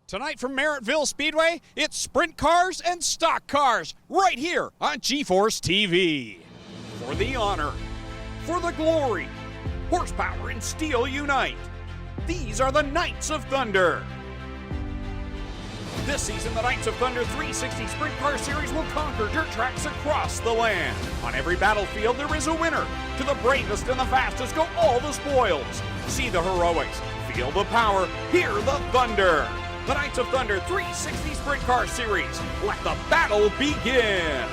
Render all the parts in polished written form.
Tonight from Merrittville Speedway, it's sprint cars and stock cars right here on GeForce TV. For the honor, for the glory, horsepower and steel unite. These are the Knights of Thunder. This season, the Knights of Thunder 360 Sprint Car Series will conquer dirt tracks across the land. On every battlefield, there is a winner. To the bravest and the fastest go all the spoils. See the heroics, feel the power, hear the thunder. The Knights of Thunder 360 Sprint Car Series. Let the battle begin.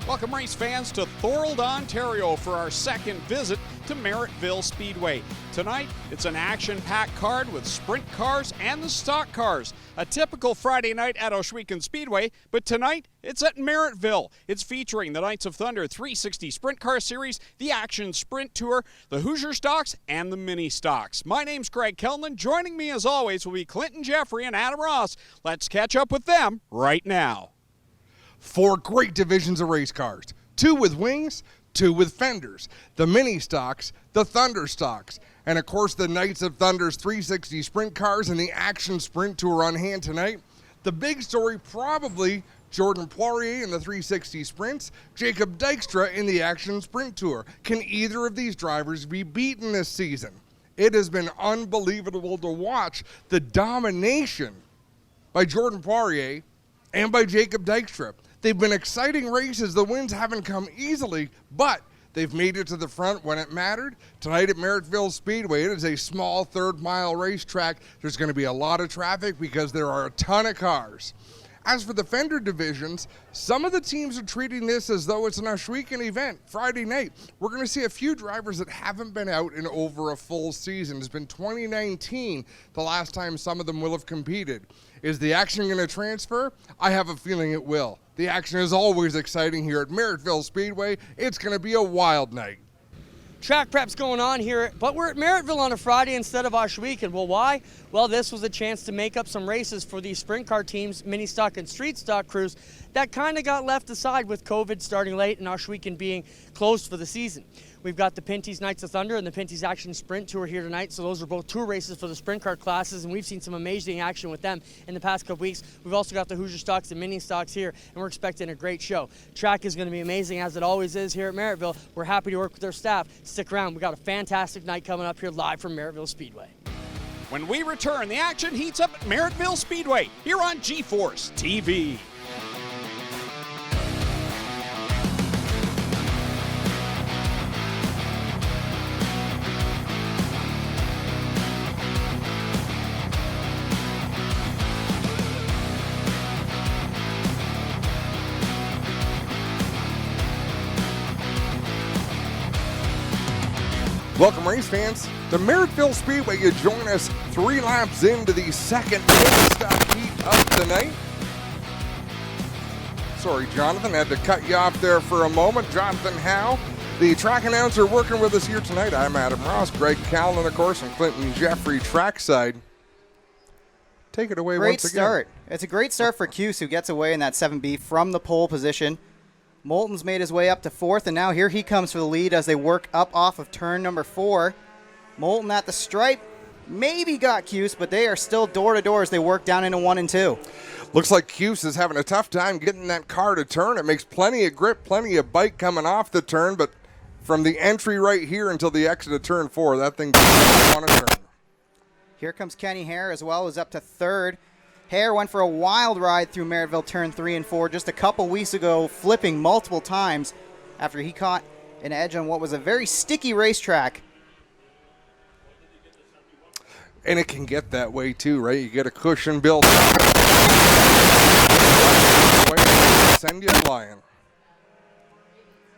Welcome, race fans, to Thorold, Ontario for our second visit to Merrittville Speedway. Tonight, it's an action-packed card with sprint cars and the stock cars. A typical Friday night at Ohsweken Speedway, but tonight, it's at Merrittville. It's featuring the Knights of Thunder 360 Sprint Car Series, the Action Sprint Tour, the Hoosier stocks, and the mini stocks. My name's Greg Kellman. Joining me, as always, will be Clinton Jeffrey and Adam Ross. Let's catch up with them right now. 4 great divisions of race cars, 2 with wings, 2 with fenders, the mini stocks, the Thunder stocks, and of course the Knights of Thunder's 360 sprint cars and the Action Sprint Tour on hand tonight. The big story, probably Jordan Poirier in the 360 sprints, Jacob Dykstra in the Action Sprint Tour. Can either of these drivers be beaten this season? It has been unbelievable to watch the domination by Jordan Poirier and by Jacob Dykstra. They've been exciting races. The wins haven't come easily, but they've made it to the front when it mattered. Tonight at Merrittville Speedway, it is a small third-mile racetrack. There's going to be a lot of traffic because there are a ton of cars. As for the fender divisions, some of the teams are treating this as though it's an Ohsweken event. Friday night, we're going to see a few drivers that haven't been out in over a full season. It's been 2019 the last time some of them will have competed. Is the action going to transfer? I have a feeling it will. The action is always exciting here at Merrittville Speedway. It's going to be a wild night. Track prep's going on here, but we're at Merrittville on a Friday instead of Ohsweken. Well, why? Well, this was a chance to make up some races for these sprint car teams, mini stock and street stock crews that kind of got left aside with COVID starting late and Ohsweken being closed for the season. We've got the Pinty's Knights of Thunder and the Pinty's Action Sprint Tour here tonight, so those are both tour races for the sprint car classes, and we've seen some amazing action with them in the past couple weeks. We've also got the Hoosier stocks and mini stocks here, and we're expecting a great show. Track is going to be amazing, as it always is here at Merrittville. We're happy to work with our staff. Stick around. We've got a fantastic night coming up here live from Merrittville Speedway. When we return, the action heats up at Merrittville Speedway here on GeForce TV. Welcome, race fans, to Merrittville Speedway. You join us 3 laps into the second mini stock heat of the night. Sorry, Jonathan, had to cut you off there for a moment. Jonathan Howe, the track announcer, working with us here tonight. I'm Adam Ross, Greg Callan, of course, and Clinton Jeffrey trackside. Take it away once again. Great start. It's a great start for Cuse, who gets away in that 7B from the pole position. Moulton's made his way up to 4th, and now here he comes for the lead as they work up off of turn number 4. Moulton at the stripe, maybe got Cuse, but they are still door to door as they work down into 1 and 2. Looks like Cuse is having a tough time getting that car to turn. It makes plenty of grip, plenty of bite coming off the turn, but from the entry right here until the exit of turn 4, that thing doesn't want to turn. Here comes Kenny Hare as well, who's up to 3rd. Hare went for a wild ride through Merrittville turn 3 and 4 just a couple weeks ago, flipping multiple times after he caught an edge on what was a very sticky racetrack. And it can get that way too, right? You get a cushion built up. Send you flying.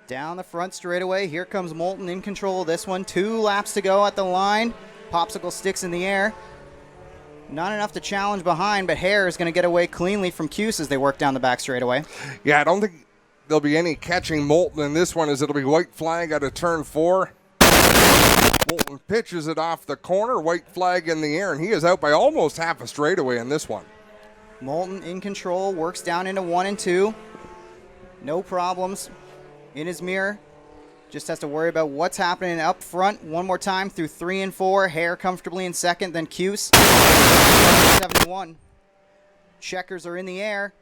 Down the front straightaway, here comes Moulton in control of this one. 2 laps to go at the line. Popsicle sticks in the air. Not enough to challenge behind, but Hare is going to get away cleanly from Cuse as they work down the back straightaway. Yeah, I don't think there'll be any catching Moulton in this one, as it'll be white flag out of turn 4. Moulton pitches it off the corner, white flag in the air, and he is out by almost half a straightaway in this one. Moulton in control, works down into 1 and 2. No problems in his mirror. Just has to worry about what's happening up front. One more time through 3 and 4. Hare comfortably in second, then Cuse. 71. Checkers are in the air.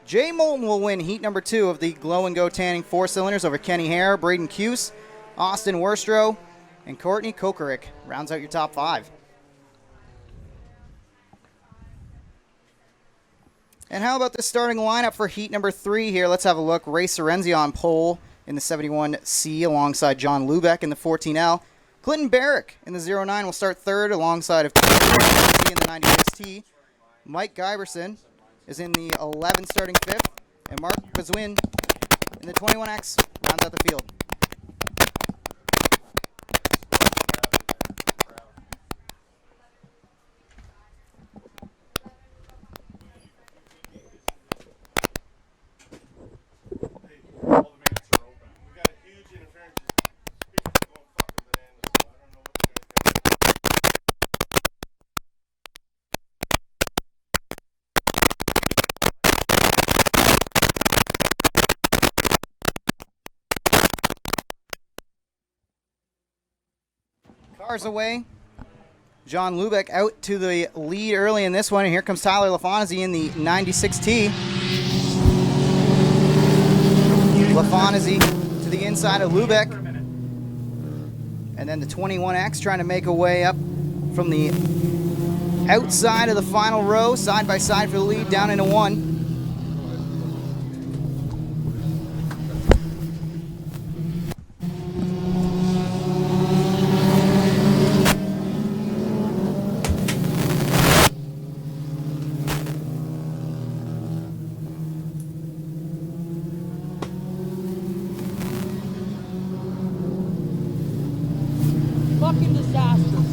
Jay Moulton will win heat number 2 of the Glow and Go Tanning 4-cylinders over Kenny Hare, Braden Cuse, Austin Worstrow, and Courtney Kokorick. Rounds out your top 5. And how about the starting lineup for heat number 3 here? Let's have a look. Ray Sorenzi on pole in the 71C alongside John Lubeck in the 14L. Clinton Barrick in the 09 will start third alongside of in the 96T. Mike Giberson is in the 11 starting 5th. And Mark Bazwin in the 21X rounds out the field. Cars away. John Lubeck out to the lead early in this one, and here comes Tyler LaFontaine in the 96T. LaFontaine to the inside of Lubeck. And then the 21X trying to make a way up from the outside of the final row, side by side for the lead, down into 1. Fucking disastrous.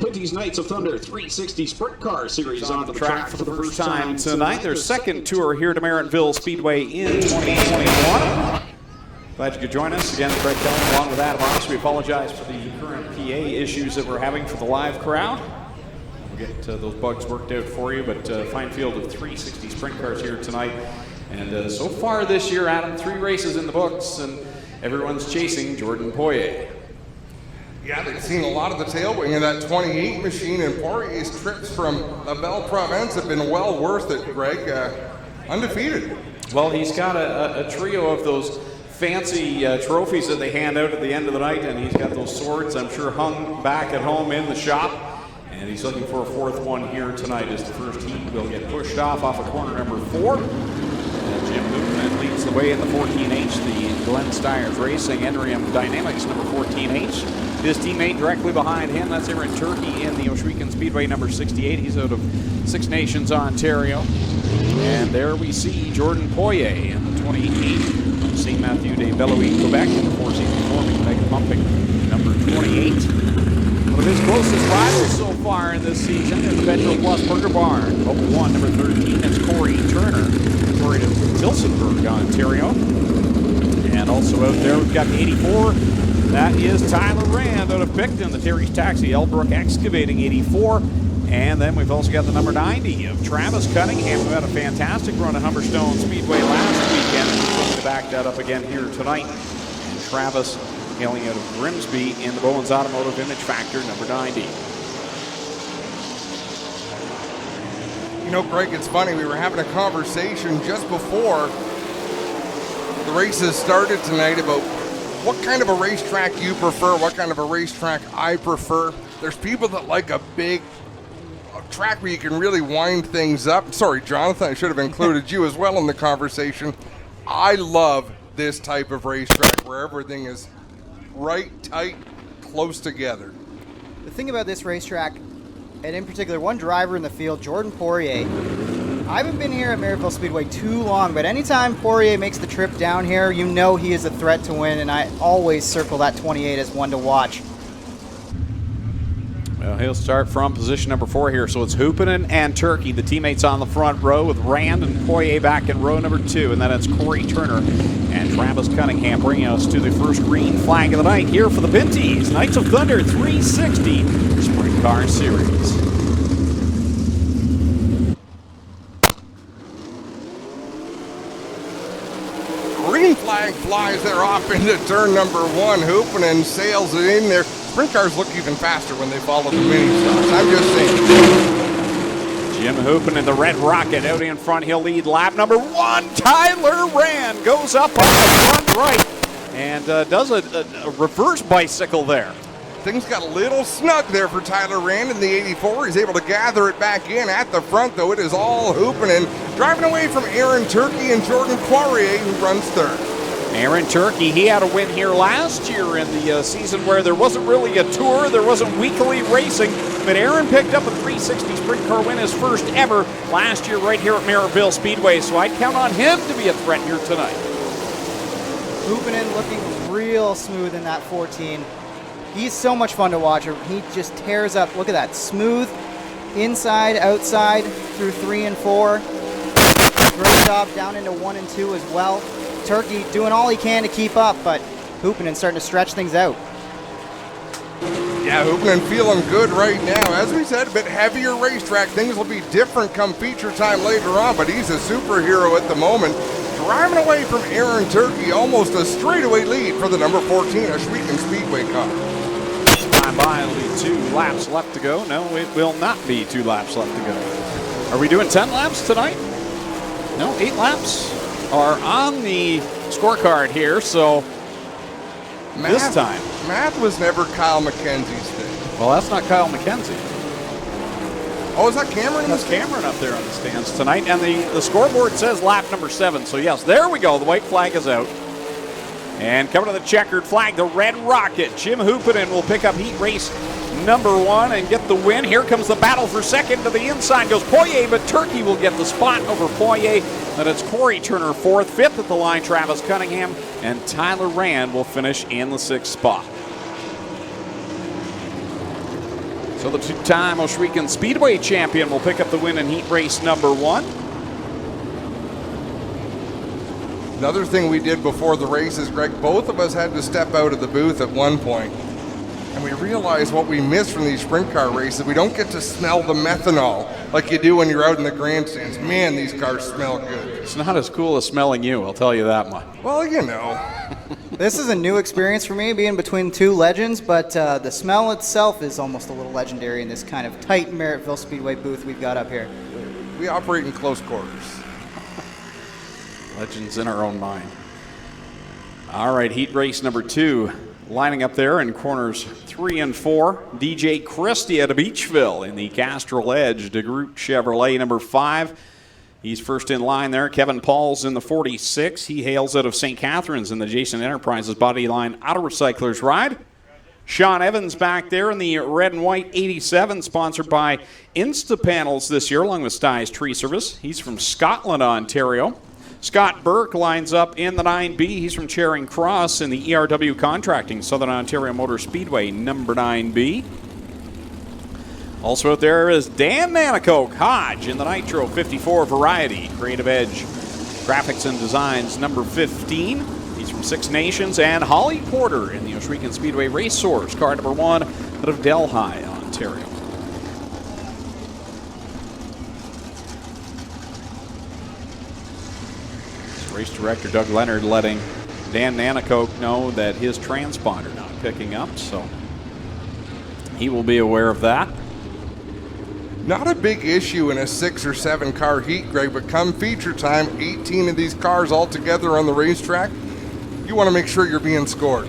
Quinty's Knights of Thunder 360 Sprint Car Series on the track for the first time tonight. Their second tour here to Merrittville Speedway in 2021. Glad you could join us. Again, Craig Kelly along with Adam Ross. We apologize for the current PA issues that we're having for the live crowd. We'll get those bugs worked out for you, but fine field of 360 Sprint Cars here tonight. And so far this year, Adam, 3 races in the books, and everyone's chasing Jordan Poirier. Yeah, they've seen a lot of the tail wing in that 28 machine, and Poirier's trips from La Belle Province have been well worth it, Greg. Undefeated. Well, he's got a trio of those fancy trophies that they hand out at the end of the night, and he's got those swords, I'm sure, hung back at home in the shop. And he's looking for a fourth one here tonight as the first heat will get pushed off of corner number 4. And Jim Newton leads the way in the 14H, the Glenn Stiers Racing Enrium Dynamics number 14H. His teammate directly behind him, that's Aaron Turkey in the Ohsweken Speedway number 68. He's out of Six Nations, Ontario. And there we see Jordan Poirier in the 28 St. Matthew de Beloeil, Quebec, in the four-season forming mega pumping number 28. One of his closest rivals so far in this season is the Petro Plus Burger Barn. Oval 1, number 13, is Corey Turner, Corey of Tilsonburg, Ontario. And also out there, we've got the 84. That is Tyler Rand out of Picton, the Terry's Taxi, Elbrook Excavating 84. And then we've also got the number 90 of Travis Cunningham, who had a fantastic run at Humberstone Speedway last weekend. And he's looking to back that up again here tonight. And Travis hailing out of Grimsby in the Bowens Automotive Image Factor number 90. You know, Greg, it's funny. We were having a conversation just before the races started tonight about what kind of a racetrack you prefer, what kind of a racetrack I prefer. There's people that like a big track where you can really wind things up. Sorry, Jonathan, I should have included you as well in the conversation. I love this type of racetrack where everything is right, tight, close together. The thing about this racetrack, and in particular one driver in the field, Jordan Poirier, I haven't been here at Merrittville Speedway too long, but anytime Poirier makes the trip down here, you know he is a threat to win, and I always circle that 28 as one to watch. Well, he'll start from position number 4 here, so it's Hoopinen and Turkey, the teammates on the front row, with Rand and Poirier back in row number 2, and then it's Corey Turner and Travis Cunningham bringing us to the first green flag of the night here for the Pinties Knights of Thunder 360 Sprint Car Series. Green flag flies there off into turn number 1. Hoopinen sails it in there. Sprint cars look even faster when they follow the mini stocks. I'm just saying. Jim Hoopinen in the Red Rocket out in front. He'll lead lap number 1. Tyler Rand goes up on the front right and does a reverse bicycle there. Things got a little snug there for Tyler Rand in the 84. He's able to gather it back in at the front, though. It is all Hoopinen driving away from Aaron Turkey and Jordan Poirier, who runs third. Aaron Turkey, he had a win here last year in the season where there wasn't really a tour, there wasn't weekly racing, but Aaron picked up a 360 sprint car win, his first ever last year right here at Merrittville Speedway, so I'd count on him to be a threat here tonight. Hoopinen looking real smooth in that 14. He's so much fun to watch. He just tears up. Look at that. Smooth, inside, outside, through 3 and 4. Great job down into 1 and 2 as well. Turkey doing all he can to keep up, but Hoopinen starting to stretch things out. Yeah, Hoopinen feeling good right now. As we said, a bit heavier racetrack. Things will be different come feature time later on, but he's a superhero at the moment. Driving away from Aaron Turkey, almost a straightaway lead for the number 14 Ohsweken Speedway car. Time by, it'll be 2 laps left to go. No, it will not be 2 laps left to go. Are we doing 10 laps tonight? No, 8 laps are on the scorecard here, so this time. Math was never Kyle McKenzie's thing. Well, that's not Kyle McKenzie. Oh, is that Cameron? That's Cameron up there on the stands tonight, and the scoreboard says lap number 7, so yes, there we go. The white flag is out. And coming to the checkered flag, the Red Rocket. Jim Hoopinen will pick up heat race number 1 and get the win. Here comes the battle for second. To the inside goes Poirier, but Turkey will get the spot over Poirier. Then it's Corey Turner 4th, 5th at the line, Travis Cunningham, and Tyler Rand will finish in the 6th spot. So the 2-time Ohsweken Speedway champion will pick up the win in heat race number 1. Another thing we did before the races, Greg, both of us had to step out of the booth at one point, and we realized what we miss from these sprint car races. We don't get to smell the methanol like you do when you're out in the grandstands. Man, these cars smell good. It's not as cool as smelling you, I'll tell you that much. Well, you know. This is a new experience for me, being between 2 legends, but the smell itself is almost a little legendary in this kind of tight Merrittville Speedway booth we've got up here. We operate in close quarters. Legends in our own mind. All right, heat race number 2. Lining up there in corners 3 and 4, DJ Christie out of Beachville in the Castrol Edge DeGroot Chevrolet number 5. He's first in line there. Kevin Paul's in the 46. He hails out of St. Catharines in the Jason Enterprises Bodyline Auto Recyclers ride. Sean Evans back there in the red and white 87, sponsored by Instapanels this year, along with Styes Tree Service. He's from Scotland, Ontario. Scott Burke lines up in the 9B. He's from Charing Cross in the ERW Contracting, Southern Ontario Motor Speedway, number 9B. Also out there is Dan Nanakoke Hodge in the Nitro 54 Variety, Creative Edge Graphics and Designs, number 15. He's from Six Nations. And Holly Porter in the Ohsweken Speedway Racehorse, car number 1 out of Delhi, Ontario. Race director Doug Leonard letting Dan Nanakoke know that his transponder not picking up, so he will be aware of that. Not a big issue in a 6 or 7 car heat, Greg, but come feature time, 18 of these cars all together on the racetrack, you want to make sure you're being scored.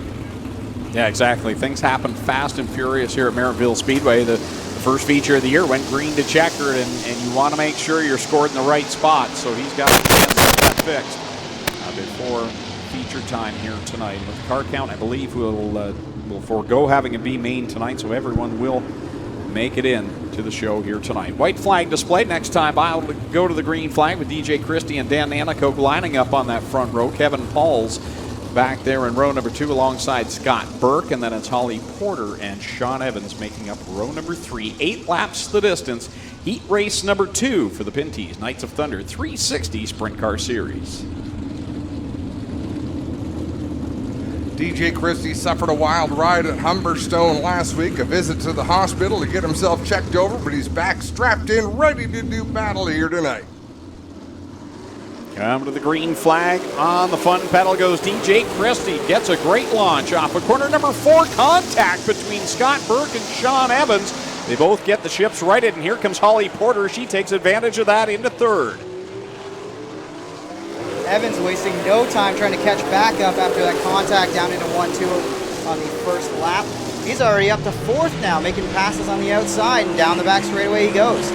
Yeah, exactly. Things happen fast and furious here at Merrittville Speedway. The first feature of the year went green to checkered, and you want to make sure you're scored in the right spot, so he's got to get that fixed before feature time here tonight. With the car count, I believe we'll forego having a B main tonight, so everyone will make it in to the show here tonight. White flag display. Next time I'll go to the green flag with DJ Christie and Dan Nanakoke lining up on that front row. Kevin Paul's back there in row number 2 alongside Scott Burke, and then it's Holly Porter and Sean Evans making up row number 3. 8 laps the distance. Heat race number 2 for the Pinties Knights of Thunder 360 Sprint Car Series. DJ Christie suffered a wild ride at Humberstone last week, a visit to the hospital to get himself checked over, but he's back strapped in, ready to do battle here tonight. Come to the green flag. On the fun pedal goes DJ Christie. Gets a great launch off of corner number 4. Contact between Scott Burke and Sean Evans. They both get the ships righted, and here comes Holly Porter. She takes advantage of that into 3rd. Evans wasting no time trying to catch back up after that contact down into 1-2 on the first lap. He's already up to 4th now, making passes on the outside, and down the back straightaway he goes.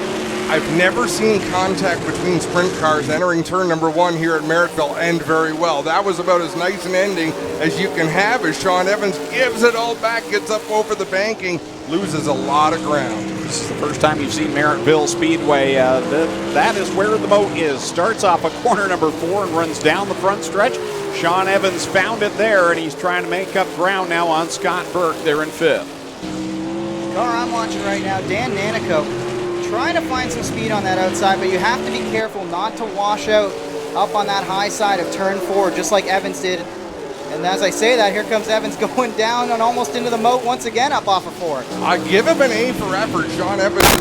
I've never seen contact between sprint cars entering turn number 1 here at Merrittville end very well. That was about as nice an ending as you can have as Sean Evans gives it all back, gets up over the banking, loses a lot of ground. This is the first time you've seen Merrittville Speedway. That is where the moat is. Starts off a corner number 4 and runs down the front stretch. Sean Evans found it there, and he's trying to make up ground now on Scott Burke there in 5th. Car I'm watching right now, Dan Nanakoke, trying to find some speed on that outside, but you have to be careful not to wash out up on that high side of turn 4, just like Evans did. And as I say that, here comes Evans going down and almost into the moat once again up off of 4. I give him an A for effort. Sean Evans is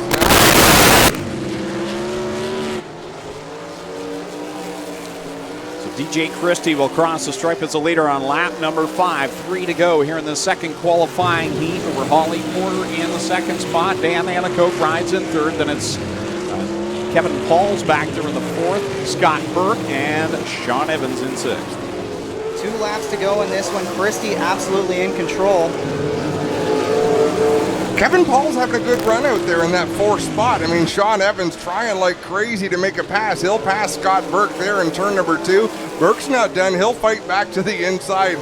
So DJ Christie will cross the stripe as a leader on lap number 5. 3 to go here in the second qualifying heat over Holly Porter in the 2nd spot. Dan Nanakoke rides in 3rd. Then it's Kevin Paul's back there in the 4th. Scott Burke and Sean Evans in 6th. 2 laps to go in this one. Christie absolutely in control. Kevin Paul's having a good run out there in that 4th spot. I mean, Sean Evans trying like crazy to make a pass. He'll pass Scott Burke there in turn number 2. Burke's not done. He'll fight back to the inside.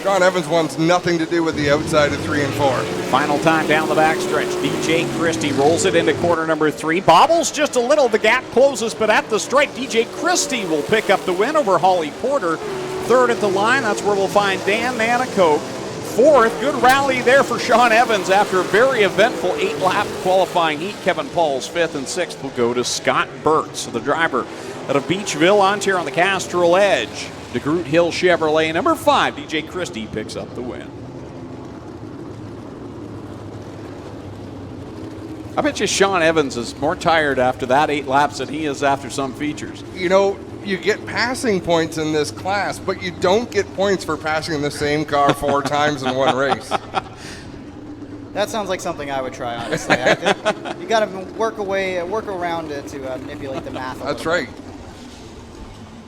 Sean Evans wants nothing to do with the outside of 3 and 4. Final time down the backstretch. DJ Christie rolls it into corner number 3. Bobbles just a little. The gap closes, but at the stripe, DJ Christie will pick up the win over Holly Porter. 3rd at the line. That's where we'll find Dan Nanakoke. 4th, good rally there for Sean Evans after a very eventful 8-lap qualifying heat. Kevin Paul's 5th and 6th will go to Scott Burke. So the driver out of Beachville, Ontario on the Castrol Edge. DeGroot Hill Chevrolet, number 5, DJ Christie picks up the win. I bet you Sean Evans is more tired after that 8 laps than he is after some features. You know, you get passing points in this class, but you don't get points for passing the same car 4 times in one race. That sounds like something I would try, honestly. You got to work around it to manipulate the math. That's right.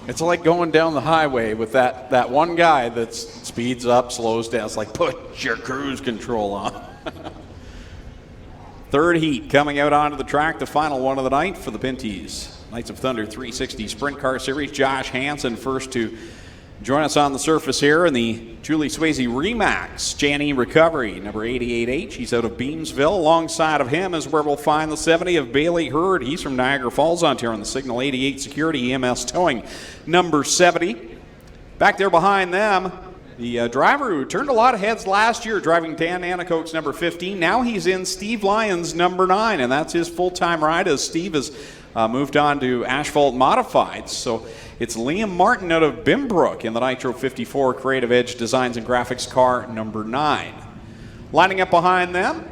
It's like going down the highway with that one guy that speeds up, slows down. It's like, put your cruise control on. Third heat coming out onto the track, the final one of the night for the Pinties. Knights of Thunder 360 Sprint Car Series. Josh Hansen first to join us on the surface here in the Julie Swayze Remax. Janney Recovery, number 88H. He's out of Beamsville. Alongside of him is where we'll find the 70 of Bailey Hurd. He's from Niagara Falls, Ontario, on the Signal 88 Security EMS Towing, number 70. Back there behind them, the driver who turned a lot of heads last year, driving Dan Anacoke's number 15. Now he's in Steve Lyons' number 9, and that's his full-time ride as Steve has moved on to Asphalt Modifieds. So it's Liam Martin out of Bimbrook in the Nitro 54 Creative Edge Designs and Graphics car number 9. Lining up behind them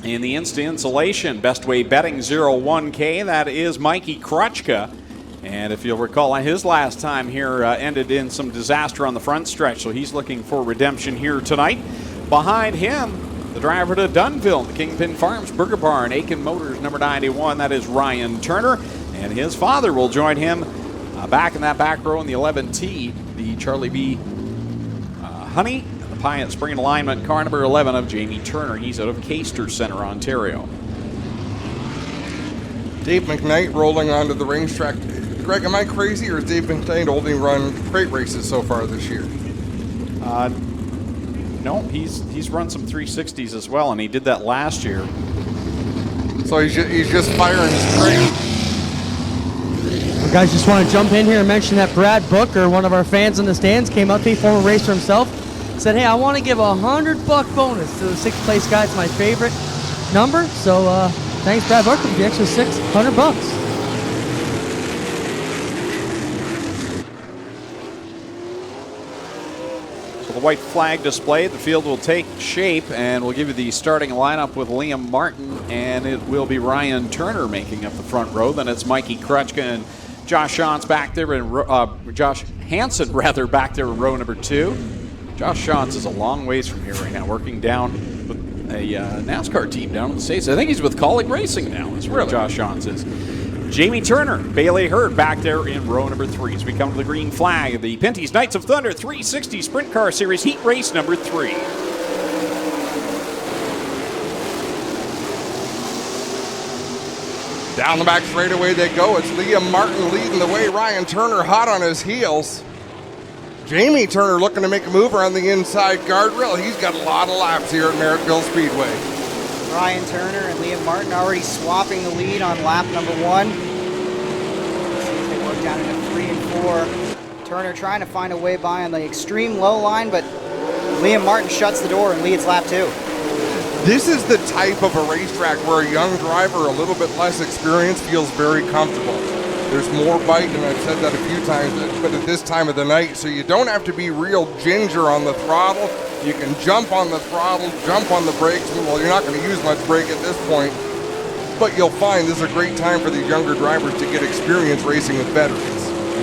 in the Insta Insulation Best Way Betting 01K, that is Mikey Krutchka. And if you'll recall, his last time here ended in some disaster on the front stretch, so he's looking for redemption here tonight. Behind him, the driver to Dunville, the Kingpin Farms Burger Barn, Aiken Motors, number 91, that is Ryan Turner. And his father will join him back in that back row in the 11T, the Charlie B. Honey, and the Pyatt Spring Alignment car number 11 of Jamie Turner. He's out of Caister Center, Ontario. Dave McKnight rolling onto the racetrack. Greg, am I crazy, or has Dave McKnight only run crate races so far this year? No, he's run some 360s as well, and he did that last year. So he's just firing his crate. Well, guys, just want to jump in here and mention that Brad Booker, one of our fans in the stands, came up to me, former racer himself, said, hey, I want to give $100 bonus to the 6th place guy. It's my favorite number. So thanks, Brad Booker, for the extra $600. The white flag displayed, the field will take shape, and we'll give you the starting lineup with Liam Martin, and it will be Ryan Turner making up the front row. Then it's Mikey Krutchka and Josh Shantz back there, and Josh Hansen rather back there in row number 2. Josh Shantz is a long ways from here right now, working down with a NASCAR team down in the States. I think he's with Colleague Racing now. Is where Josh Shantz is. Jamie Turner, Bailey Hurd back there in row number 3 as we come to the green flag of the Pinties Knights of Thunder 360 Sprint Car Series Heat Race number 3. Down the back straightaway they go. It's Liam Martin leading the way. Ryan Turner hot on his heels. Jamie Turner looking to make a move around the inside guardrail. He's got a lot of laps here at Merrittville Speedway. Ryan Turner and Liam Martin already swapping the lead on lap number 1. They work down into 3 and 4. Turner trying to find a way by on the extreme low line, but Liam Martin shuts the door and leads lap 2. This is the type of a racetrack where a young driver, a little bit less experienced, feels very comfortable. There's more bite, and I've said that a few times, but at this time of the night, so you don't have to be real ginger on the throttle. You can jump on the throttle, jump on the brakes. Well, you're not going to use much brake at this point, but you'll find this is a great time for these younger drivers to get experience racing with veterans.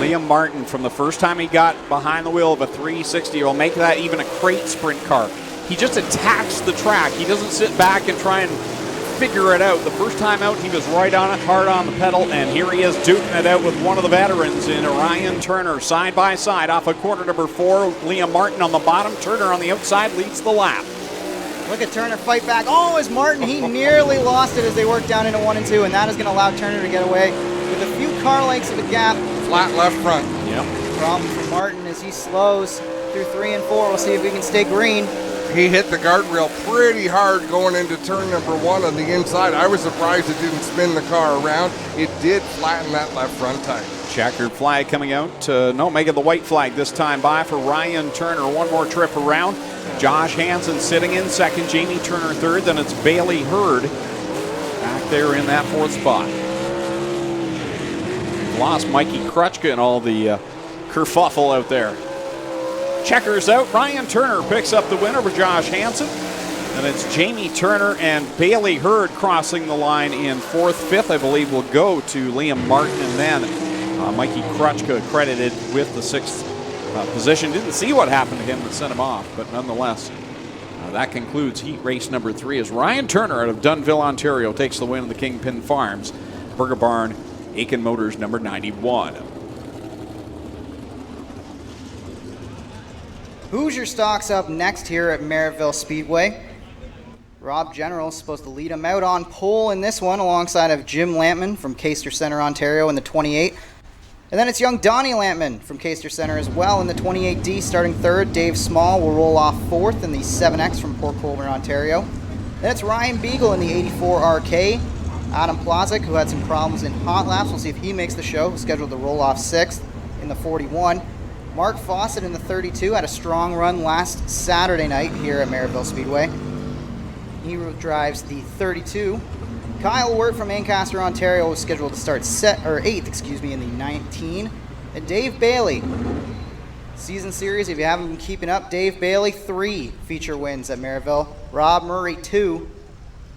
Liam Martin, from the first time he got behind the wheel of a 360, will make that even a crate sprint car. He just attacks the track. He doesn't sit back and try and figure it out. The first time out, he was right on it, hard on the pedal, and here he is duking it out with one of the veterans in Ryan Turner, side by side off of corner number 4. Liam Martin on the bottom, Turner on the outside leads the lap. Look at Turner fight back. Oh, as Martin, he nearly lost it as they worked down into 1 and 2, and that is going to allow Turner to get away with a few car lengths of a gap. Flat left front. Yep. Problem for Martin as he slows through 3 and 4. We'll see if we can stay green. He hit the guardrail pretty hard going into turn number 1 on the inside. I was surprised it didn't spin the car around. It did flatten that left front tire. Checkered flag coming out. No, making the white flag this time by for Ryan Turner. One more trip around. Josh Hansen sitting in second. Jamie Turner third. Then it's Bailey Hurd back there in that 4th spot. Lost Mikey Krutchka and all the kerfuffle out there. Checkers out. Ryan Turner picks up the win over Josh Hansen. And it's Jamie Turner and Bailey Hurd crossing the line in 4th. 5th, I believe, will go to Liam Martin. And then Mikey Krutchka credited with the 6th position. Didn't see what happened to him that sent him off. But nonetheless, that concludes heat race number 3 as Ryan Turner out of Dunville, Ontario takes the win of the Kingpin Farms Burger Barn Aiken Motors number 91. Hoosier stocks up next here at Merrittville Speedway. Rob General is supposed to lead him out on pole in this one alongside of Jim Lampman from Caister Centre, Ontario in the 28. And then it's young Donnie Lampman from Caister Centre as well in the 28D starting third. Dave Small will roll off fourth in the 7X from Port Colborne, Ontario. Then it's Ryan Beagle in the 84 RK. Adam Plazik, who had some problems in hot laps. We'll see if he makes the show. Scheduled to roll off sixth in the 41. Mark Fawcett in the 32 had a strong run last Saturday night here at Merrittville Speedway. He drives the 32. Kyle Wirt from Ancaster, Ontario was scheduled to start 8th, in the 19. And Dave Bailey, season series, if you haven't been keeping up, Dave Bailey, 3 feature wins at Merrittville. Rob Murray, 2.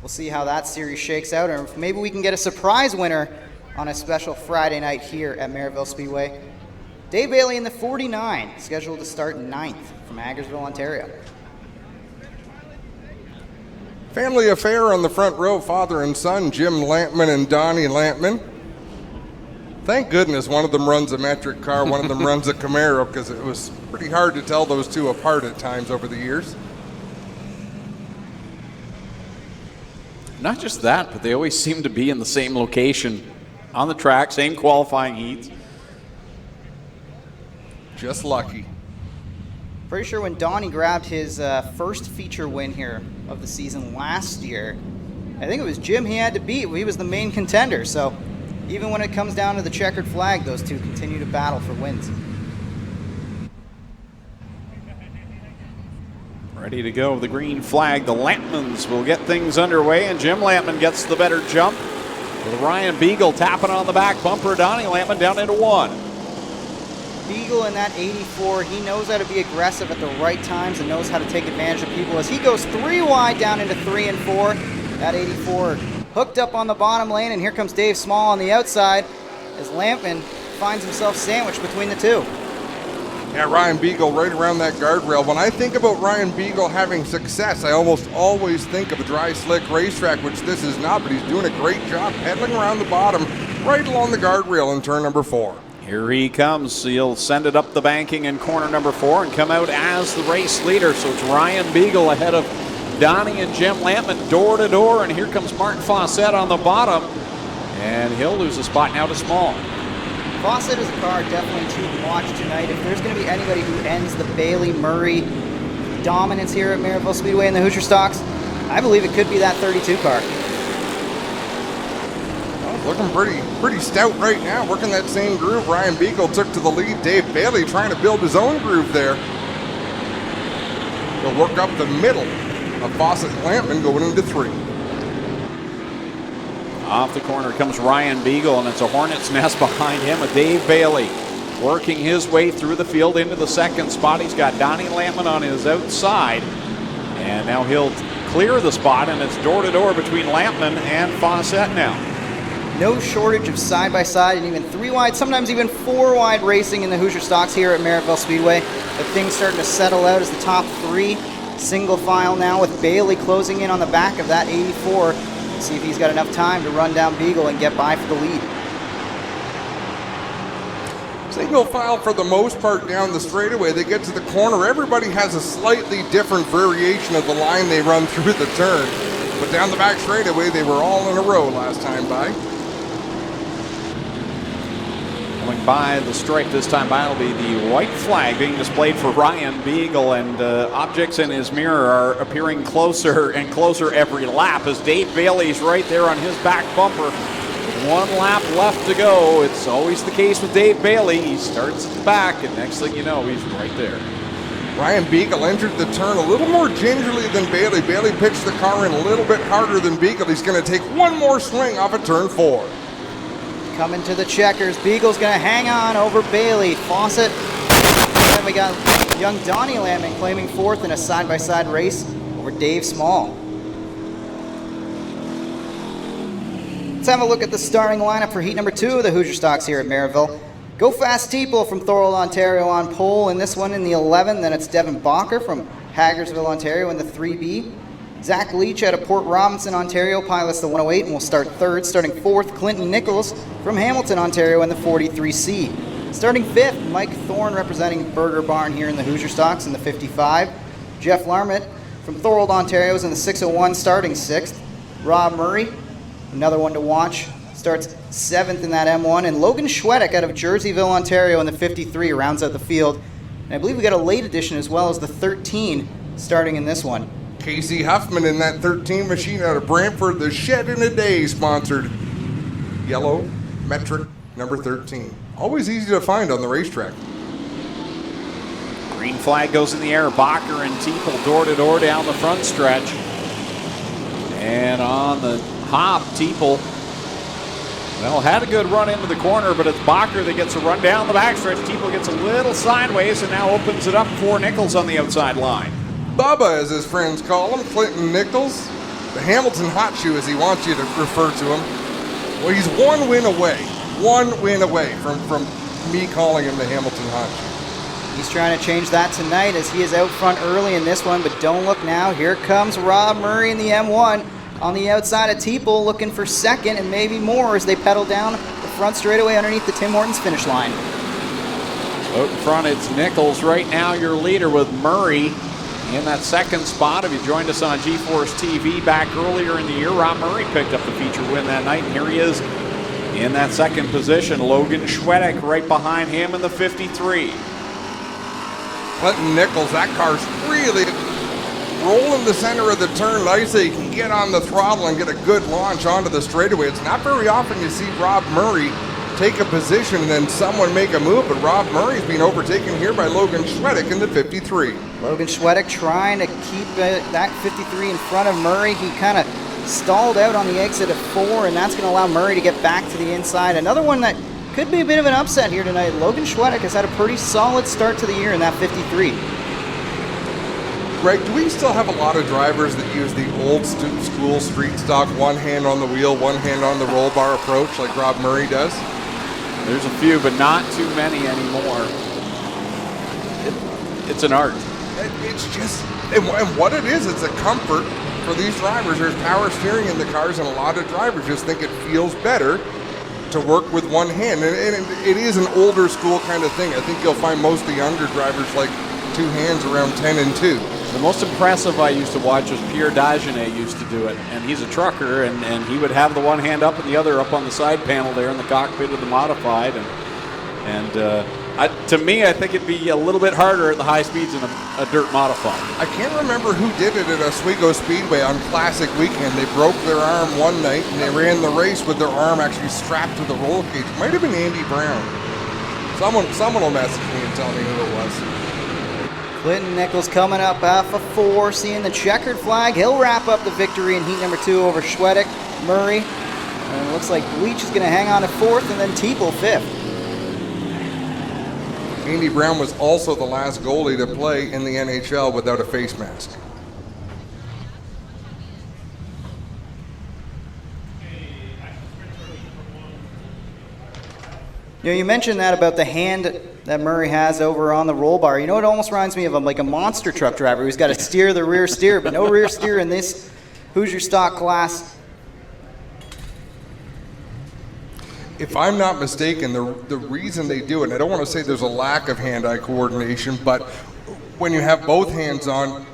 We'll see how that series shakes out, or maybe we can get a surprise winner on a special Friday night here at Merrittville Speedway. Dave Bailey in the 49, scheduled to start 9th from Hagersville, Ontario. Family affair on the front row, father and son, Jim Lampman and Donnie Lampman. Thank goodness one of them runs a metric car, one of them runs a Camaro, because it was pretty hard to tell those two apart at times over the years. Not just that, but they always seem to be in the same location on the track, same qualifying heats. Just lucky. Pretty sure when Donnie grabbed his first feature win here of the season last year, I think it was Jim he had to beat. He was the main contender, so even when it comes down to the checkered flag, those two continue to battle for wins. Ready to go, the green flag. The Lampmans will get things underway, and Jim Lampman gets the better jump with Ryan Beagle tapping on the back bumper. Donnie Lampman down into 1. Beagle in that 84, he knows how to be aggressive at the right times and knows how to take advantage of people as he goes 3 wide down into 3 and 4. That 84 hooked up on the bottom lane, and here comes Dave Small on the outside as Lampman finds himself sandwiched between the two. Yeah, Ryan Beagle right around that guardrail. When I think about Ryan Beagle having success, I almost always think of a dry, slick racetrack, which this is not, but he's doing a great job pedaling around the bottom right along the guardrail in turn number 4. Here he comes. He'll send it up the banking in corner number 4 and come out as the race leader. So it's Ryan Beagle ahead of Donnie and Jim Lampman door to door. And here comes Mark Fawcett on the bottom. And he'll lose a spot now to Small. Fawcett is a car definitely to watch tonight. If there's going to be anybody who ends the Bailey-Murray dominance here at Merrittville Speedway in the Hoosier stocks, I believe it could be that 32 car. Looking pretty stout right now, working that same groove. Ryan Beagle took to the lead. Dave Bailey trying to build his own groove there. He'll work up the middle of Fawcett and Lampman going into 3. Off the corner comes Ryan Beagle, and it's a hornet's nest behind him with Dave Bailey working his way through the field into the second spot. He's got Donnie Lampman on his outside, and now he'll clear the spot, and it's door to door between Lampman and Fawcett now. No shortage of side-by-side and even 3 wide, sometimes even 4 wide racing in the Hoosier stocks here at Merrittville Speedway. But things starting to settle out as the top 3 single file now with Bailey closing in on the back of that 84. See if he's got enough time to run down Beagle and get by for the lead. Single file for the most part down the straightaway. They get to the corner. Everybody has a slightly different variation of the line they run through the turn. But down the back straightaway, they were all in a row last time by. Going by the stripe this time by will be the white flag being displayed for Ryan Beagle, and objects in his mirror are appearing closer and closer every lap as Dave Bailey's right there on his back bumper. 1 lap left to go. It's always the case with Dave Bailey. He starts at the back, and next thing you know, he's right there. Ryan Beagle entered the turn a little more gingerly than Bailey. Bailey pitched the car in a little bit harder than Beagle. He's going to take one more swing off of turn 4. Coming to the checkers. Beagle's going to hang on over Bailey. Fawcett. And then we got young Donnie Lampman claiming 4th in a side-by-side race over Dave Small. Let's have a look at the starting lineup for heat number 2 of the Hoosier stocks here at Merrittville. Go Fast Teeple from Thorold, Ontario on pole in this one in the 11. Then it's Devin Bacher from Hagersville, Ontario in the 3B. Zach Leach out of Port Robinson, Ontario pilots the 108 and will start 3rd. Starting 4th, Clinton Nichols from Hamilton, Ontario in the 43C. Starting 5th, Mike Thorne representing Burger Barn here in the Hoosier Stocks in the 55. Jeff Larmett from Thorold, Ontario is in the 601 starting 6th. Rob Murray, another one to watch, starts 7th in that M1. And Logan Schwedick out of Jerseyville, Ontario in the 53 rounds out the field. And I believe we got a late edition as well as the 13 starting in this one. Casey Huffman in that 13 machine out of Brantford, the Shed in a Day sponsored yellow metric number 13. Always easy to find on the racetrack. Green flag goes in the air. Bacher and Teeple door to door down the front stretch. And on the hop, Teeple, well, had a good run into the corner, but it's Bacher that gets a run down the backstretch. Teeple gets a little sideways and now opens it up for Nichols on the outside line. Bubba, as his friends call him, Clinton Nichols, the Hamilton Hot Shoe, as he wants you to refer to him. Well, he's one win away from me calling him the Hamilton Hot Shoe. He's trying to change that tonight as he is out front early in this one, but don't look now. Here comes Rob Murray in the M1 on the outside of Teeple, looking for second and maybe more as they pedal down the front straightaway underneath the Tim Hortons finish line. Out in front, it's Nichols right now, your leader, with Murray in that second spot. If you joined us on G-Force TV back earlier in the year, Rob Murray picked up the feature win that night, and here he is in that second position. Logan Schwedick right behind him in the 53. Clinton Nichols, that car's really rolling the center of the turn nicely. He can get on the throttle and get a good launch onto the straightaway. It's not very often you see Rob Murray take a position and then someone make a move, but Rob Murray's being overtaken here by Logan Schwedick in the 53. Logan Schwedick trying to keep that 53 in front of Murray. He kind of stalled out on the exit of 4, and that's going to allow Murray to get back to the inside. Another one that could be a bit of an upset here tonight. Logan Schwedick has had a pretty solid start to the year in that 53. Greg, do we still have a lot of drivers that use the old school street stock, one hand on the wheel, one hand on the roll bar approach like Rob Murray does? There's a few, but not too many anymore. It's an art. It's just, and what it is, it's a comfort for these drivers. There's power steering in the cars, and a lot of drivers just think it feels better to work with one hand. And it is an older school kind of thing. I think you'll find most of the younger drivers like two hands around 10 and 2. The most impressive I used to watch was Pierre Dagenet used to do it, and he's a trucker, and he would have the one hand up and the other up on the side panel there in the cockpit of the modified, to me, I think it'd be a little bit harder at the high speeds in a dirt modified. I can't remember who did it at Oswego Speedway on Classic Weekend. They broke their arm one night, and they ran the race with their arm actually strapped to the roll cage. Might have been Andy Brown. Someone will message me and tell me who it was. Clinton Nichols coming up off of 4, seeing the checkered flag. He'll wrap up the victory in heat number 2 over Schwedick, Murray. And it looks like Bleach is going to hang on to 4th, and then Teeple 5th. Andy Brown was also the last goalie to play in the NHL without a face mask. You know, you mentioned that about the hand that Murray has over on the roll bar. You know, it almost reminds me of like a monster truck driver who's got to steer the rear steer, but no rear steer in this Hoosier stock class. If I'm not mistaken, the reason they do it, and I don't want to say there's a lack of hand-eye coordination, but when you have both hands on,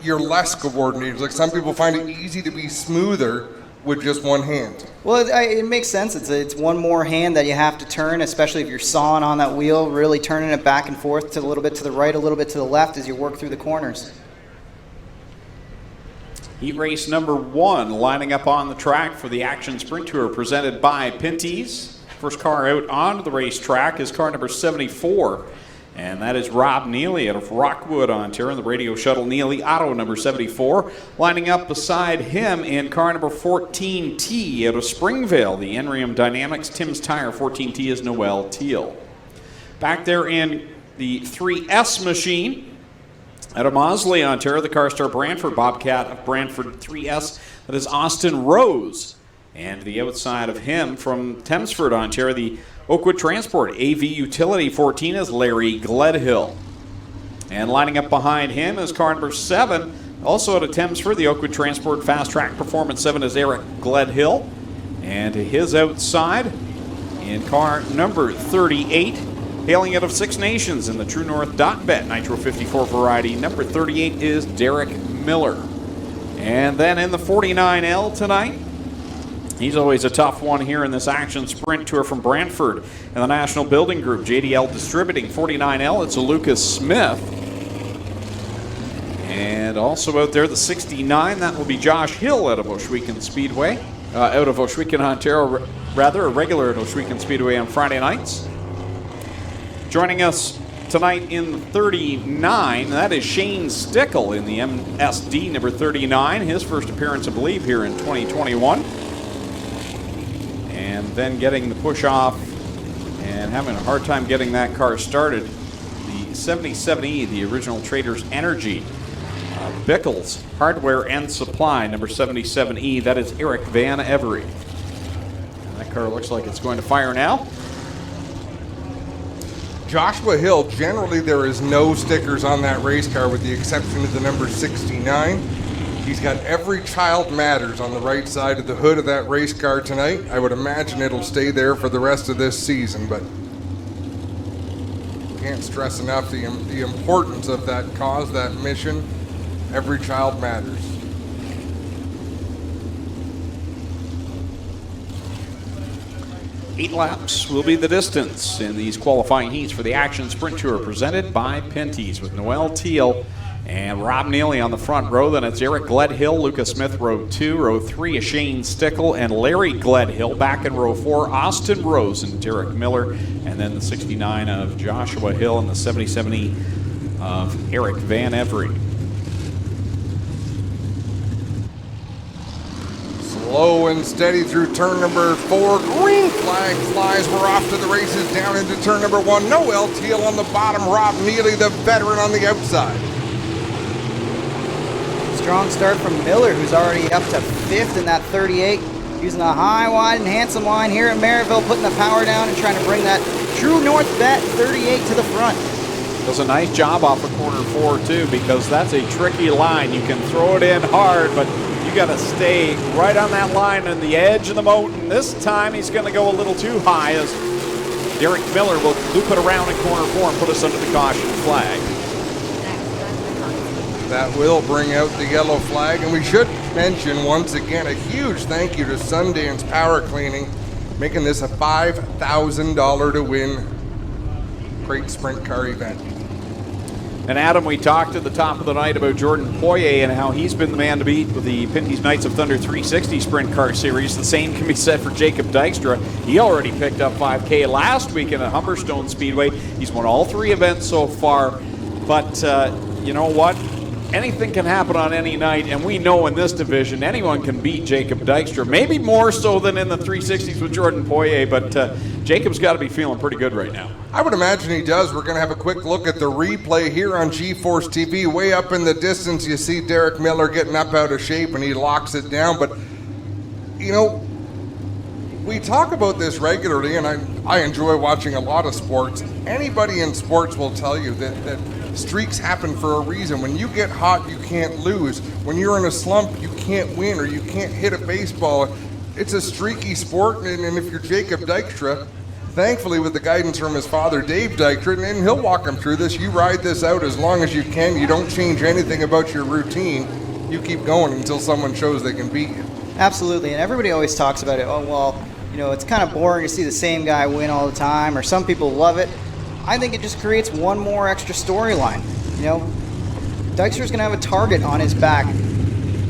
you're less coordinated. Like some people find it easy to be smoother with just one hand. Well, it makes sense. It's one more hand that you have to turn, especially if you're sawing on that wheel, really turning it back and forth to a little bit to the right, a little bit to the left as you work through the corners. Heat race number 1 lining up on the track for the Action Sprint Tour presented by Pinty's. First car out onto the racetrack is car number 74, and that is Rob Neely out of Rockwood, Ontario, in the Radio Shuttle Neely Auto number 74. Lining up beside him in car number 14T out of Springvale, the Enrium Dynamics Tim's Tire 14T is Noel Teal. Back there in the 3S machine, out of Mosley, Ontario, the CarStar Brantford Bobcat of Brantford 3S, that is Austin Rose. And the outside of him from Thamesford, Ontario, the Oakwood Transport AV Utility 14 is Larry Gledhill. And lining up behind him is car number 7, also out of Thamesford, the Oakwood Transport Fast Track Performance 7 is Eric Gledhill. And to his outside in car number 38. Hailing out of Six Nations in the True North.bet Nitro 54 variety, number 38 is Derek Miller. And then in the 49L tonight, he's always a tough one here in this Action Sprint Tour from Brantford and the National Building Group, JDL Distributing. 49L, it's a Lucas Smith. And also out there, the 69, that will be Josh Hill out of Ohsweken Speedway. Out of Ohsweken, Ontario, rather, a regular at Ohsweken Speedway on Friday nights. Joining us tonight in 39, that is Shane Stickle in the MSD number 39. His first appearance, I believe, here in 2021. And then getting the push off and having a hard time getting that car started. The 77E, the original Traders Energy. Bickles Hardware and Supply, number 77E. That is Eric Van Every. And that car looks like it's going to fire now. Joshua Hill, generally there is no stickers on that race car with the exception of the number 69. He's got Every Child Matters on the right side of the hood of that race car tonight. I would imagine it'll stay there for the rest of this season, but can't stress enough the importance of that cause, that mission. Every child matters. Eight laps will be the distance in these qualifying heats for the Action Sprint Tour presented by Pinty's with Noel Teal and Rob Neely on the front row. Then it's Eric Gledhill, Lucas Smith, row 2. Row 3 is Shane Stickle and Larry Gledhill. Back in row 4, Austin Rose and Derek Miller. And then the 69 of Joshua Hill and the 77E of Eric Van Every. Slow and steady through turn number 4. Green flag flies. We're off to the races down into turn number 1. Noel Teal on the bottom. Rob Neely, the veteran, on the outside. Strong start from Miller, who's already up to 5th in that 38. Using a high, wide, and handsome line here at Merrittville, putting the power down and trying to bring that True North bet 38 to the front. Does a nice job off of corner 4 too, because that's a tricky line. You can throw it in hard, but you got to stay right on that line on the edge of the mountain. This time he's going to go a little too high as Derek Miller will loop it around in corner 4 and put us under the caution flag. That will bring out the yellow flag, and we should mention once again a huge thank you to Sundance Power Cleaning, making this a $5,000 to win great sprint car event. And Adam, we talked at the top of the night about Jordan Poirier and how he's been the man to beat with the Pinty's Knights of Thunder 360 Sprint Car Series. The same can be said for Jacob Dykstra. He already picked up 5K last weekend at Humberstone Speedway. He's won all 3 events so far. But you know what? Anything can happen on any night, and we know in this division anyone can beat Jacob Dykstra. Maybe more so than in the 360s with Jordan Poirier, but Jacob's got to be feeling pretty good right now. I would imagine he does. We're going to have a quick look at the replay here on G-Force TV. Way up in the distance, you see Derek Miller getting up out of shape, and he locks it down. But, you know, we talk about this regularly, and I enjoy watching a lot of sports. Anybody in sports will tell you that streaks happen for a reason. When you get hot, you can't lose. When you're in a slump, you can't win or you can't hit a baseball. It's a streaky sport, and if you're Jacob Dykstra, thankfully with the guidance from his father, Dave Dykstra, and he'll walk him through this, you ride this out as long as you can. You don't change anything about your routine. You keep going until someone shows they can beat you. Absolutely, and everybody always talks about it. Oh, well, you know, it's kind of boring to see the same guy win all the time, or some people love it. I think it just creates one more extra storyline. You know, Dykstra's going to have a target on his back.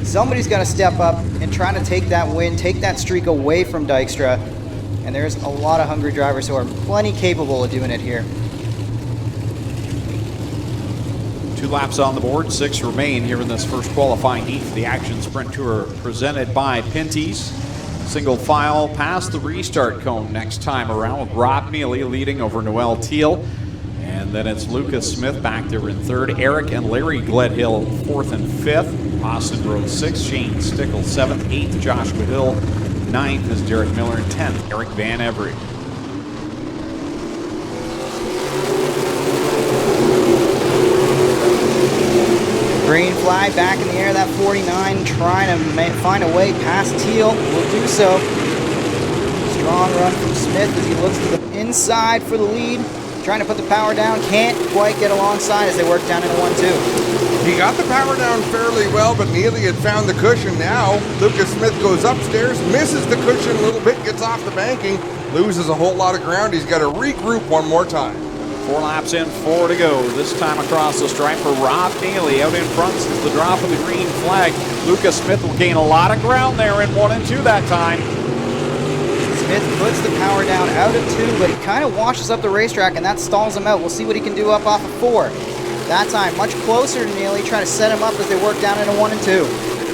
Somebody's got to step up and try to take that win, take that streak away from Dykstra. And there's a lot of hungry drivers who are plenty capable of doing it here. 2 laps on the board, 6 remain here in this first qualifying heat for the Action Sprint Tour presented by Pinty's. Single file past the restart cone next time around with Rob Neely leading over Noel Teal. And then it's Lucas Smith back there in 3rd. Eric and Larry Gledhill 4th and 5th. Austin Rose 6th. Shane Stickle 7th. 8th Joshua Hill. 9th is Derek Miller. And 10th Eric Van Every. Green flag back in the air, that 49 trying to find a way past Teal. Will do so. Strong run from Smith as he looks to the inside for the lead. Trying to put the power down, can't quite get alongside as they work down into 1-2. He got the power down fairly well, but Neely had found the cushion. Now Lucas Smith goes upstairs, misses the cushion a little bit, gets off the banking, loses a whole lot of ground. He's got to regroup one more time. 4 laps in, 4 to go. This time across the stripe for Rob Neely. Out in front since the drop of the green flag. Lucas Smith will gain a lot of ground there in 1 and 2 that time. Smith puts the power down out of 2, but he kind of washes up the racetrack, and that stalls him out. We'll see what he can do up off of 4. That time, much closer to Neely, trying to set him up as they work down into 1 and 2.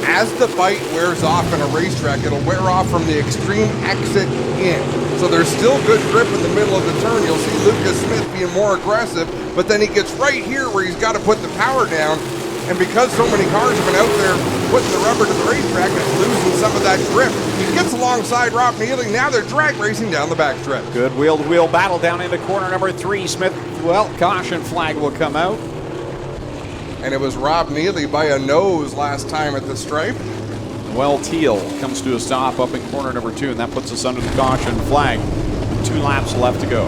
As the bite wears off in a racetrack, it'll wear off from the extreme exit in. So there's still good grip in the middle of the turn. You'll see Lucas Smith being more aggressive, but then he gets right here where he's got to put the power down. And because so many cars have been out there putting the rubber to the racetrack, it's losing some of that grip. He gets alongside Rob Neely. Now they're drag racing down the backstretch. Good wheel-to-wheel battle down into corner number 3. Smith, well, caution flag will come out. And it was Rob Neely by a nose last time at the stripe. Well, Teal comes to a stop up in corner number 2, and that puts us under the caution flag. 2 laps left to go.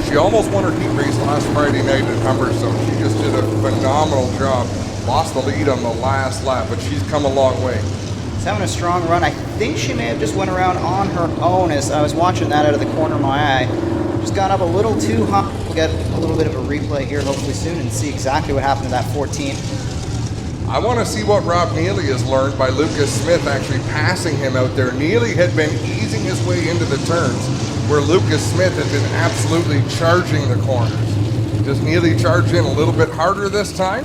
She almost won her heat race last Friday night at Humberstone. She just did a phenomenal job. Lost the lead on the last lap, but she's come a long way. She's having a strong run. I think she may have just went around on her own as I was watching that out of the corner of my eye. Just got up a little too hot. We'll get a little bit of a replay here hopefully soon and see exactly what happened to that 14. I want to see what Rob Neely has learned by Lucas Smith actually passing him out there. Neely had been easing his way into the turns where Lucas Smith had been absolutely charging the corners. Does Neely charge in a little bit harder this time?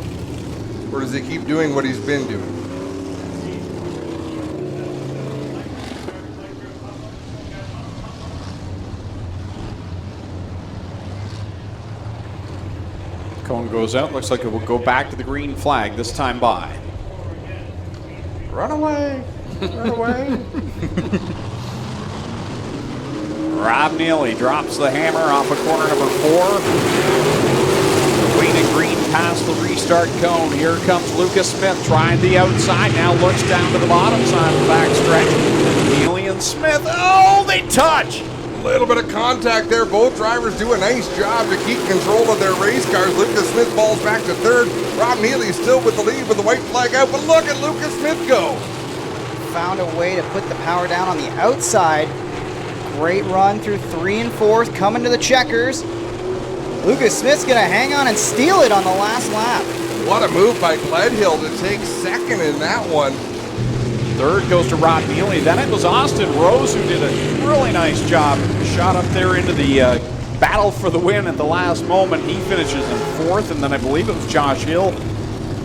Or does he keep doing what he's been doing? Cone goes out. Looks like it will go back to the green flag this time by. Run away! Run away! Rob Neely drops the hammer off of corner number 4. Wayne Green past the restart cone. Here comes Lucas Smith trying the outside. Now looks down to the bottom side of the backstretch. Neely and Smith. Oh, they touch! A little bit of contact there. Both drivers do a nice job to keep control of their race cars. Lucas Smith falls back to 3rd. Rob Neely still with the lead with the white flag out, but look at Lucas Smith go. Found a way to put the power down on the outside. Great run through 3 and 4th, coming to the checkers. Lucas Smith's gonna hang on and steal it on the last lap. What a move by Gledhill to take 2nd in that one. 3rd goes to Rob Neely. Then it was Austin Rose who did a really nice job. Shot up there into the battle for the win at the last moment. He finishes in 4th, and then I believe it was Josh Hill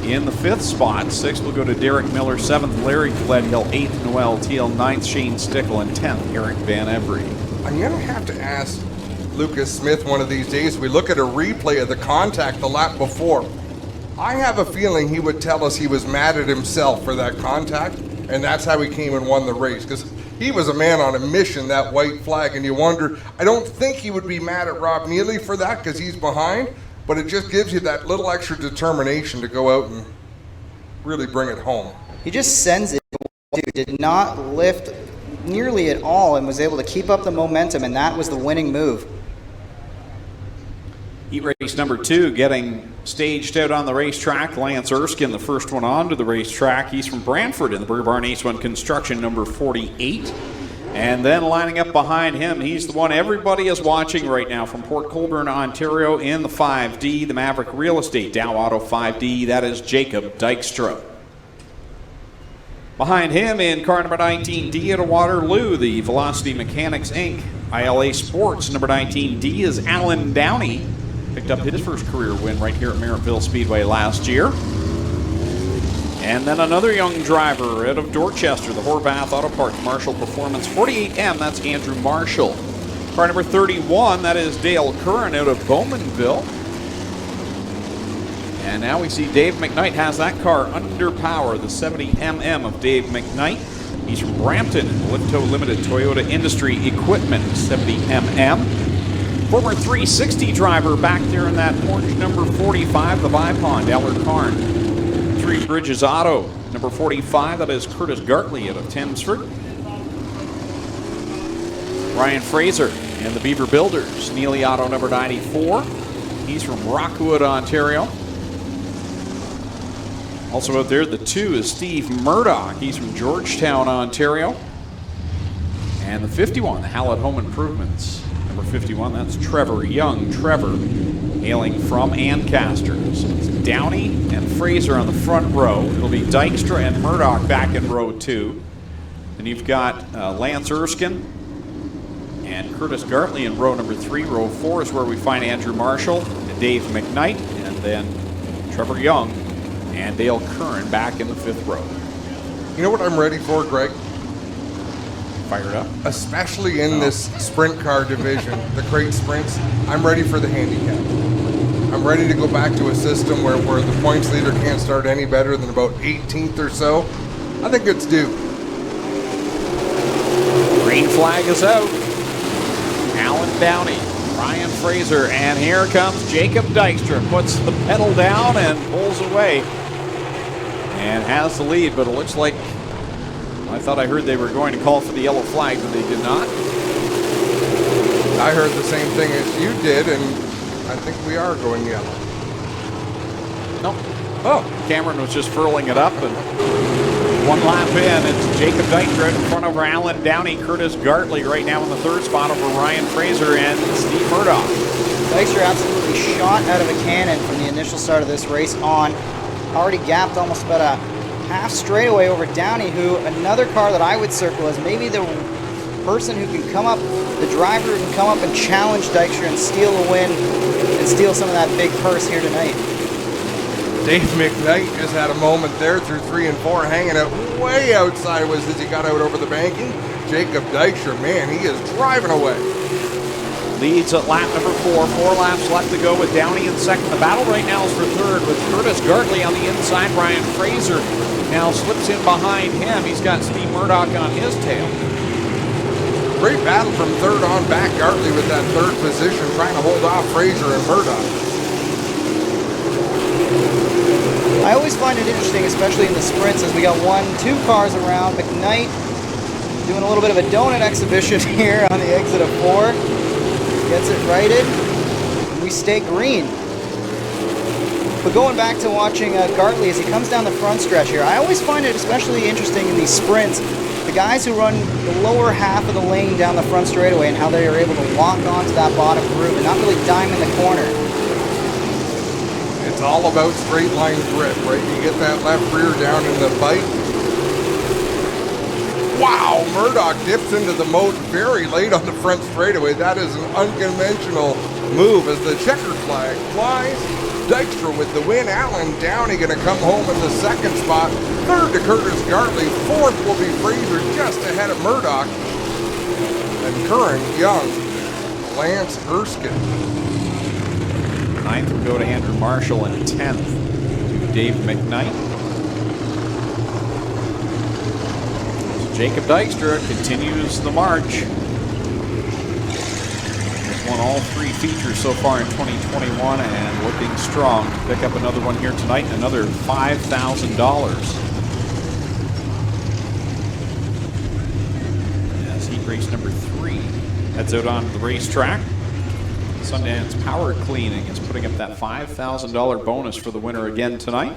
in the 5th spot. 6th will go to Derek Miller. 7th, Larry Gledhill. 8th, Noel Teal. 9th, Shane Stickle. And 10th, Eric Van Every. I'm gonna have to ask Lucas Smith one of these days. We look at a replay of the contact the lap before. I have a feeling he would tell us he was mad at himself for that contact, and that's how he came and won the race, because he was a man on a mission, that white flag, and you wonder, I don't think he would be mad at Rob Neely for that because he's behind, but it just gives you that little extra determination to go out and really bring it home. He just sends it. Did not lift nearly at all and was able to keep up the momentum, and that was the winning move. Heat race number 2 getting staged out on the racetrack. Lance Erskine, the first one onto the racetrack. He's from Brantford in the Burr Barn Ace 1 Construction, number 48. And then lining up behind him, he's the one everybody is watching right now from Port Colborne, Ontario in the 5D, the Maverick Real Estate Dow Auto 5D. That is Jacob Dykstra. Behind him in car number 19D at Waterloo, the Velocity Mechanics Inc. ILA Sports number 19D is Alan Downey. Picked up his first career win right here at Merrittville Speedway last year. And then another young driver out of Dorchester, the Horvath Auto Parts Marshall Performance 48M, that's Andrew Marshall. Car number 31, that is Dale Curran out of Bowmanville. And now we see Dave McKnight has that car under power, the 70MM of Dave McKnight. He's from Brampton, Lifto Limited Toyota Industry Equipment, 70MM. Former 360 driver back there in that orange number 45, the Vipond, Eller Karn. Three Bridges Auto, number 45, that is Curtis Gartley out of Thamesford. Ryan Fraser and the Beaver Builders. Neely Auto number 94. He's from Rockwood, Ontario. Also out there, the 2 is Steve Murdoch. He's from Georgetown, Ontario. And the 51, the Hallett Home Improvements. Number 51, that's Trevor Young. Trevor, hailing from Ancaster. So it's Downey and Fraser on the front row. It'll be Dykstra and Murdoch back in row 2. And you've got Lance Erskine and Curtis Gartley in row number 3. Row 4 is where we find Andrew Marshall and Dave McKnight, and then Trevor Young and Dale Curran back in the 5th row. You know what I'm ready for, Greg? Fired up. Especially in this sprint car division, the crate sprints, I'm ready for the handicap. I'm ready to go back to a system where the points leader can't start any better than about 18th or so. I think it's due. Green flag is out. Alan Downey, Ryan Fraser, and here comes Jacob Dykstra. Puts the pedal down and pulls away and has the lead, but it looks like, I thought I heard they were going to call for the yellow flag, but they did not. I heard the same thing as you did, and I think we are going yellow. Nope. Oh, Cameron was just furling it up, and 1 lap in, it's Jacob Dykstra in front of Alan Downey. Curtis Gartley right now in the 3rd spot over Ryan Fraser and Steve Murdoch. Dykstra absolutely shot out of a cannon from the initial start of this race on. Already gapped almost about a half straightaway over Downey, who another car that I would circle as maybe the person who can come up, the driver who can come up and challenge Dykstra and steal a win and steal some of that big purse here tonight. Dave McKnight just had a moment there through 3 and 4, hanging out way outside as he got out over the banking. Jacob Dykstra, man, he is driving away. Leads at lap number 4. 4 laps left to go with Downey in 2nd. The battle right now is for 3rd with Curtis Gartley on the inside. Ryan Fraser now slips in behind him. He's got Steve Murdoch on his tail. Great battle from 3rd on back. Gartley with that 3rd position, trying to hold off Fraser and Murdoch. I always find it interesting, especially in the sprints, as we got 2 cars around. McKnight doing a little bit of a donut exhibition here on the exit of 4. Gets it righted, and we stay green. But going back to watching Gartley as he comes down the front stretch here, I always find it especially interesting in these sprints, the guys who run the lower half of the lane down the front straightaway and how they are able to lock onto that bottom groove and not really dime in the corner. It's all about straight line grip, right? You get that left rear down in the bite. Wow, Murdoch dips into the moat very late on the front straightaway. That is an unconventional move as the checkered flag flies. Dykstra with the win. Alan Downey going to come home in the 2nd spot. 3rd to Curtis Gartley. 4th will be Fraser just ahead of Murdoch. And Curran, Young, Lance Erskine. 9th will go to Andrew Marshall and 10th to Dave McKnight. Jacob Dykstra continues the march. He's won all 3 features so far in 2021 and looking strong to pick up another one here tonight, another $5,000. As heat race number 3 heads out onto the racetrack. Sundance Power Cleaning is putting up that $5,000 bonus for the winner again tonight.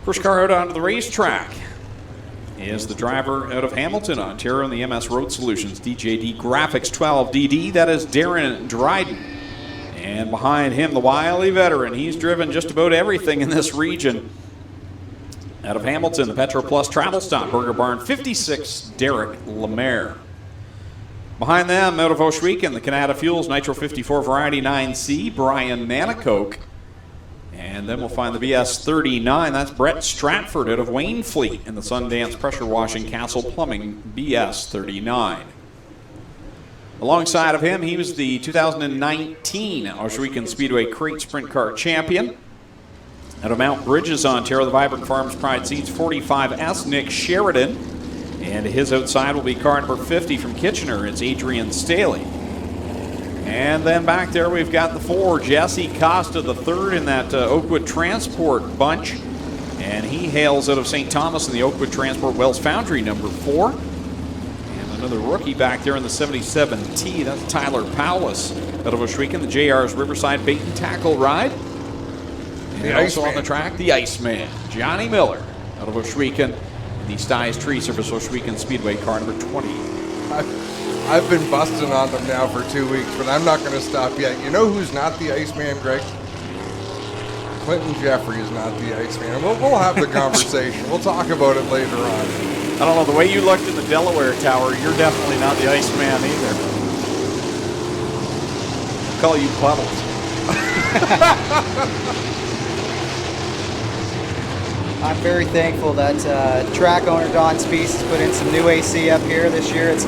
First car out onto the racetrack is the driver out of Hamilton, Ontario, in the MS Road Solutions DJD Graphics 12DD. That is Darren Dryden. And behind him, the wily veteran. He's driven just about everything in this region. Out of Hamilton, the Petro Plus Travel Stop Burger Barn 56, Derek Lemaire. Behind them, out of Ohsweken, the Canada Fuels Nitro 54 Variety 9C, Brian Nanakoke. And then we'll find the BS 39. That's Brett Stratford out of Waynfleet in the Sundance Pressure Washing Castle Plumbing BS 39. Alongside of him, he was the 2019 Ohsweken Speedway Crate Sprint Car Champion. Out of Mount Bridges, Ontario, the Vibrant Farms Pride Seats 45S, Nick Sheridan. And his outside will be car number 50 from Kitchener. It's Adrian Staley. And then back there we've got the 4, Jesse Costa, the 3rd in that Oakwood Transport bunch. And he hails out of St. Thomas in the Oakwood Transport Wells Foundry, number 4. And another rookie back there in the 77T. That's Tyler Powlis out of Ohsweken, the JR's Riverside Bait and Tackle ride. And also on the track, the Iceman, Johnny Miller out of Ohsweken, the Styes Tree Service Ohsweken Speedway, car number 20. I've been busting on them now for 2 weeks, but I'm not going to stop yet. You know who's not the Iceman, Greg? Clinton Jeffrey is not the Iceman. We'll have the conversation. We'll talk about it later on. I don't know, the way you looked in the Delaware Tower, you're definitely not the Iceman either. I'll call you Puddles. I'm very thankful that track owner Don Speece has put in some new AC up here this year. It's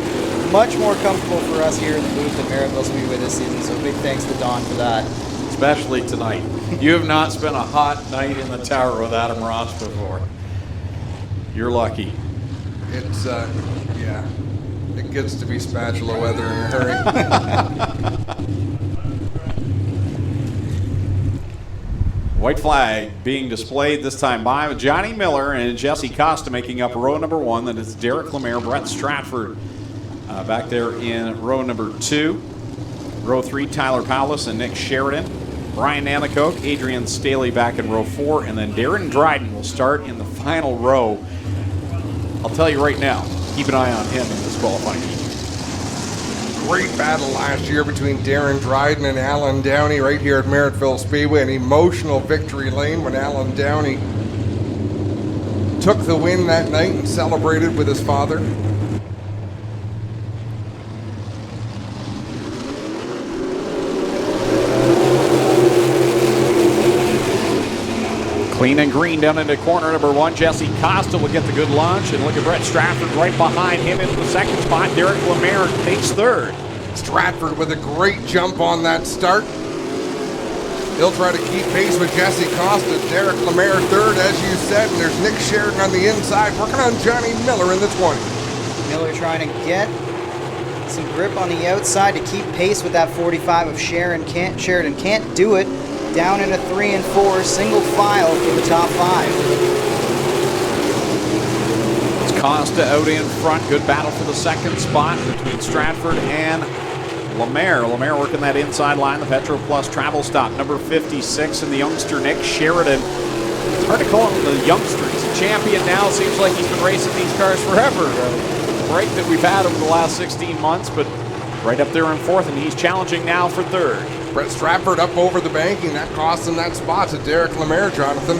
much more comfortable for us here in the booth at Merrittville Speedway this season, so big thanks to Don for that. Especially tonight. You have not spent a hot night in the tower with Adam Ross before. You're lucky. It's, yeah, it gets to be spatula weather in a hurry. White flag being displayed this time by with Johnny Miller and Jesse Costa making up row number 1. Then it's Derek Lemaire, Brett Stratford back there in row number 2. Row 3, Tyler Powlis and Nick Sheridan. Brian Namakoke, Adrian Staley back in row 4. And then Darren Dryden will start in the final row. I'll tell you right now, keep an eye on him in this qualifying heat. Great battle last year between Darren Dryden and Alan Downey right here at Merrittville Speedway. An emotional victory lane when Alan Downey took the win that night and celebrated with his father. Clean and green down into corner number 1. Jesse Costa will get the good launch. And look at Brett Stratford right behind him into the second spot. Derek Lemaire takes third. Stratford with a great jump on that start. He'll try to keep pace with Jesse Costa. Derek Lemaire third, as you said. And there's Nick Sheridan on the inside, working on Johnny Miller in the 20. Miller trying to get some grip on the outside to keep pace with that 45 of Sheridan. Can't do it. Down into 3 and 4, single file for the top 5. It's Costa out in front. Good battle for the second spot between Stratford and Lemaire. Lemaire working that inside line, the Petro Plus travel stop. Number 56 and the youngster Nick Sheridan. It's hard to call him the youngster. He's a champion now. Seems like he's been racing these cars forever. The break that we've had over the last 16 months, but right up there in 4th, and he's challenging now for 3rd. Brett Stratford up over the banking. That cost him that spot to Derek Lemaire, Jonathan.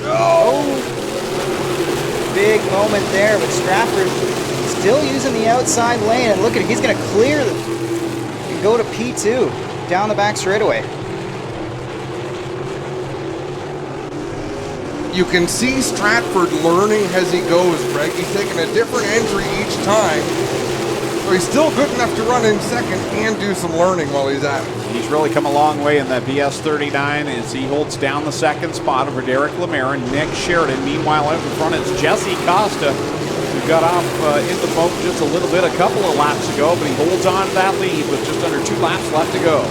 Oh! Big moment there, but Stratford still using the outside lane. And look at it, he's going to clear and go to P2 down the back straightaway. You can see Stratford learning as he goes, Greg. He's taking a different entry each time. So he's still good enough to run in second and do some learning while he's at it. He's really come a long way in that BS 39 as he holds down the second spot over Derek Lemaire and Nick Sheridan. Meanwhile, out in front it's Jesse Costa, who got off in the boat just a little bit a couple of laps ago, but he holds on to that lead with just under 2 laps left to go.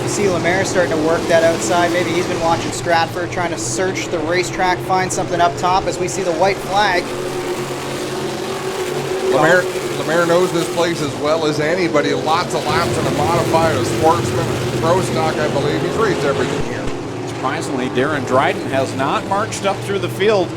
You see Lemaire starting to work that outside. Maybe he's been watching Stratford, trying to search the racetrack, find something up top as we see the white flag. Lemaire knows this place as well as anybody. Lots of laps in a modified, a sportsman, a pro stock, I believe. He's raced everything here. Surprisingly, Darren Dryden has not marched up through the field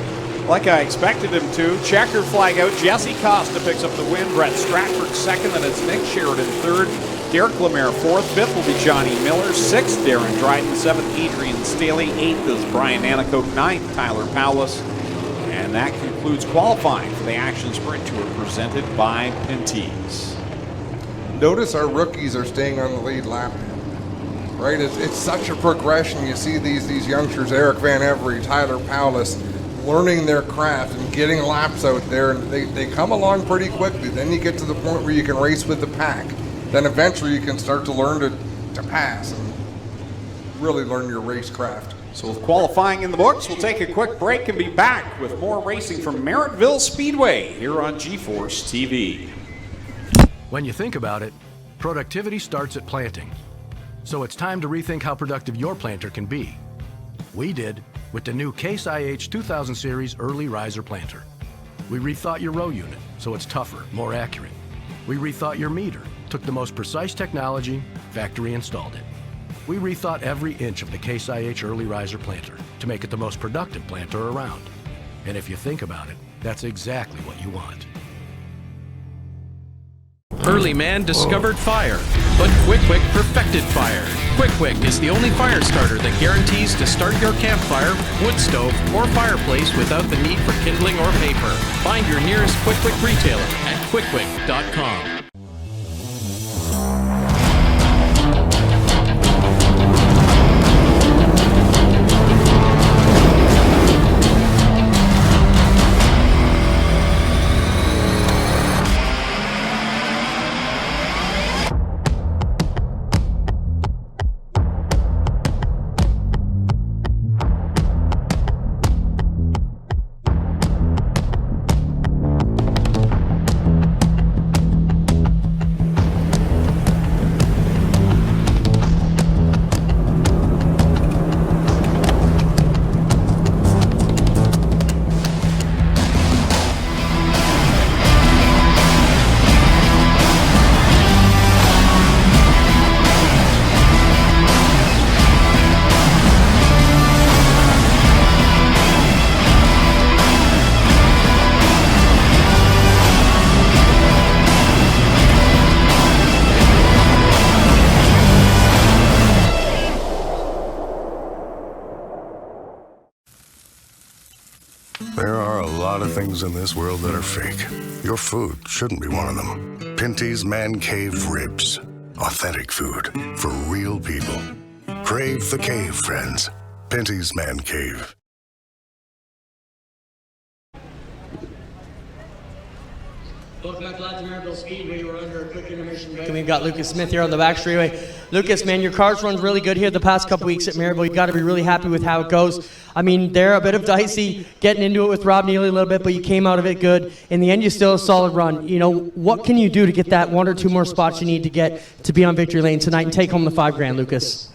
like I expected him to. Checker flag out. Jesse Costa picks up the win. Brett Stratford second, and it's Nick Sheridan third. Derek Lemaire fourth. Fifth will be Johnny Miller. Sixth, Darren Dryden. Seventh, Adrian Staley. Eighth is Brian Namakoke. Ninth, Tyler Powlis. And that concludes qualifying for the Action Sprint Tour presented by Pinty's. Notice our rookies are staying on the lead lap. Right, it's such a progression. You see these youngsters, Eric Van Every, Tyler Powlis, learning their craft and getting laps out there, and they come along pretty quickly. Then you get to the point where you can race with the pack. Then eventually you can start to learn to pass and really learn your racecraft. So with qualifying in the books, we'll take a quick break and be back with more racing from Merrittville Speedway here on G-Force TV. When you think about it, productivity starts at planting. So it's time to rethink how productive your planter can be. We did, with the new Case IH 2000 Series Early Riser Planter. We rethought your row unit so it's tougher, more accurate. We rethought your meter, took the most precise technology, factory installed it. We rethought every inch of the Case IH Early Riser Planter to make it the most productive planter around. And if you think about it, that's exactly what you want. Early man discovered fire, but Quick Quick perfected fire. Quick Quick is the only fire starter that guarantees to start your campfire, wood stove, or fireplace without the need for kindling or paper. Find your nearest Quick Quick retailer at quickquick.com. There are a lot of things in this world that are fake. Your food shouldn't be one of them. Pinty's Man Cave Ribs. Authentic food for real people. Crave the cave, friends. Pinty's Man Cave. Welcome back live to Merrittville Speedway. We're under a quick intermission break. And we've got Lucas Smith here on the back straightaway. Lucas, man, your car's run really good here the past couple weeks at Merrittville. You've got to be really happy with how it goes. I mean, they're a bit of dicey getting into it with Rob Neely a little bit, but you came out of it good. In the end, you still a solid run. You know, what can you do to get that one or two more spots you need to get to be on victory lane tonight and take home the $5,000, Lucas?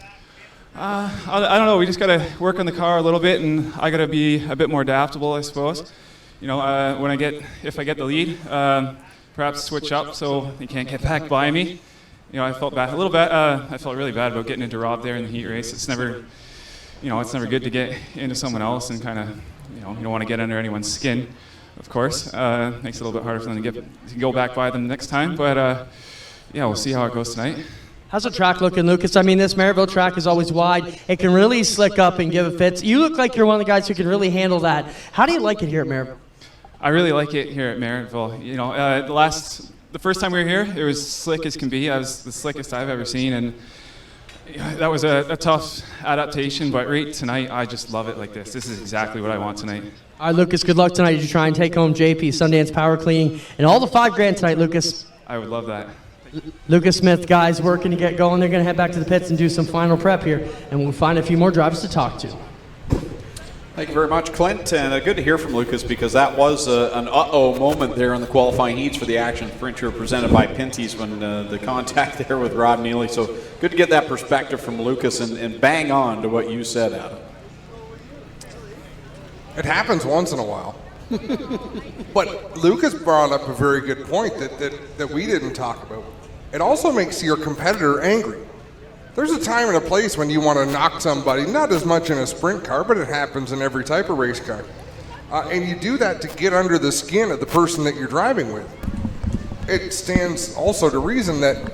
I don't know. We just got to work on the car a little bit, and I got to be a bit more adaptable, I suppose. You know, if I get the lead, perhaps switch up so he can't get back by me. You know, I felt really bad about getting into Rob there in the heat race. It's never good to get into someone else and kind of, you don't want to get under anyone's skin, of course. Makes it a little bit harder for them to go back by them next time. But we'll see how it goes tonight. How's the track looking, Lucas? I mean, this Merrittville track is always wide. It can really slick up and give it fits. You look like you're one of the guys who can really handle that. How do you like it here at Merrittville? I really like it here at Merrittville. You know, the first time we were here, it was slick as can be. That was the slickest I've ever seen, and that was a tough adaptation. But right tonight, I just love it like this. This is exactly what I want tonight. All right, Lucas, good luck tonight as you try and take home JP, Sundance Power Cleaning, and all the $5,000 tonight, Lucas. I would love that. Lucas Smith, guys, working to get going. They're going to head back to the pits and do some final prep here, and we'll find a few more drivers to talk to. Thank you very much, Clint, and good to hear from Lucas because that was an uh-oh moment there in the qualifying heats for the Action Sprinter presented by Pinty's when the contact there with Rob Neely. So good to get that perspective from Lucas and bang on to what you said, Adam. It happens once in a while. But Lucas brought up a very good point that we didn't talk about. It also makes your competitor angry. There's a time and a place when you want to knock somebody, not as much in a sprint car, but it happens in every type of race car. And you do that to get under the skin of the person that you're driving with. It stands also to reason that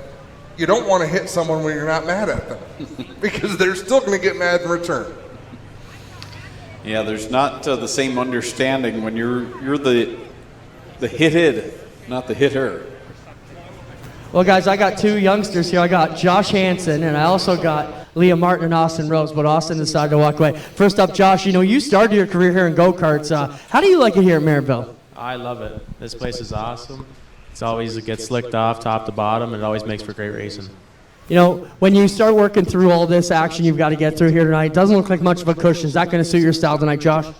you don't want to hit someone when you're not mad at them because they're still going to get mad in return. Yeah, there's not the same understanding when you're the hitted, not the hitter. Well, guys, I got two youngsters here. I got Josh Hansen, and I also got Leah Martin and Austin Rose, but Austin decided to walk away. First up, Josh, you started your career here in go-karts. How do you like it here at Merrittville? I love it. This place is awesome. It gets slicked off top to bottom, and it always makes for great racing. When you start working through all this action you've got to get through here tonight, it doesn't look like much of a cushion. Is that going to suit your style tonight, Josh?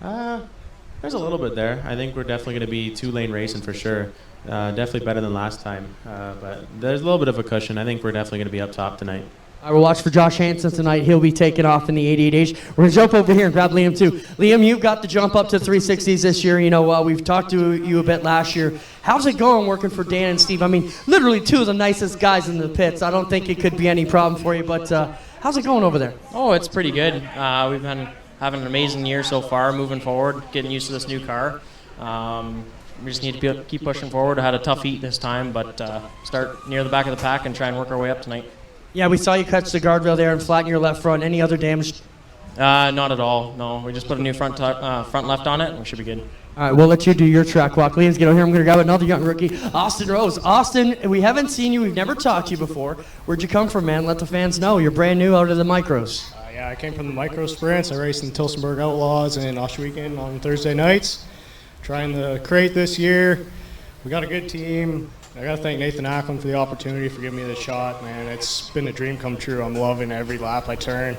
There's a little bit there. I think we're definitely going to be two-lane racing for sure. Definitely better than last time, but there's a little bit of a cushion. I think we're definitely going to be up top tonight. I will watch for Josh Hansen tonight. He'll be taking off in the 88H. We're going to jump over here and grab Liam, too. Liam, you've got the jump up to 360s this year. You know, we've talked to you a bit last year. How's it going working for Dan and Steve? I mean, literally two of the nicest guys in the pits. I don't think it could be any problem for you, but how's it going over there? Oh, it's pretty good. We've been having an amazing year so far, moving forward, getting used to this new car. We just need to keep pushing forward. I had a tough heat this time, but start near the back of the pack and try and work our way up tonight. Yeah, we saw you catch the guardrail there and flatten your left front. Any other damage? Not at all, no. We just put a new front left on it, and we should be good. All right, we'll let you do your track walk. Liam's get over here. I'm going to grab another young rookie, Austin Rose. Austin, we haven't seen you. We've never talked to you before. Where'd you come from, man? Let the fans know. You're brand new out of the micros. Yeah, I came from the micro sprints. I raced in Tilsonburg Outlaws and Oshaweekend on Thursday nights. Trying the crate this year. We got a good team. I got to thank Nathan Ackland for the opportunity for giving me the shot, man. It's been a dream come true. I'm loving every lap I turn.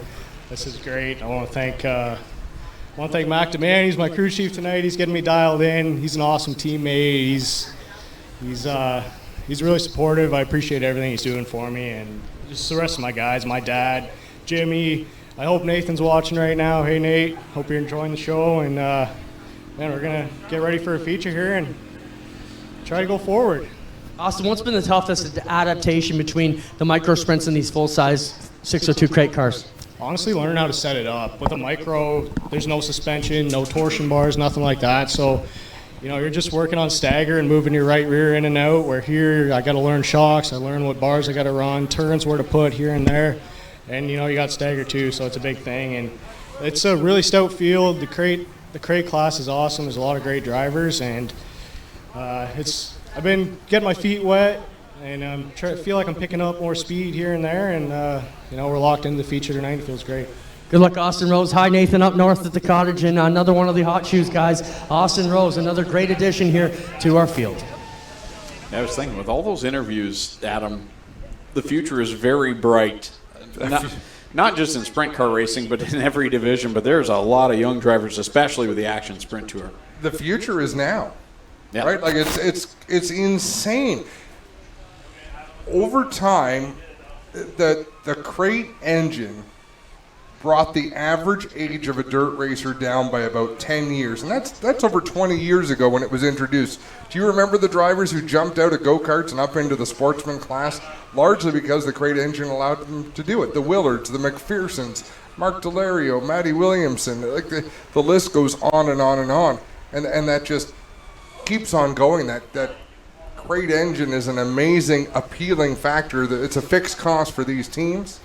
This is great. I want to thank Mac DeMann. He's my crew chief tonight. He's getting me dialed in. He's an awesome teammate. He's really supportive. I appreciate everything he's doing for me, and just the rest of my guys, my dad, Jimmy. I hope Nathan's watching right now. Hey, Nate. Hope you're enjoying the show, and man, we're gonna get ready for a feature here and try to go forward. Austin, what's been the toughest adaptation between the micro sprints and these full-size 602 crate cars? Honestly, learning how to set it up. With a micro, there's no suspension, no torsion bars, nothing like that. So, you're just working on stagger and moving your right rear in and out, where here I got to learn shocks, I learn what bars I got to run, turns where to put here and there. And, you got stagger too, so it's a big thing. And it's a really stout field. The crate class is awesome. There's a lot of great drivers, and I've been getting my feet wet, and I feel like I'm picking up more speed here and there, and we're locked into the feature tonight. It feels great. Good luck, Austin Rose. Hi, Nathan, up north at the cottage, and another one of the hot shoes guys, Austin Rose, another great addition here to our field. I was thinking, with all those interviews, Adam, the future is very bright. Not just in sprint car racing, but in every division. But there's a lot of young drivers, especially with the Action Sprint Tour. The future is now. Yep. Right? Like it's insane. Over time, the crate engine brought the average age of a dirt racer down by about 10 years. And that's over 20 years ago when it was introduced. Do you remember the drivers who jumped out of go-karts and up into the sportsman class? Largely because the crate engine allowed them to do it. The Willards, the McPhersons, Mark Delario, Matty Williamson, like the list goes on and on and on. And that just keeps on going. That crate engine is an amazing, appealing factor. That it's a fixed cost for these teams.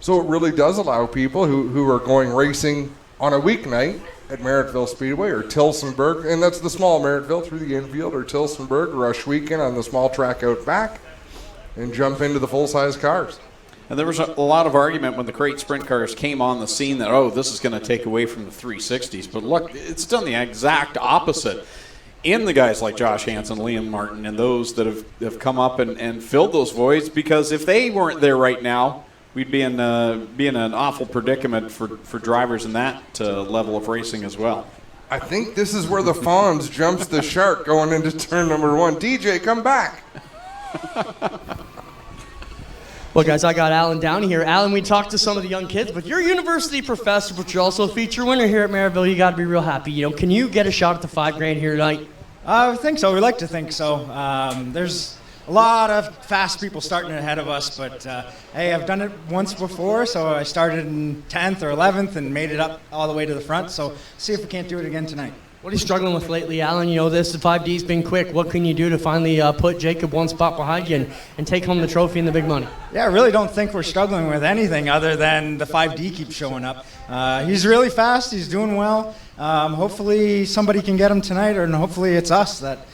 So it really does allow people who are going racing on a weeknight at Merrittville Speedway or Tilsonburg, and that's the small Merrittville through the infield, or Tilsonburg or Oshaweekend on the small track out back, and jump into the full-size cars. And there was a lot of argument when the crate sprint cars came on the scene that, this is going to take away from the 360s. But look, it's done the exact opposite. In the guys like Josh Hansen, Liam Martin, and those that have come up and filled those voids, because if they weren't there right now, we'd be in an awful predicament for drivers in that level of racing as well. I think this is where the Fonz jumps the shark going into turn number 1. DJ, come back. Well, guys, I got Alan down here. Alan, we talked to some of the young kids, but you're a university professor, but you're also a feature winner here at Merrittville. You got to be real happy. Can you get a shot at the $5,000 here tonight? I think so. We like to think so. There's a lot of fast people starting ahead of us, but hey, I've done it once before, so I started in 10th or 11th and made it up all the way to the front, so see if we can't do it again tonight. What are you struggling with lately, Alan? The 5D's been quick. What can you do to finally put Jacob one spot behind you and take home the trophy and the big money? Yeah, I really don't think we're struggling with anything other than the 5D keeps showing up. He's really fast. He's doing well. Hopefully somebody can get him tonight, or hopefully it's us that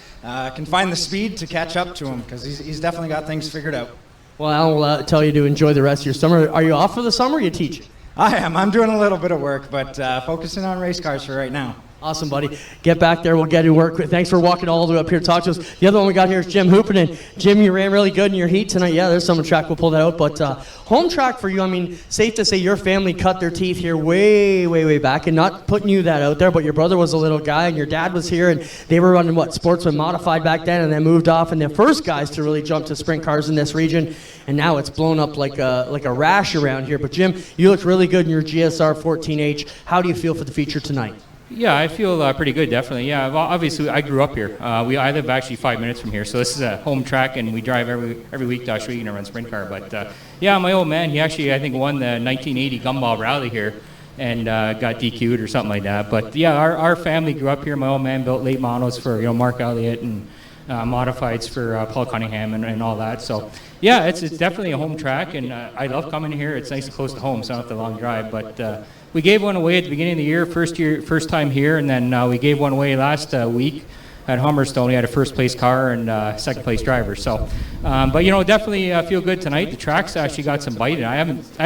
can find the speed to catch up to him, because he's definitely got things figured out. Well, Alan will tell you to enjoy the rest of your summer. Are you off for the summer, or are you teaching? I am. I'm doing a little bit of work, but focusing on race cars for right now. Awesome, buddy. Get back there. We'll get to work. Thanks for walking all the way up here to talk to us. The other one we got here is Jim Hoopinen. Jim, you ran really good in your heat tonight. Yeah, there's some track. We'll pull that out. But home track for you, I mean, safe to say your family cut their teeth here way, way, way back. And not putting you that out there, but your brother was a little guy and your dad was here. And they were running, Sportsman Modified back then, and then moved off. And they're first guys to really jump to sprint cars in this region. And now it's blown up like a rash around here. But Jim, you looked really good in your GSR 14H. How do you feel for the feature tonight? Yeah, I feel pretty good, definitely. Yeah, well, obviously, I grew up here. I live actually 5 minutes from here, so this is a home track, and we drive every week to Oswego and run sprint car. But yeah, my old man, he actually, I think, won the 1980 Gumball Rally here and got DQ'd or something like that. But yeah, our family grew up here. My old man built late monos for Mark Elliott and modifieds for Paul Cunningham and all that. So yeah, it's definitely a home track, and I love coming here. It's nice and close to home, so I don't have to long drive. But we gave one away at the beginning of the year, first time here, and then we gave one away last week at Humberstone. We had a first place car and second place driver. So, but definitely feel good tonight. The track's actually got some bite, and I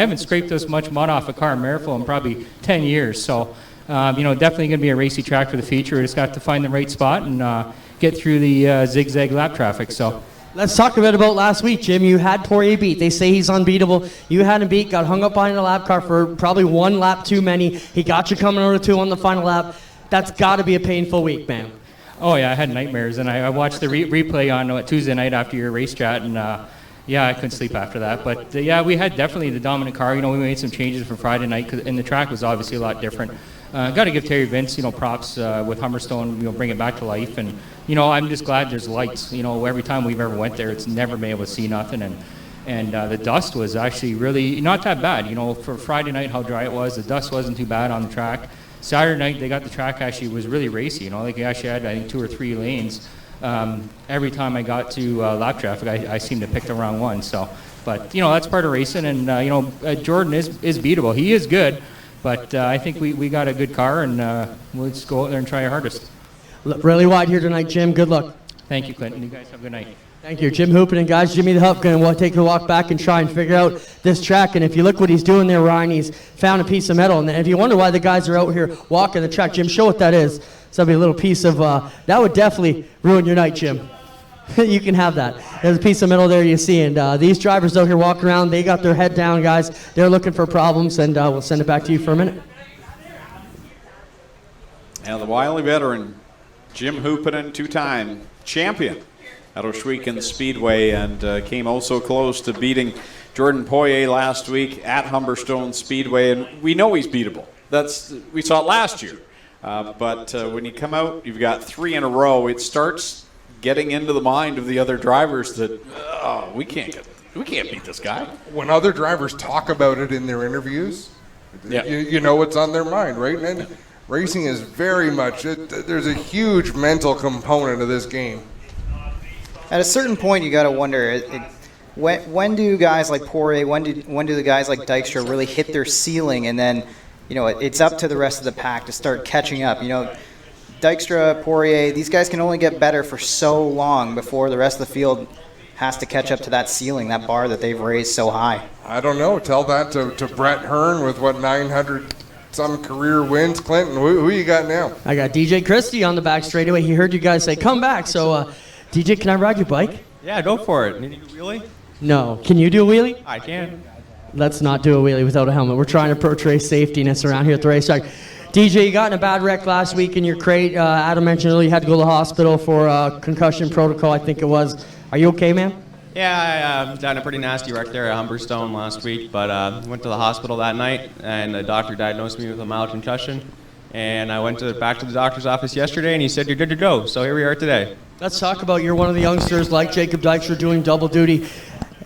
haven't scraped this much mud off a car in Merrittville in probably 10 years. So, definitely going to be a racy track for the feature. We just got to find the right spot and get through the zigzag lap traffic. So. Let's talk a bit about last week, Jim. You had Poirier beat. They say he's unbeatable. You had him beat, got hung up behind a lap car for probably one lap too many. He got you coming over to 2 on the final lap. That's got to be a painful week, man. Oh, yeah, I had nightmares, and I watched the replay on Tuesday night after your race chat, and yeah, I couldn't sleep after that. But yeah, we had definitely the dominant car. We made some changes from Friday night, and the track was obviously a lot different. Got to give Terry Vince, props with Humberstone, bring it back to life. And, I'm just glad there's lights. Every time we've ever went there, it's never been able to see nothing. And the dust was actually really not that bad. For Friday night, how dry it was, the dust wasn't too bad on the track. Saturday night, they got the track actually was really racy. They actually had, I think, 2 or 3 lanes. Every time I got to lap traffic, I seemed to pick the wrong one. So, but, that's part of racing. And, Jordan is beatable. He is good. But I think we got a good car, and we'll just go out there and try our hardest. Really wide here tonight, Jim. Good luck. Thank you, Clinton. You guys have a good night. Thank you. Jim Hoopinen, guys. Jimmy the Huff going to take a walk back and try and figure out this track. And if you look what he's doing there, Ryan, he's found a piece of metal. And if you wonder why the guys are out here walking the track, Jim, show what that is. So that'll be a little piece of, that would definitely ruin your night, Jim. You can have that. There's a piece of metal there you see. And these drivers out here walking around, they got their head down, guys. They're looking for problems, and we'll send it back to you for a minute. And the wily veteran, Jim Hoopinen, 2-time champion at Oswego Speedway, and came also close to beating Jordan Poirier last week at Humberstone Speedway. And we know he's beatable. We saw it last year. But when you come out, you've got 3 in a row. It starts getting into the mind of the other drivers that we can't beat this guy. When other drivers talk about it in their interviews, yeah. you know what's on their mind, right? And racing is very much, there's a huge mental component of this game. At a certain point, you got to wonder, when do guys like Poirier, when do the guys like Dykstra really hit their ceiling, and then, it's up to the rest of the pack to start catching up. Dykstra, Poirier, these guys can only get better for so long before the rest of the field has to catch up to that ceiling, that bar that they've raised so high. I don't know. Tell that to Brett Hearn with 900 some career wins. Clinton, who you got now? I got DJ Christie on the back straightaway. He heard you guys say, come back. So, DJ, can I ride your bike? Yeah, go for it. Need to do a wheelie? No. Can you do a wheelie? I can. Let's not do a wheelie without a helmet. We're trying to portray safetiness around here at the racetrack. DJ, you got in a bad wreck last week in your crate. Adam mentioned earlier you had to go to the hospital for concussion protocol, I think it was. Are you okay, man? Yeah, I had a pretty nasty wreck there at Humberstone last week, but went to the hospital that night, and the doctor diagnosed me with a mild concussion. And I went back to the doctor's office yesterday, and he said, you're good to go. So here we are today. Let's talk about you're one of the youngsters like Jacob Dykstra doing double duty.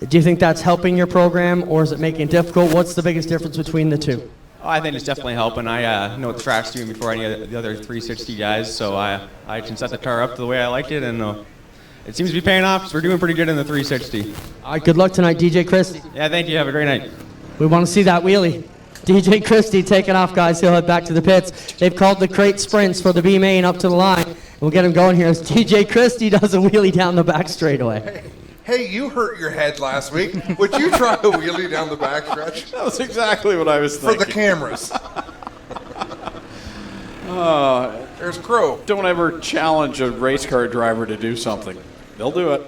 Do you think that's helping your program, or is it making it difficult? What's the biggest difference between the two? Oh, I think it's definitely helping. I know what the track's doing before any of the other 360 guys, so I can set the car up the way I like it, and it seems to be paying off, so we're doing pretty good in the 360. All right, good luck tonight, DJ Christie. Yeah, thank you. Have a great night. We want to see that wheelie. DJ Christie taking off, guys. He'll head back to the pits. They've called the crate sprints for the B main up to the line. We'll get him going here as DJ Christie does a wheelie down the back straightaway. Hey, you hurt your head last week. Would you try a wheelie down the back stretch? That was exactly what I was thinking. For the cameras. There's Crow. Don't ever challenge a race car driver to do something. They'll do it.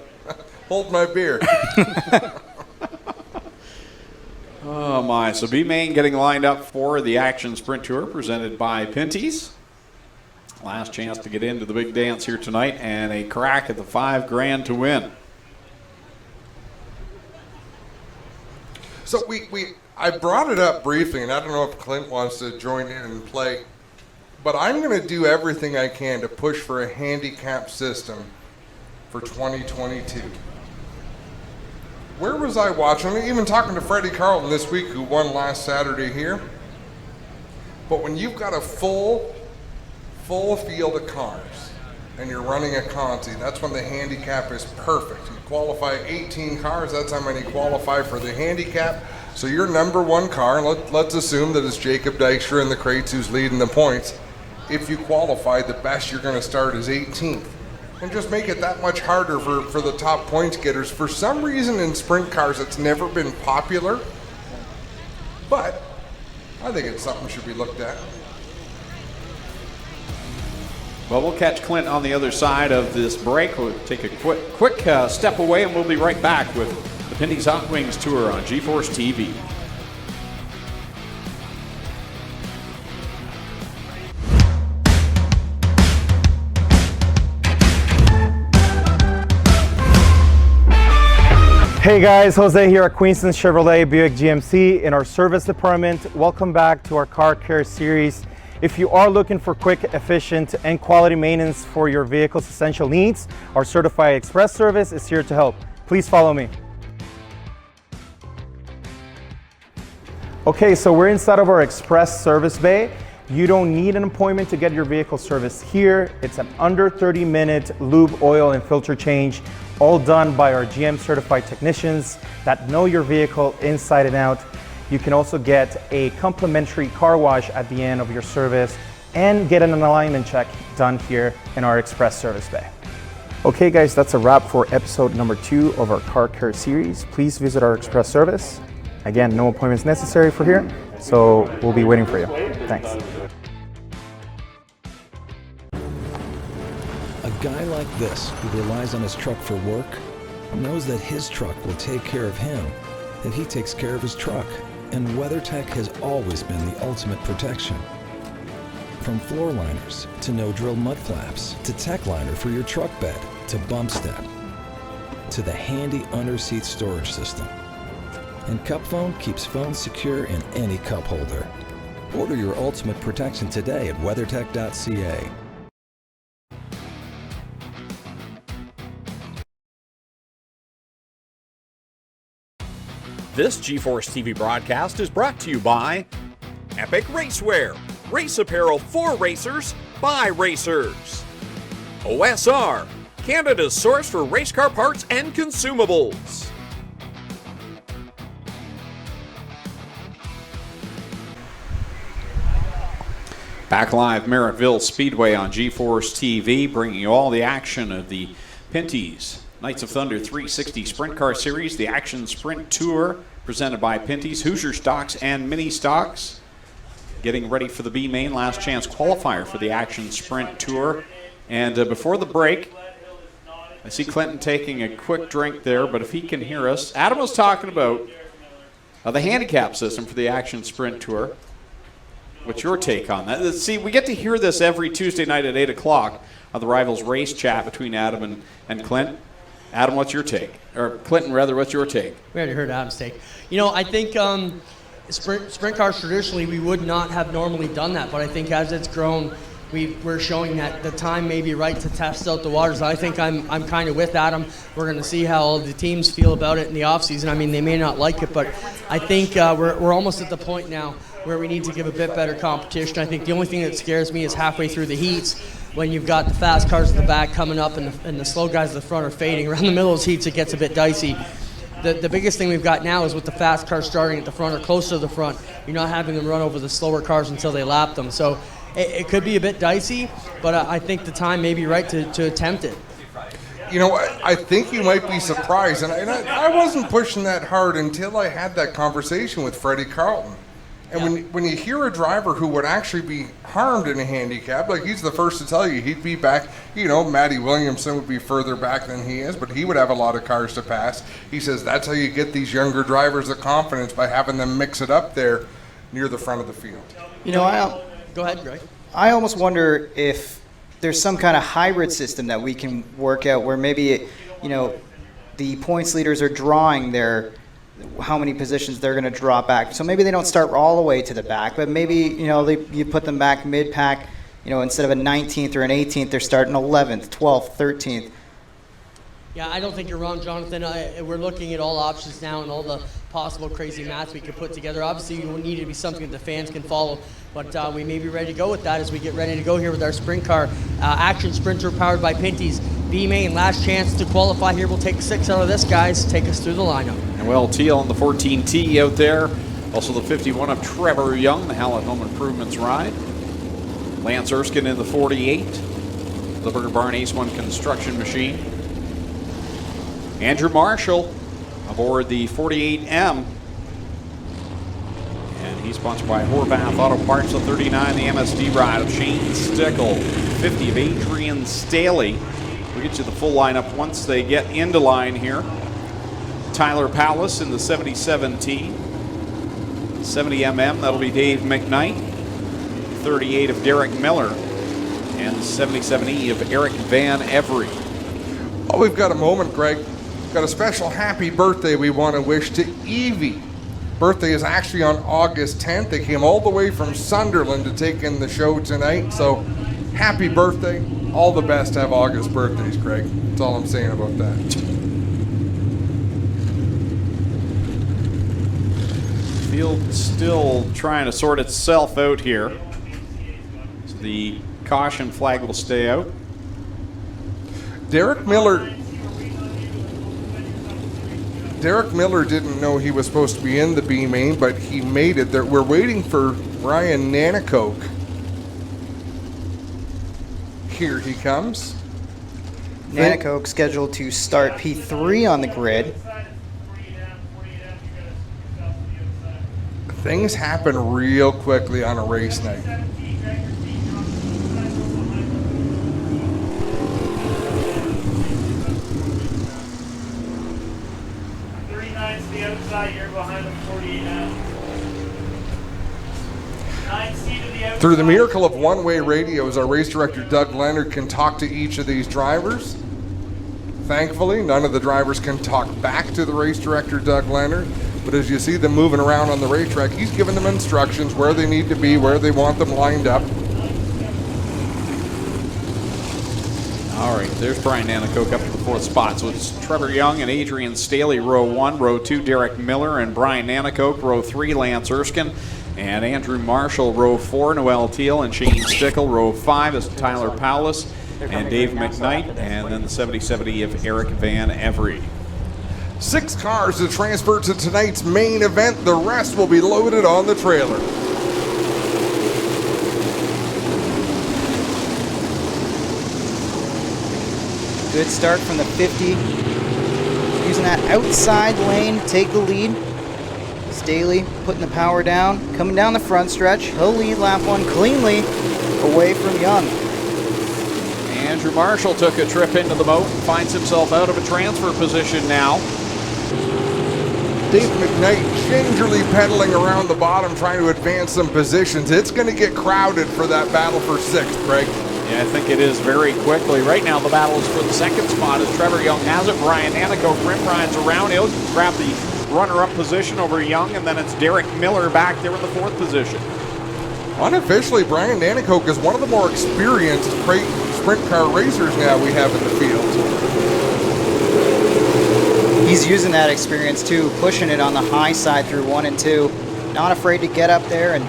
Hold my beer. Oh my, so B-Main getting lined up for the Action Sprint Tour presented by Pinty's. Last chance to get into the big dance here tonight and a crack at the $5,000 to win. So I brought it up briefly, and I don't know if Clint wants to join in and play, but I'm going to do everything I can to push for a handicap system for 2022. Where was I watching? I'm even talking to Freddie Carlton this week, who won last Saturday here. But when you've got a full field of cars and you're running a Conti, that's when the handicap is perfect. You qualify 18 cars, that's how many qualify for the handicap. So your number one car, and let's assume that it's Jacob Dykstra in the crates who's leading the points. If you qualify, the best you're going to start is 18th. And just make it that much harder for the top points getters. For some reason in sprint cars, it's never been popular. But I think it's something should be looked at. Well, we'll catch Clint on the other side of this break. We'll take a quick step away, and we'll be right back with the Pinty's Hot Wings Tour on GeForce TV. Hey guys, Jose here at Queenston Chevrolet Buick GMC in our service department. Welcome back to our Car Care series. If you are looking for quick, efficient, and quality maintenance for your vehicle's essential needs, our certified express service is here to help. Please follow me. Okay, so we're inside of our express service bay. You don't need an appointment to get your vehicle serviced here. It's an under 30-minute lube, oil, and filter change, all done by our GM certified technicians that know your vehicle inside and out. You can also get a complimentary car wash at the end of your service and get an alignment check done here in our express service bay. Okay guys, that's a wrap for episode number 2 of our Car Care series. Please visit our express service. Again, no appointments necessary for here, so we'll be waiting for you. Thanks. A guy like this, who relies on his truck for work, knows that his truck will take care of him if he takes care of his truck. And WeatherTech has always been the ultimate protection. From floor liners to no-drill mud flaps to tech liner for your truck bed to bump step to the handy under-seat storage system. And Cup Phone keeps phones secure in any cup holder. Order your ultimate protection today at WeatherTech.ca. This GeForce TV broadcast is brought to you by Epic Racewear, race apparel for racers by racers. OSR, Canada's source for race car parts and consumables. Back live, Merrittville Speedway on GeForce TV, bringing you all the action of the Pinty's Knights of Thunder 360 Sprint Car Series, the Action Sprint Tour, presented by Pinty's, Hoosier Stocks and Mini Stocks. Getting ready for the B-Main last chance qualifier for the Action Sprint Tour. And before the break, I see Clinton taking a quick drink there, but if he can hear us, Adam was talking about the handicap system for the Action Sprint Tour. What's your take on that? See, we get to hear this every Tuesday night at 8 o'clock on the Rivals Race Chat between Adam and Clint. Adam, what's your take? Or Clinton, rather, what's your take? We already heard Adam's take. You know, I think sprint cars traditionally, we would not have normally done that, but I think as it's grown, we're showing that the time may be right to test out the waters. I think I'm kind of with Adam. We're going to see how all the teams feel about it in the offseason. I mean, they may not like it, but I think we're almost at the point now where we need to give a bit better competition. I think the only thing that scares me is halfway through the heats, when you've got the fast cars at the back coming up and the slow guys at the front are fading. Around the middle of those heats, it gets a bit dicey. The biggest thing we've got now is with the fast cars starting at the front or close to the front, you're not having them run over the slower cars until they lap them. So it could be a bit dicey, but I think the time may be right to attempt it. You know, I think you might be surprised, and I wasn't pushing that hard until I had that conversation with Freddie Carlton. And when you hear a driver who would actually be harmed in a handicap, like he's the first to tell you he'd be back, Matty Williamson would be further back than he is, but he would have a lot of cars to pass. He says that's how you get these younger drivers the confidence, by having them mix it up there near the front of the field. Go ahead, Greg. I almost wonder if there's some kind of hybrid system that we can work out where maybe, the points leaders are drawing how many positions they're going to drop back. So maybe they don't start all the way to the back, but maybe, you put them back mid-pack, instead of a 19th or an 18th, they're starting 11th, 12th, 13th. Yeah, I don't think you're wrong, Jonathan. We're looking at all options now and all the possible crazy maths we could put together. Obviously, it will need to be something that the fans can follow, but we may be ready to go with that as we get ready to go here with our sprint car. Action Sprinter powered by Pinty's. B-Main, last chance to qualify here. We'll take 6 out of this, guys. Take us through the lineup. Noel Teal on the 14T out there. Also the 51 of Trevor Young, the Hallett Home Improvements ride. Lance Erskine in the 48. The Burger Barn Ace 1 construction machine. Andrew Marshall aboard the 48M. And he's sponsored by Horvath Auto Parts, the 39, the MSD ride of Shane Stickle. 50 of Adrian Staley. We'll get you the full lineup once they get into line here. Tyler Powlis in the 77T. 70mm, that'll be Dave McKnight. 38 of Derek Miller. And 77E of Eric Van Every. Oh, we've got a moment, Greg. We've got a special happy birthday we want to wish to Evie. Birthday is actually on August 10th. They came all the way from Sunderland to take in the show tonight. So happy birthday. All the best to have August birthdays, Craig. That's all I'm saying about that. Field still trying to sort itself out here. So the caution flag will stay out. Derek Miller didn't know he was supposed to be in the B-Main, but he made it. We're waiting for Ryan Nanakoke. Here he comes. Nanakoke scheduled to start P3 on the grid. Things happen real quickly on a race night. The outside, you're behind the 48 now. 9 seat to the outside. Through the miracle of one-way radios, our race director Doug Leonard can talk to each of these drivers. Thankfully, none of the drivers can talk back to the race director Doug Leonard, but as you see them moving around on the racetrack, he's giving them instructions where they need to be, where they want them lined up. All right, there's Brian Nanakoke up to the 4th spot. So it's Trevor Young and Adrian Staley, row 1. Row 2, Derek Miller and Brian Nanakoke. Row 3, Lance Erskine and Andrew Marshall. Row 4, Noel Teal and Shane Stickle. Row 5 is Tyler Powlis and Dave McKnight. And then the 70-70 of Eric Van Every. 6 cars to transfer to tonight's main event. The rest will be loaded on the trailer. Good start from the 50. Using that outside lane to take the lead. Staley putting the power down. Coming down the front stretch. He'll lead lap 1 cleanly away from Young. Andrew Marshall took a trip into the moat and finds himself out of a transfer position now. Dave McKnight gingerly pedaling around the bottom trying to advance some positions. It's going to get crowded for that battle for 6th, Craig. Yeah, I think it is very quickly. Right now the battle is for the 2nd spot as Trevor Young has it. Brian Nanakoke rim rides around. He'll grab the runner-up position over Young, and then it's Derek Miller back there in the 4th position. Unofficially, Brian Nanakoke is one of the more experienced sprint car racers now we have in the field. He's using that experience too, pushing it on the high side through 1 and 2. Not afraid to get up there and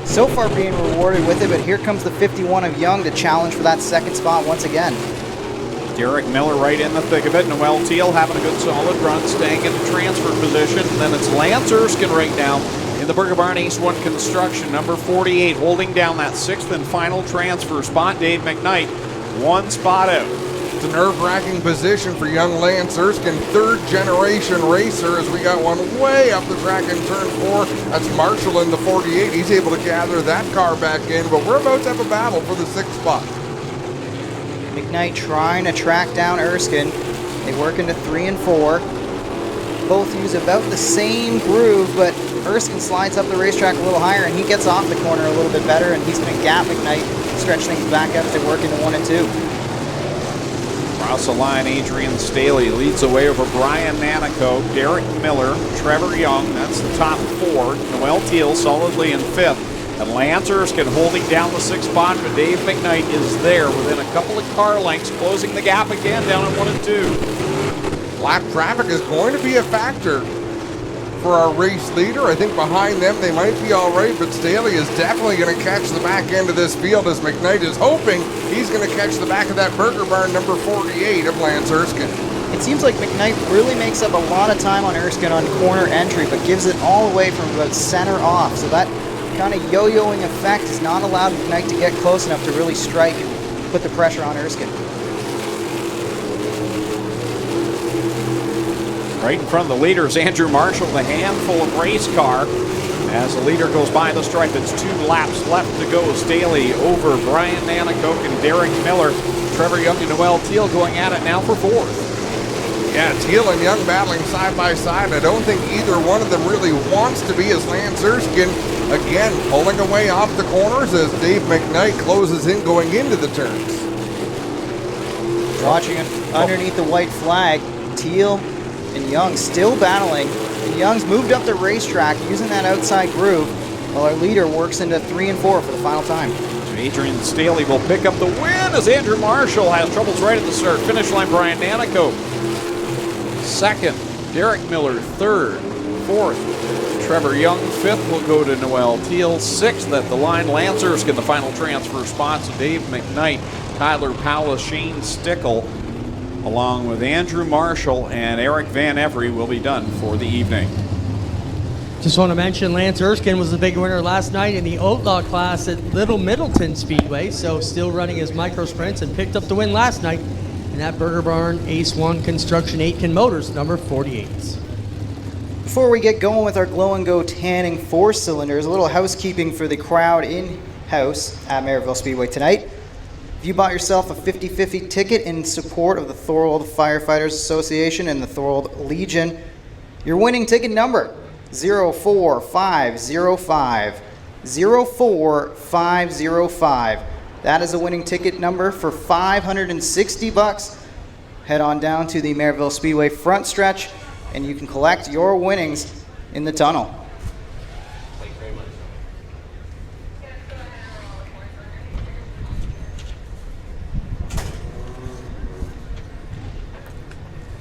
so far being rewarded with it, but here comes the 51 of Young to challenge for that 2nd spot once again. Derek Miller right in the thick of it. Noel Teal having a good solid run, staying in the transfer position. And then it's Lance Erskine right now in the Burger Barn Ace 1 construction, number 48, holding down that 6th and final transfer spot. Dave McKnight, 1 spot out. It's a nerve-wracking position for young Lance Erskine, third-generation racer, as we got one way up the track in turn 4. That's Marshall in the 48. He's able to gather that car back in, but we're about to have a battle for the 6th spot. McKnight trying to track down Erskine. They work into 3 and 4. Both use about the same groove, but Erskine slides up the racetrack a little higher, and he gets off the corner a little bit better, and he's going to gap McKnight, stretch things back up to work into 1 and 2. Across the line, Adrian Staley leads the way over Brian Nanico, Derek Miller, Trevor Young. That's the top 4. Noel Teal solidly in 5th. And Lance Erskine holding down the 6th spot, but Dave McKnight is there within a couple of car lengths, closing the gap again down at 1 and 2. Lap traffic is going to be a factor for our race leader. I think behind them they might be all right, but Staley is definitely going to catch the back end of this field, as McKnight is hoping he's going to catch the back of that Burger Barn number 48 of Lance Erskine. It seems like McKnight really makes up a lot of time on Erskine on corner entry, but gives it all away from about center off. So that kind of yo-yoing effect has not allowed McKnight to get close enough to really strike and put the pressure on Erskine. Right in front of the leader is Andrew Marshall, the handful of race car. As the leader goes by the stripe, it's 2 laps left to go. Staley over Brian Nanicoke and Derek Miller. Trevor Young and Noel Teal going at it now for 4th. Yeah, Teal and Young battling side by side. I don't think either one of them really wants to be, as Lance Erskine, again, pulling away off the corners as Dave McKnight closes in going into the turns. Watching underneath the white flag, Teal and Young still battling. And Young's moved up the racetrack using that outside groove, while our leader works into 3 and 4 for the final time. Adrian Staley will pick up the win as Andrew Marshall has troubles right at the start. Finish line, Brian Nanico 2nd, Derek Miller 3rd, 4th, Trevor Young 5th will go to Noel Teal, 6th at the line. Lance Erskine, the final transfer spots. Dave McKnight, Tyler Powell, Shane Stickle, along with Andrew Marshall and Eric Van Every will be done for the evening. Just want to mention Lance Erskine was the big winner last night in the Outlaw class at Little Middleton Speedway, so still running his micro sprints, and picked up the win last night in that Burger Barn Ace 1 Construction 8-Kin Motors number 48. Before we get going with our Glow and Go tanning 4 cylinders, a little housekeeping for the crowd in-house at Merrittville Speedway tonight. If you bought yourself a 50-50 ticket in support of the Thorold Firefighters Association and the Thorold Legion, your winning ticket number 04505. 04505. That is a winning ticket number for $560. Head on down to the Merrittville Speedway front stretch and you can collect your winnings in the tunnel.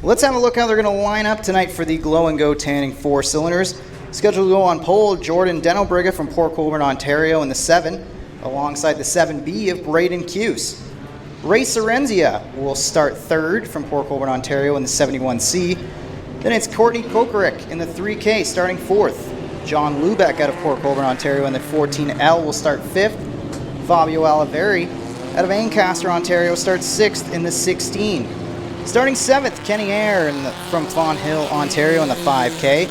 Let's have a look how they're going to line up tonight for the Glow and Go tanning 4 cylinders. Scheduled to go on pole, Jordan Denobriga from Port Colborne, Ontario in the 7, alongside the 7B of Braden Cuse. Ray Sorrenzia will start 3rd from Port Colborne, Ontario in the 71C. Then it's Courtney Kokorick in the 3K starting 4th. John Lubeck out of Port Colborne, Ontario in the 14L will start 5th. Fabio Oliveri out of Ancaster, Ontario starts 6th in the 16. Starting 7th, Kenny Eyre from Fawn Hill, Ontario in the 5K,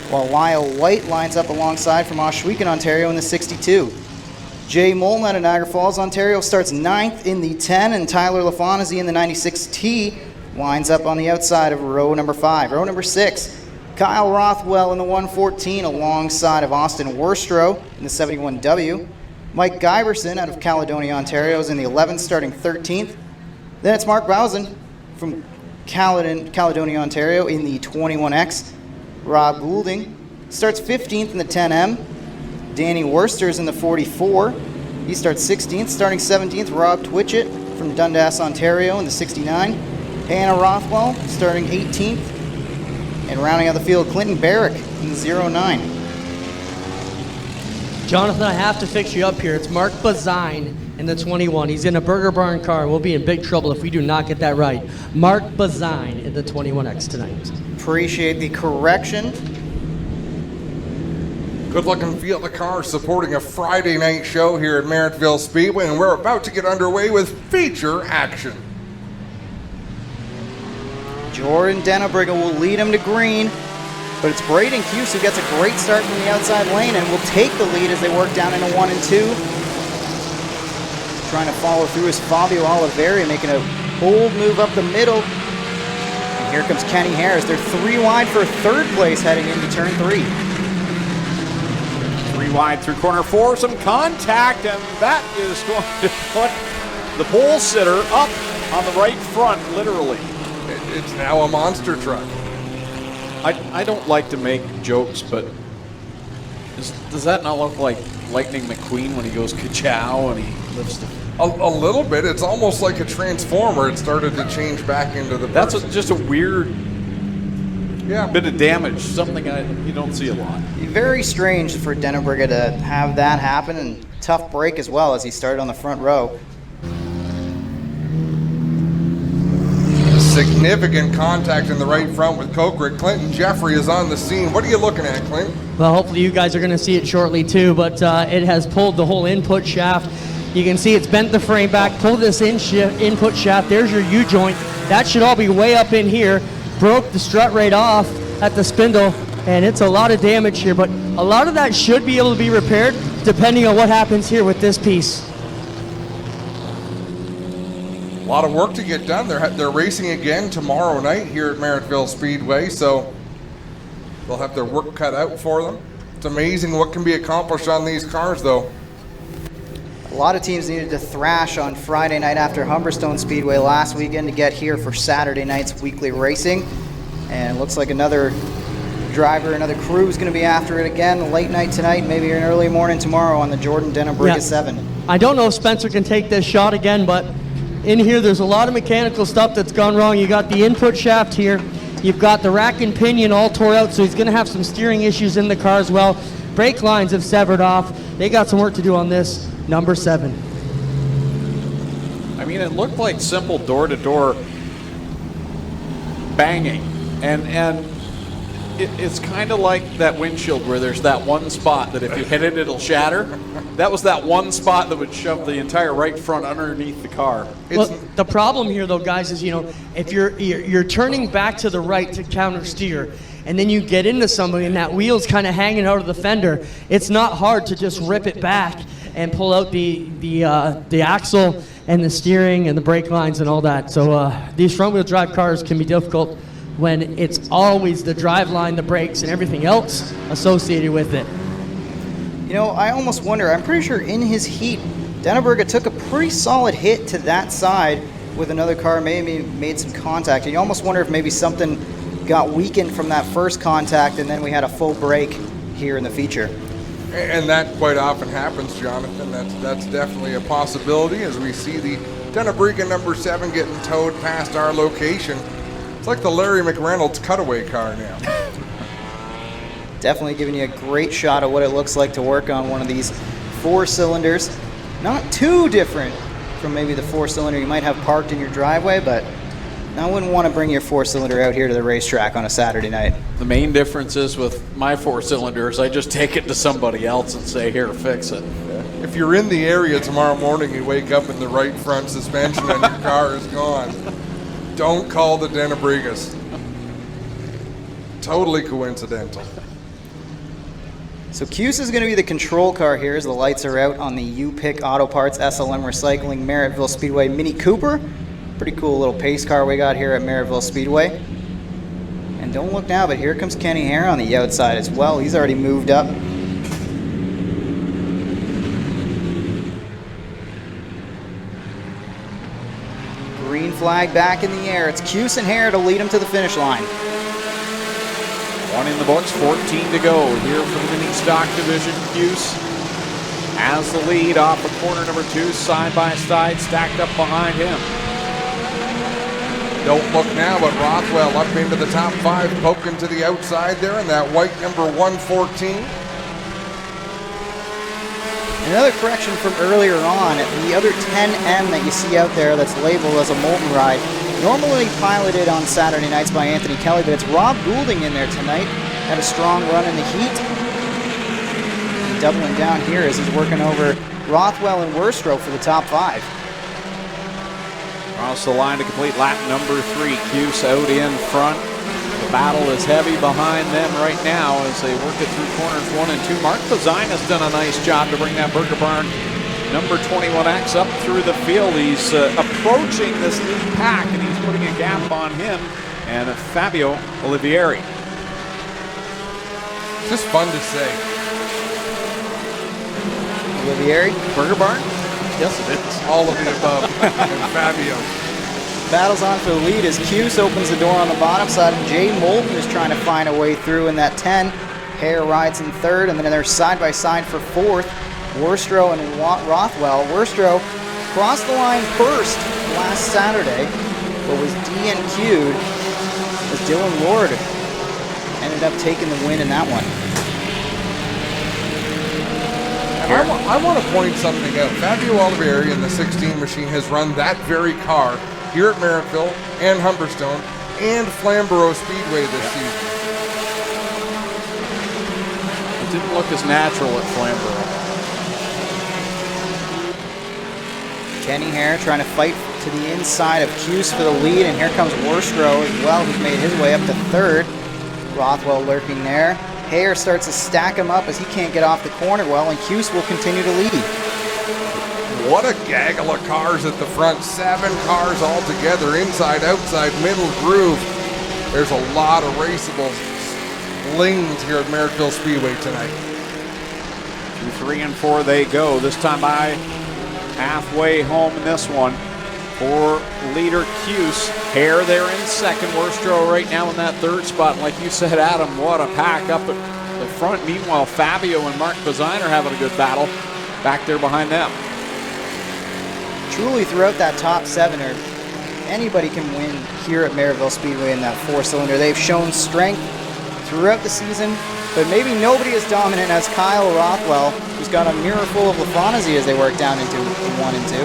while Lyle White lines up alongside from Ohsweken, Ontario in the 62. Jay Molden out of Niagara Falls, Ontario starts 9th in the 10, and Tyler LaFontaine in the 96T lines up on the outside of row number 5. Row number 6, Kyle Rothwell in the 114 alongside of Austin Worstrow in the 71W. Mike Giberson out of Caledonia, Ontario is in the 11th, starting 13th. Then it's Mark Bowsen from Caledonia, Ontario in the 21X. Rob Goulding starts 15th in the 10M. Danny Worster's in the 44. He starts 16th. Starting 17th, Rob Twitchett from Dundas, Ontario in the 69. Hannah Rothwell starting 18th. And rounding out the field, Clinton Barrick in the 09. Jonathan, I have to fix you up here. It's Mark Bazine in the 21. He's in a Burger Barn car. We'll be in big trouble if we do not get that right. Mark Bazine in the 21X tonight. Appreciate the correction. Good looking field of cars supporting a Friday night show here at Merrittville Speedway, and we're about to get underway with feature action. Jordan Dennebrigge will lead him to green, but it's Braden Cuse who gets a great start from the outside lane and will take the lead as they work down into 1 and 2. Trying to follow through is Fabio Oliveira, making a bold move up the middle. And here comes Kenny Harris. They're 3 wide for 3rd place heading into turn 3. 3 wide through corner 4, some contact, and that is going to put the pole sitter up on the right front, literally. It's now a monster truck. I don't like to make jokes, but does that not look like Lightning McQueen when he goes ka-chow and he lifts the... A little bit. It's almost like a transformer. It started to change back into the... That's just a weird bit of damage, something you don't see a lot. Very strange for Dennebrigge to have that happen, and tough break as well as he started on the front row. Significant contact in the right front with Kokrick. Clinton Jeffrey is on the scene. What are you looking at, Clint? Well, hopefully you guys are going to see it shortly too, but it has pulled the whole input shaft. You can see it's bent the frame back, pulled this input shaft. There's your U-joint. That should all be way up in here. Broke the strut right off at the spindle, and it's a lot of damage here, but a lot of that should be able to be repaired depending on what happens here with this piece. A lot of work to get done. They're racing again tomorrow night here at Merrittville Speedway, so they'll have their work cut out for them. It's amazing what can be accomplished on these cars, though. A lot of teams needed to thrash on Friday night after Humberstone Speedway last weekend to get here for Saturday night's weekly racing. And it looks like another driver, another crew is going to be after it again late night tonight, maybe an early morning tomorrow on the Jordan Dennebrigge 7. I don't know if Spencer can take this shot again, but in here there's a lot of mechanical stuff that's gone wrong. You got the input shaft here. You've got the rack and pinion all tore out, so he's going to have some steering issues in the car as well. Brake lines have severed off. They got some work to do on this number 7. I mean, it looked like simple door-to-door banging, and it's kind of like that windshield where there's that one spot that if you hit it, it'll shatter. That was that one spot that would shove the entire right front underneath the car. Well, the problem here, though, guys, is, if you're turning back to the right to counter steer, and then you get into somebody and that wheel's kind of hanging out of the fender, it's not hard to just rip it back and pull out the axle and the steering and the brake lines and all that. So these front-wheel drive cars can be difficult when it's always the drive line, the brakes, and everything else associated with it. I almost wonder, I'm pretty sure in his heat, Dennebrigge took a pretty solid hit to that side with another car, maybe made some contact. And you almost wonder if maybe something got weakened from that first contact and then we had a full break here in the feature. And that quite often happens, Jonathan. That's definitely a possibility as we see the Dennebrigge number 7 getting towed past our location. It's like the Larry McReynolds cutaway car now. Definitely giving you a great shot of what it looks like to work on one of these 4-cylinders. Not too different from maybe the 4-cylinder you might have parked in your driveway, but I wouldn't want to bring your 4-cylinder out here to the racetrack on a Saturday night. The main difference is with my 4-cylinders, I just take it to somebody else and say, here, fix it. If you're in the area tomorrow morning, you wake up and the right front suspension on your car is gone. Don't call the Dennebrigges. Totally coincidental. So Cuse is going to be the control car here as the lights are out on the U-Pick Auto Parts SLM Recycling Merrittville Speedway Mini Cooper. Pretty cool little pace car we got here at Merrittville Speedway. And don't look now, but here comes Kenny Hare on the outside as well. He's already moved up. Green flag back in the air. It's Cuse and Hare to lead him to the finish line. 1 in the books, 14 to go here for the mini stock division. Cuse has the lead off of corner number 2, side by side, stacked up behind him. Don't look now, but Rothwell up into the top 5, poking to the outside there in that white number 114. Another correction from earlier on, the other 10M that you see out there that's labeled as a Molten ride, normally piloted on Saturday nights by Anthony Kelly, but it's Rob Goulding in there tonight. Had a strong run in the heat. And doubling down here as he's working over Rothwell and Worstrow for the top 5. Across the line to complete lap number 3. Cuse out in front. The battle is heavy behind them right now as they work it through corners 1 and 2. Mark Bazine has done a nice job to bring that Burger Barn number 21X up through the field. He's approaching this lead pack, and he's putting a gap on him and Fabio Olivieri. Just fun to say. Olivieri, Burger Barn? Yes, it is. All of the above. And Fabio. Battles on for the lead as Cuse opens the door on the bottom side, and Jay Moulton is trying to find a way through in that 10. Hare rides in third, and then they're side by side for fourth. Worstrow and Rothwell. Worstrow crossed the line first last Saturday, but was DNQ'd as Dylan Lord ended up taking the win in that one. I want to point something out. Fabio Olivieri in the 16 machine has run that very car here at Merrittville and Humberstone and Flamborough Speedway this season. It didn't look as natural at Flamborough. Kenny Hare trying to fight to the inside of Cuse for the lead, and here comes Worstrow as well, who's made his way up to third. Rothwell lurking there. Hare starts to stack him up as he can't get off the corner well, and Cuse will continue to lead. What a gaggle of cars at the front. 7 cars all together, inside, outside, middle groove. There's a lot of raceable lanes here at Merrittville Speedway tonight. 2, 3, and 4 they go. This time by halfway home in this one for leader Cuse. Hare there in second. Worstrow right now in that third spot. And like you said, Adam, what a pack up at the front. Meanwhile, Fabio and Mark Bazine are having a good battle back there behind them. Truly throughout that top 7, anybody can win here at Merrittville Speedway in that 4-cylinder. They've shown strength throughout the season, but maybe nobody as dominant as Kyle Rothwell, who's got a mirror full of LaFontaine as they work down into 1 and 2.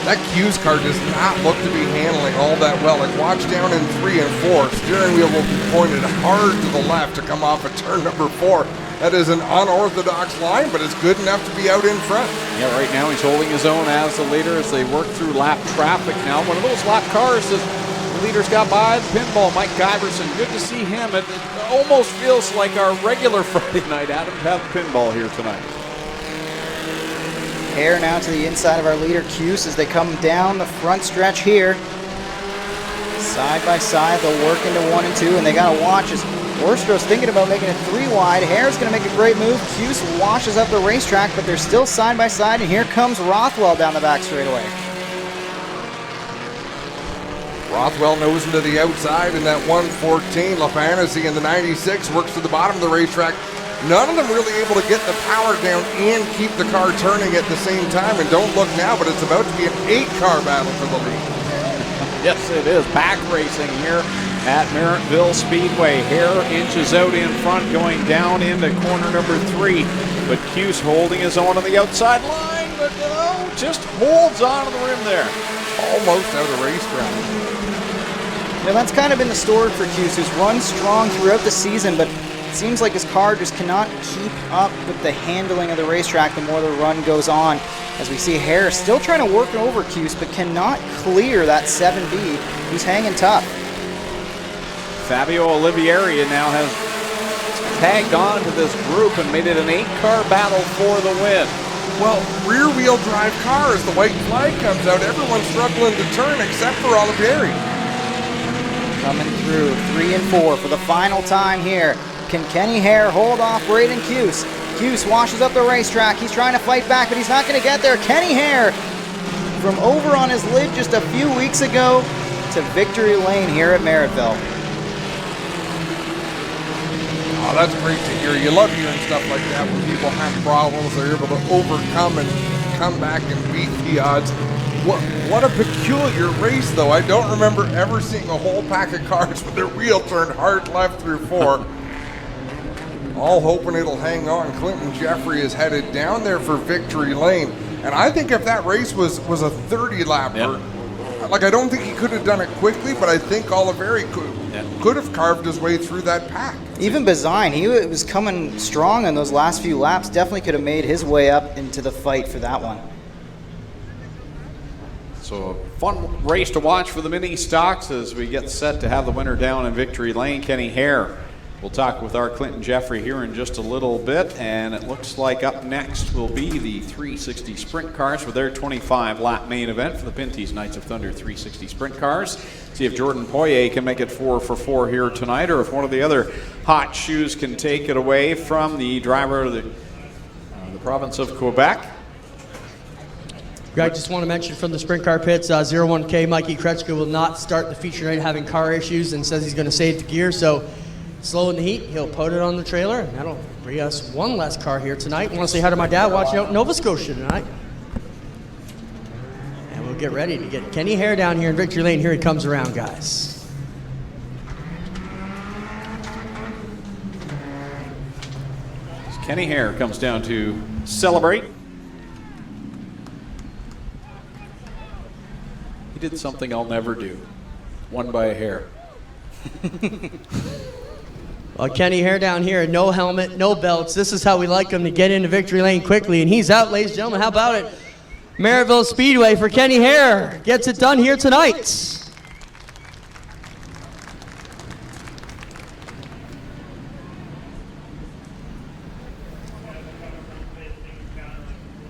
That Cuse car does not look to be handling all that well. Like, watch down in 3 and 4. Steering wheel will be pointed hard to the left to come off of turn number 4. That is an unorthodox line, but it's good enough to be out in front. Yeah, right now he's holding his own as the leader as they work through lap traffic now. One of those lap cars that the leaders got by the pinball, Mike Giverson. Good to see him. It almost feels like our regular Friday night, Adam, to have pinball here tonight. Hare now to the inside of our leader Cuse as they come down the front stretch here. Side by side, they'll work into 1 and 2, and they got to watch as Worstrow's thinking about making it 3 wide. Hare's going to make a great move. Cuse washes up the racetrack, but they're still side by side, and here comes Rothwell down the back straightaway. Rothwell nose into the outside in that 114. LaFantasy in the 96 works to the bottom of the racetrack. None of them really able to get the power down and keep the car turning at the same time. And don't look now, but it's about to be an 8-car battle for the lead. Yes, it is. Back racing here at Merrittville Speedway. Hare inches out in front, going down into corner number 3. But Cuse holding his own on the outside line, but just holds on to the rim there. Almost out of racetrack. Now that's kind of been the story for Cuse, who's run strong throughout the season, but it seems like his car just cannot keep up with the handling of the racetrack the more the run goes on. As we see Hare still trying to work over Cuse, but cannot clear that 7B, who's hanging tough. Fabio Olivieri now has tagged on to this group and made it an 8-car battle for the win. Well, rear-wheel drive cars, the white flag comes out, everyone's struggling to turn except for Olivieri. Coming through 3 and 4 for the final time here. Can Kenny Hare hold off Braden Cuse? Cuse washes up the racetrack. He's trying to fight back, but he's not going to get there. Kenny Hare from over on his lid just a few weeks ago to victory lane here at Merrittville. Oh, that's great to hear. You love hearing stuff like that when people have problems. They're able to overcome and come back and beat the odds. What a peculiar race, though. I don't remember ever seeing a whole pack of cars with their wheel turned hard left through 4. All hoping it'll hang on. Clinton Jeffrey is headed down there for victory lane. And I think if that race was a 30-lapper, like, I don't think he could have done it quickly, but I think Olivieri could have carved his way through that pack. Even Bazine, he was coming strong in those last few laps. Definitely could have made his way up into the fight for that one. So a fun race to watch for the mini stocks as we get set to have the winner down in victory lane, Kenny Hare. We'll talk with our Clinton Jeffrey here in just a little bit, and it looks like up next will be the 360 Sprint Cars for their 25-lap main event for the Pinty's Knights of Thunder 360 Sprint Cars. See if Jordan Poirier can make it 4 for 4 here tonight, or if one of the other hot shoes can take it away from the driver of the province of Quebec. I just want to mention from the sprint car pits, 01K Mikey Kretschka will not start the feature night having car issues and says he's going to save the gear. So slow in the heat, he'll put it on the trailer, and that'll bring us one less car here tonight. I want to say hi to my dad watching out in Nova Scotia tonight. And we'll get ready to get Kenny Hare down here in victory lane. Here he comes around, guys. Kenny Hare comes down to celebrate. He did something I'll never do. Won by a hair. Well, Kenny Hare down here, no helmet, no belts. This is how we like him to get into victory lane quickly, and he's out, ladies and gentlemen. How about it? Merrittville Speedway for Kenny Hare gets it done here tonight.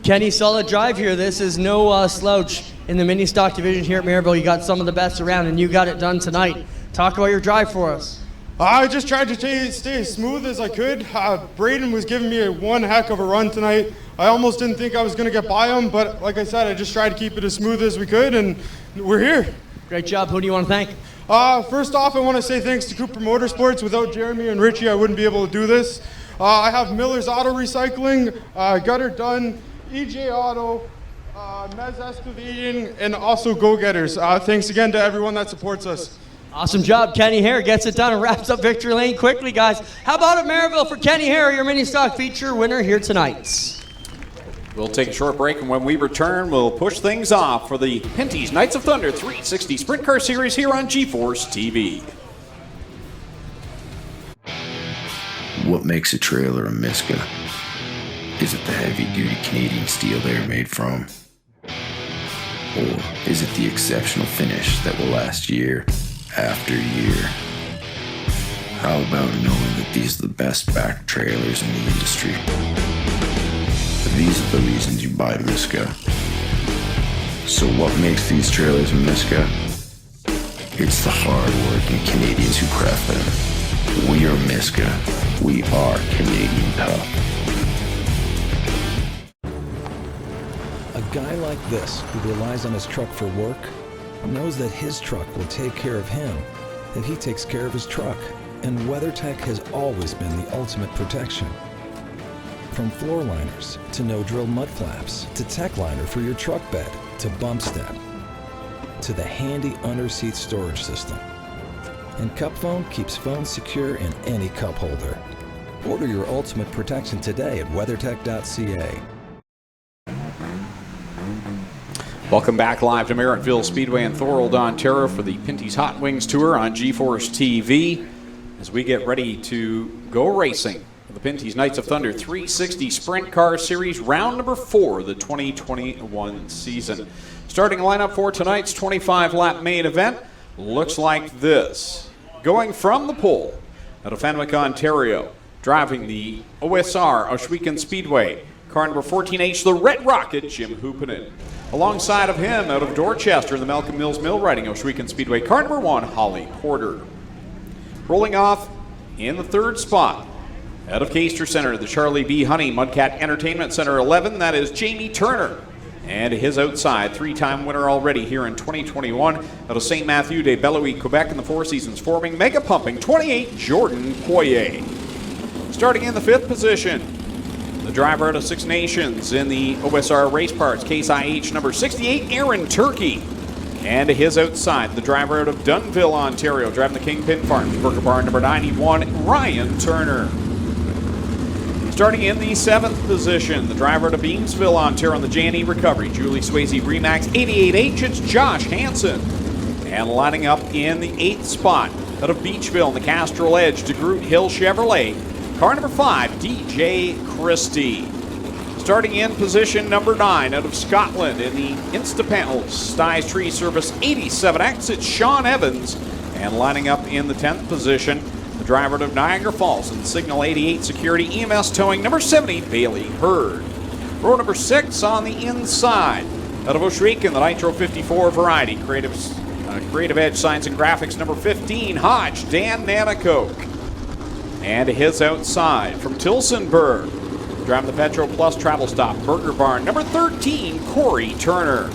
Kenny, solid drive here. This is no slouch in the mini stock division here at Merrittville. You got some of the best around, and you got it done tonight. Talk about your drive for us. I just tried to stay as smooth as I could. Braden was giving me one heck of a run tonight. I almost didn't think I was going to get by him, but like I said, I just tried to keep it as smooth as we could, and we're here. Great job. Who do you want to thank? First off, I want to say thanks to Cooper Motorsports. Without Jeremy and Richie, I wouldn't be able to do this. I have Miller's Auto Recycling, Gutter Done, EJ Auto, Mez Excavating, and also Go Getters. Thanks again to everyone that supports us. Awesome job. Kenny Hare gets it done and wraps up victory lane quickly, guys. How about it, Merrittville, for Kenny Hare, your mini stock feature winner here tonight. We'll take a short break, and when we return, we'll push things off for the Pinty's Knights of Thunder 360 Sprint Car Series here on GeForce TV. What makes a trailer a Miska? Is it the heavy-duty Canadian steel they're made from? Or is it the exceptional finish that will last year after year? How about knowing that these are the best back trailers in the industry? These are the reasons you buy Miska. So what makes these trailers a Miska? It's the hard-working Canadians who craft them. We are Miska. We are Canadian tough. A guy like this, who relies on his truck for work, knows that his truck will take care of him if he takes care of his truck. And WeatherTech has always been the ultimate protection. From floor liners to no-drill mud flaps to tech liner for your truck bed to bump step to the handy under-seat storage system. And Cup Phone keeps phones secure in any cup holder. Order your ultimate protection today at weathertech.ca. Welcome back live to Merrittville Speedway in Thorold, Ontario for the Pinty's Hot Wings Tour on GeForce TV as we get ready to go racing for the Pinty's Knights of Thunder 360 Sprint Car Series, round number 4 of the 2021 season. Starting lineup for tonight's 25-lap main event looks like this. Going from the pole out of Fenwick, Ontario, driving the OSR Ohsweken Speedway, car number 14H, the Red Rocket, Jim Hoopinen. Alongside of him, out of Dorchester, the Malcolm Mills Mill riding Ohsweken Speedway, car number 1, Holly Porter. Rolling off in the 3rd spot, out of Caister Center, the Charlie B. Honey Mudcat Entertainment Center 11, that is Jamie Turner. And his outside, 3-time winner already here in 2021, out of St. Matthew de Beloeil, Quebec in the Four Seasons Forming, Mega Pumping 28, Jordan Poirier. Starting in the 5th position, the driver out of Six Nations in the OSR Race Parts, Case IH number 68, Aaron Turkey. And to his outside, the driver out of Dunnville, Ontario, driving the Kingpin Farms, Burger Barn number 91, Ryan Turner. Starting in the 7th position, the driver out of Beamsville, Ontario on the J&E Recovery, Julie Swayze Remax 88H, it's Josh Hansen. And lining up in the 8th spot, out of Beachville in the Castrol Edge, DeGroot Hill Chevrolet, car number 5, DJ Christie. Starting in position number 9 out of Scotland in the Instapanels Styes Tree Service 87X, it's Sean Evans. And lining up in the 10th position, the driver of Niagara Falls and Signal 88 Security EMS Towing, number 70, Bailey Hurd. Row number 6 on the inside, out of Oshweek in the Nitro 54 variety, Creative Edge Signs and Graphics, number 15, Hodge, Dan Nanakoke. And his outside from Tilsonburg, driving the Petro Plus Travel Stop Burger Barn, number 13, Corey Turner.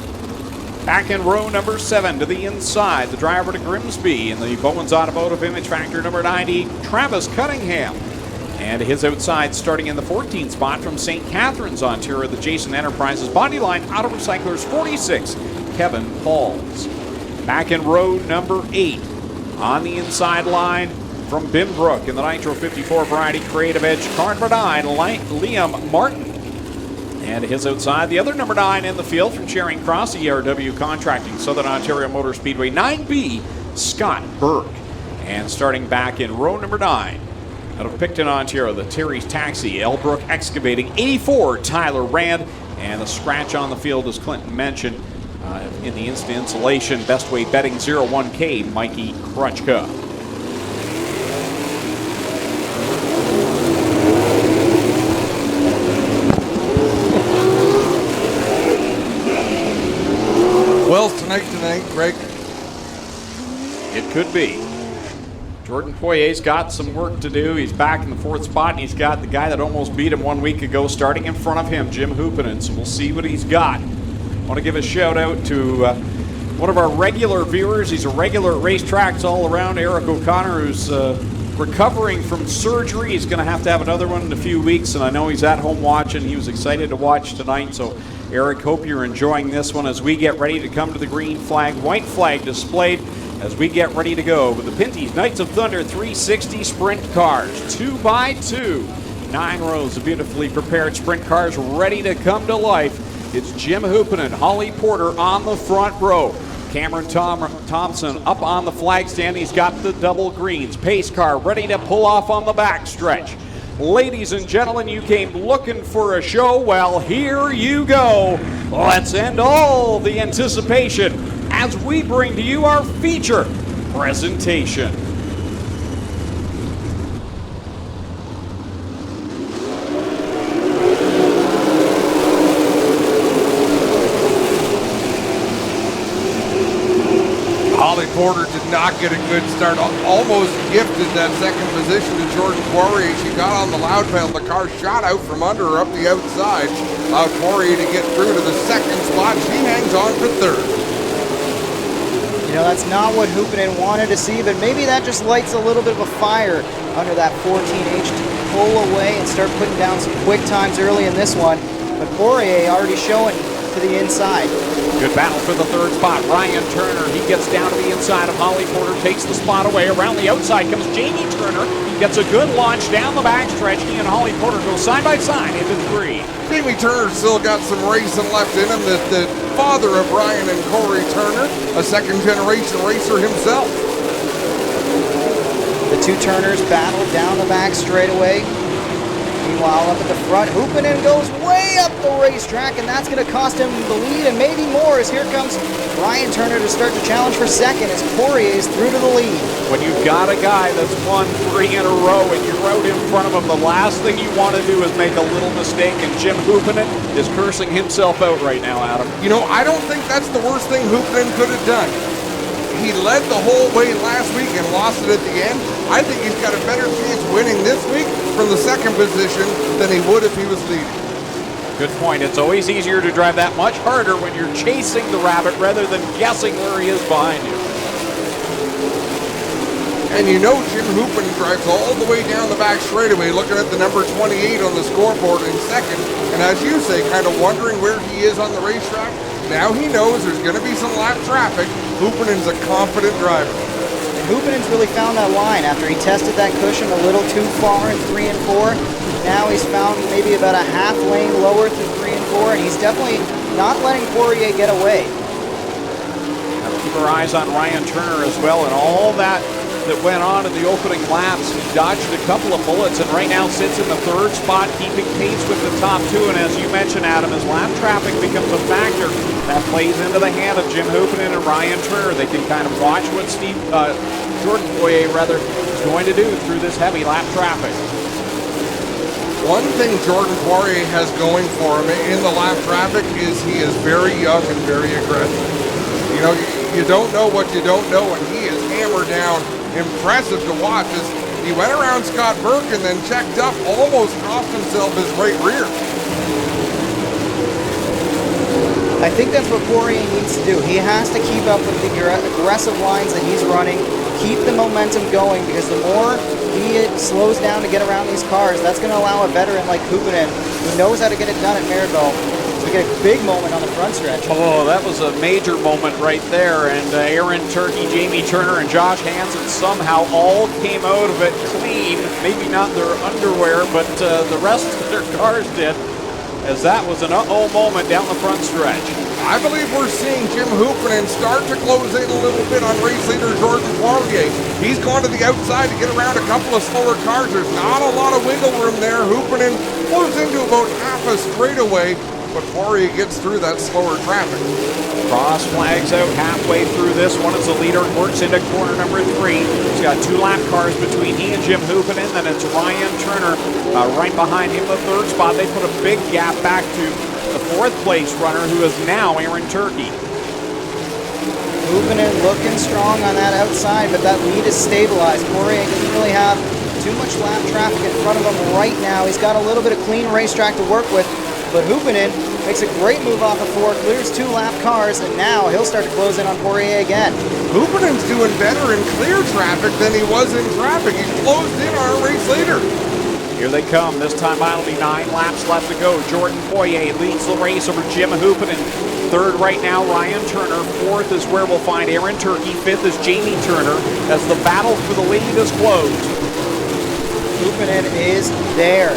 Back in row number 7 to the inside, the driver to Grimsby in the Bowens Automotive Image Factor, number 90, Travis Cunningham. And his outside, starting in the 14th spot from St. Catharines, Ontario, the Jason Enterprises Bodyline Auto Recyclers 46, Kevin Pauls. Back in row number 8, on the inside line from Binbrook in the Nitro 54 variety, Creative Edge car number 9, Liam Martin. And his outside, the other number 9 in the field from Charing Cross, ERW Contracting, Southern Ontario Motor Speedway, 9B, Scott Burke. And starting back in row number 9, out of Picton, Ontario, the Terry's Taxi, Elbrook Excavating, 84, Tyler Rand. And the scratch on the field, as Clinton mentioned, in the instant insulation, Best Way Betting 01K, Mikey Krutchka. Well, tonight, Greg. It could be. Jordan Poyer's got some work to do. He's back in the 4th spot, and he's got the guy that almost beat him 1 week ago starting in front of him, Jim Hoopinen. So we'll see what he's got. I want to give a shout out to one of our regular viewers. He's a regular at racetracks all around, Eric O'Connor, who's recovering from surgery. He's going to have another one in a few weeks, and I know he's at home watching. He was excited to watch tonight. So Eric, hope you're enjoying this one as we get ready to come to the green flag, white flag displayed as we get ready to go with the Pinty's Knights of Thunder 360 sprint cars, 2x2. 9 rows of beautifully prepared sprint cars ready to come to life. It's Jim Hoopinen, Holly Porter on the front row. Cameron Thompson up on the flag stand. He's got the double greens. Pace car ready to pull off on the backstretch. Ladies and gentlemen, you came looking for a show. Well, here you go. Let's end all the anticipation as we bring to you our feature presentation. Holly Porter did not get a good start. Almost gifted that second position to Jordan Poirier. She got on the loud pedal. The car shot out from under her up the outside. Allowed Poirier to get through to the second spot. She hangs on for 3rd. You know, that's not what Hoopinen wanted to see, but maybe that just lights a little bit of a fire under that 14H to pull away and start putting down some quick times early in this one. But Poirier already showing to the inside. Good battle for the 3rd spot. Ryan Turner, he gets down to the inside of Holly Porter, takes the spot away. Around the outside comes Jamie Turner. Gets a good launch down the backstretch. He and Holly Porter go side by side into 3. Jamie Turner still got some racing left in him. The father of Ryan and Corey Turner, a second-generation racer himself. The two Turners battle down the back straightaway. Meanwhile, up at the front, Hoopinen goes way up the racetrack, and that's going to cost him the lead and maybe more, as here comes Ryan Turner to start the challenge for second as Poirier's through to the lead. When you've got a guy that's won 3 in a row and you're out in front of him, the last thing you want to do is make a little mistake, and Jim Hoopinen is cursing himself out right now, Adam. You know, I don't think that's the worst thing Hoopinen could have done. He led the whole way last week and lost it at the end. I think he's got a better chance winning this week from the second position than he would if he was leading. Good point. It's always easier to drive that much harder when you're chasing the rabbit rather than guessing where he is behind you. And you know Jim Hoopinen drives all the way down the back straightaway looking at the number 28 on the scoreboard in second. And as you say, kind of wondering where he is on the racetrack. Now he knows there's going to be some lap traffic. Hoopinen's a confident driver. And Hoopinen's really found that line after he tested that cushion a little too far in 3 and 4. Now he's found maybe about a half lane lower through 3 and 4, and he's definitely not letting Poirier get away. Keep our eyes on Ryan Turner as well, and all that that went on in the opening laps. He dodged a couple of bullets and right now sits in the third spot, keeping pace with the top two. And as you mentioned, Adam, as lap traffic becomes a factor, that plays into the hand of Jim Hoopinen and Ryan Turner. They can kind of watch what Jordan Poirier is going to do through this heavy lap traffic. One thing Jordan Poirier has going for him in the lap traffic is he is very young and very aggressive. You know, you don't know what you don't know, and he is hammered down. Impressive to watch as he went around Scott Burke and then checked up, almost cost himself his right rear. I think that's what Poirier needs to do. He has to keep up with the aggressive lines that he's running, keep the momentum going, because the more he slows down to get around these cars, that's going to allow a veteran like Hoopinen, who knows how to get it done at Merrittville, to get a big moment on the front stretch. Oh, that was a major moment right there. And Aaron Turkey, Jamie Turner, and Josh Hansen somehow all came out of it clean. Maybe not their underwear, but the rest of their cars did, as that was an uh-oh moment down the front stretch. I believe we're seeing Jim Hoopinen start to close in a little bit on race leader Jordan Poirier. He's gone to the outside to get around a couple of slower cars. There's not a lot of wiggle room there. Hoopinen moves into about half a straightaway, but Poirier gets through that slower traffic. Cross flags out halfway through this one as the leader works into corner number 3. He's got 2 lap cars between he and Jim Hoopinen, then it's Ryan Turner right behind him, the third spot. They put a big gap back to the 4th place runner, who is now Aaron Turkey. Hoopinen looking strong on that outside, but that lead is stabilized. Poirier doesn't really have too much lap traffic in front of him right now. He's got a little bit of clean racetrack to work with, but Hoopinen makes a great move off of 4, clears 2 lap cars, and now he'll start to close in on Poirier again. Hoopinen's doing better in clear traffic than he was in traffic. He's closed in on a race leader. Here they come. This time it'll be 9 laps left to go. Jordan Poirier leads the race over Jim Hoopinen. 3rd right now, Ryan Turner. 4th is where we'll find Aaron Turkey. 5th is Jamie Turner as the battle for the lead is closed. Hoopinen is there.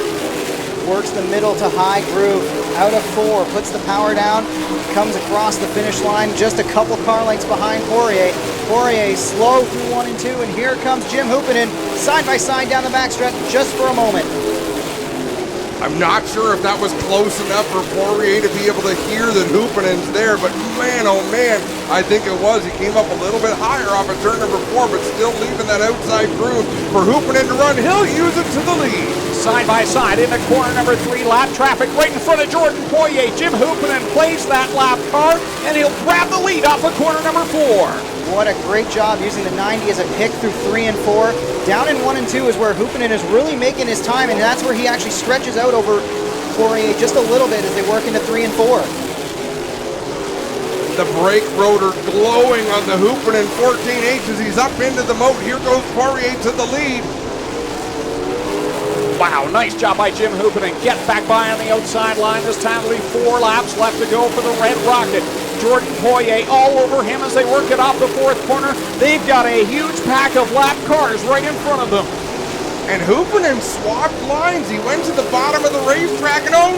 Works the middle to high groove. Out of 4, puts the power down, comes across the finish line just a couple car lengths behind Poirier. Poirier slow through 1 and 2, and here comes Jim Hoopinen side by side down the backstretch just for a moment. I'm not sure if that was close enough for Poirier to be able to hear that Hoopinen's there, but man, oh man, I think it was. He came up a little bit higher off of turn number 4, but still leaving that outside groove for Hoopinen to run. He'll use it to the lead. Side by side into corner number 3, lap traffic right in front of Jordan Poirier. Jim Hoopinen plays that lap car, and he'll grab the lead off of corner number 4. What a great job using the 90 as a pick through 3 and 4. Down in 1 and 2 is where Hoopinen is really making his time, and that's where he actually stretches out over Poirier just a little bit as they work into 3 and 4. The brake rotor glowing on the Hoopinen 14H as he's up into the moat. Here goes Poirier to the lead. Wow, nice job by Jim Hoopinen. Get back by on the outside line. This time it'll be 4 laps left to go for the Red Rocket. Jordan Poirier all over him as they work it off the 4th corner. They've got a huge pack of lap cars right in front of them. And Hoopinen swapped lines. He went to the bottom of the racetrack, and oh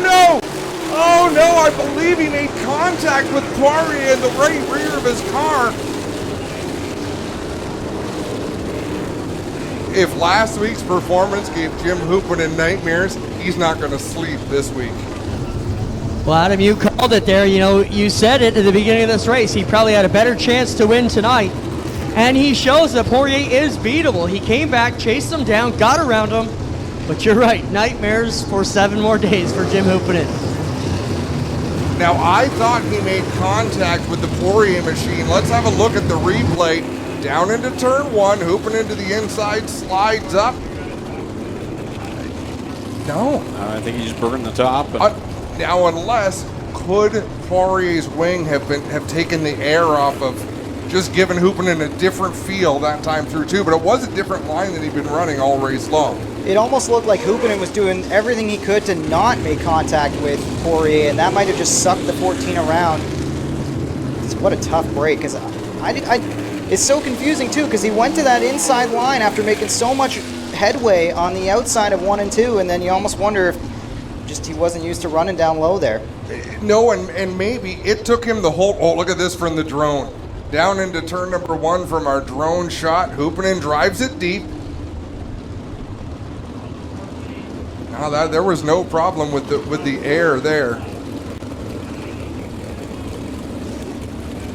no, I believe he made contact with Poirier in the right rear of his car. If last week's performance gave Jim Hoopinen nightmares, he's not going to sleep this week. Well, Adam, you called it there. You know, you said it at the beginning of this race. He probably had a better chance to win tonight. And he shows that Poirier is beatable. He came back, chased him down, got around him. But you're right, nightmares for 7 more days for Jim Hoopinen. Now, I thought he made contact with the Poirier machine. Let's have a look at the replay. Down into turn 1, Hoopinen to the inside, slides up. No. I think he just burned the top. Now, unless, could Poirier's wing have taken the air off of just giving Hoopinen a different feel that time through too, but it was a different line than he'd been running all race long. It almost looked like Hoopinen was doing everything he could to not make contact with Poirier, and that might have just sucked the 14 around. What a tough break, because it's so confusing too, because he went to that inside line after making so much headway on the outside of 1 and 2, and then you almost wonder if just he wasn't used to running down low there. No, and maybe it took him the whole, oh, look at this from the drone. Down into turn number 1 from our drone shot. Hoopinen drives it deep. Now there was no problem with the air there.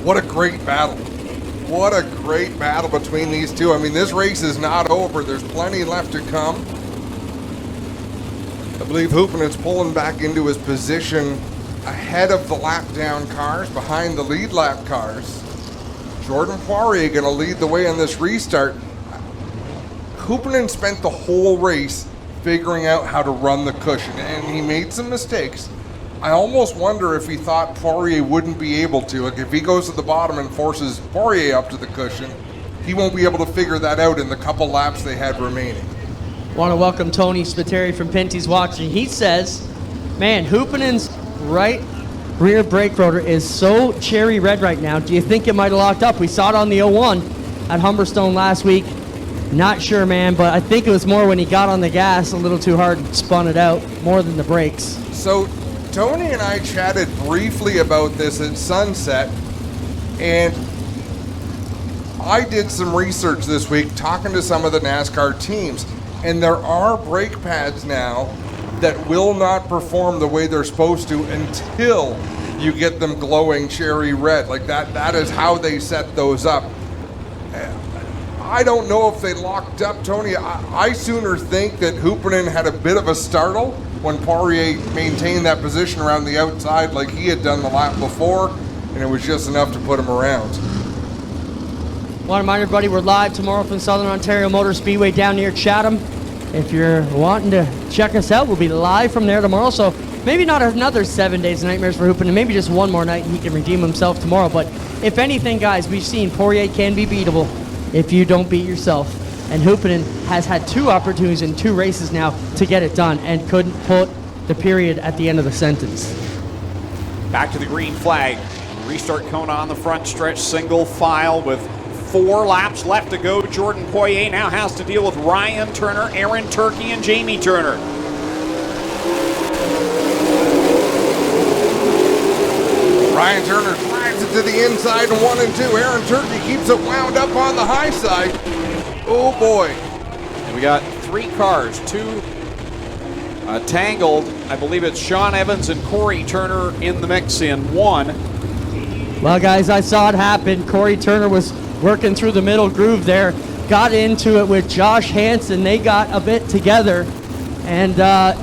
What a great battle. What a great battle between these two. I mean, this race is not over. There's plenty left to come. I believe Hoopinen's pulling back into his position ahead of the lap down cars, behind the lead lap cars. Jordan Poirier going to lead the way on this restart. Hoopinen spent the whole race figuring out how to run the cushion, and he made some mistakes. I almost wonder if he thought Poirier wouldn't be able to. Like, if he goes to the bottom and forces Poirier up to the cushion, he won't be able to figure that out in the couple laps they had remaining. Want to welcome Tony Spiteri from Pinty's watching. He says, man, Hoopinen's right rear brake rotor is so cherry red right now. Do you think it might have locked up? We saw it on the 01 at Humberstone last week. Not sure, man, but I think it was more when he got on the gas a little too hard and spun it out more than the brakes. So Tony and I chatted briefly about this at sunset, and I did some research this week talking to some of the NASCAR teams, and there are brake pads now that will not perform the way they're supposed to until you get them glowing cherry red. Like that is how they set those up. I don't know if they locked up, Tony. I sooner think that Hoopinen had a bit of a startle when Poirier maintained that position around the outside like he had done the lap before, and it was just enough to put him around. Want to remind everybody we're live tomorrow from Southern Ontario Motor Speedway down near Chatham. If you're wanting to check us out, we'll be live from there tomorrow. So maybe not another 7 days of nightmares for Hoopinen, maybe just one more night and he can redeem himself tomorrow. But if anything, guys, we've seen Poirier can be beatable if you don't beat yourself. And Hoopinen has had 2 opportunities in 2 races now to get it done and couldn't put the period at the end of the sentence. Back to the green flag. Restart Kona on the front stretch, single file with 4 laps left to go. Jordan Poirier now has to deal with Ryan Turner, Aaron Turkey, and Jamie Turner. Ryan Turner drives it to the inside in 1 and 2. Aaron Turkey keeps it wound up on the high side. Oh boy. And we got 3 cars, 2 tangled. I believe it's Sean Evans and Corey Turner in the mix in 1. Well, guys, I saw it happen. Corey Turner was working through the middle groove there, got into it with Josh Hansen. They got a bit together, and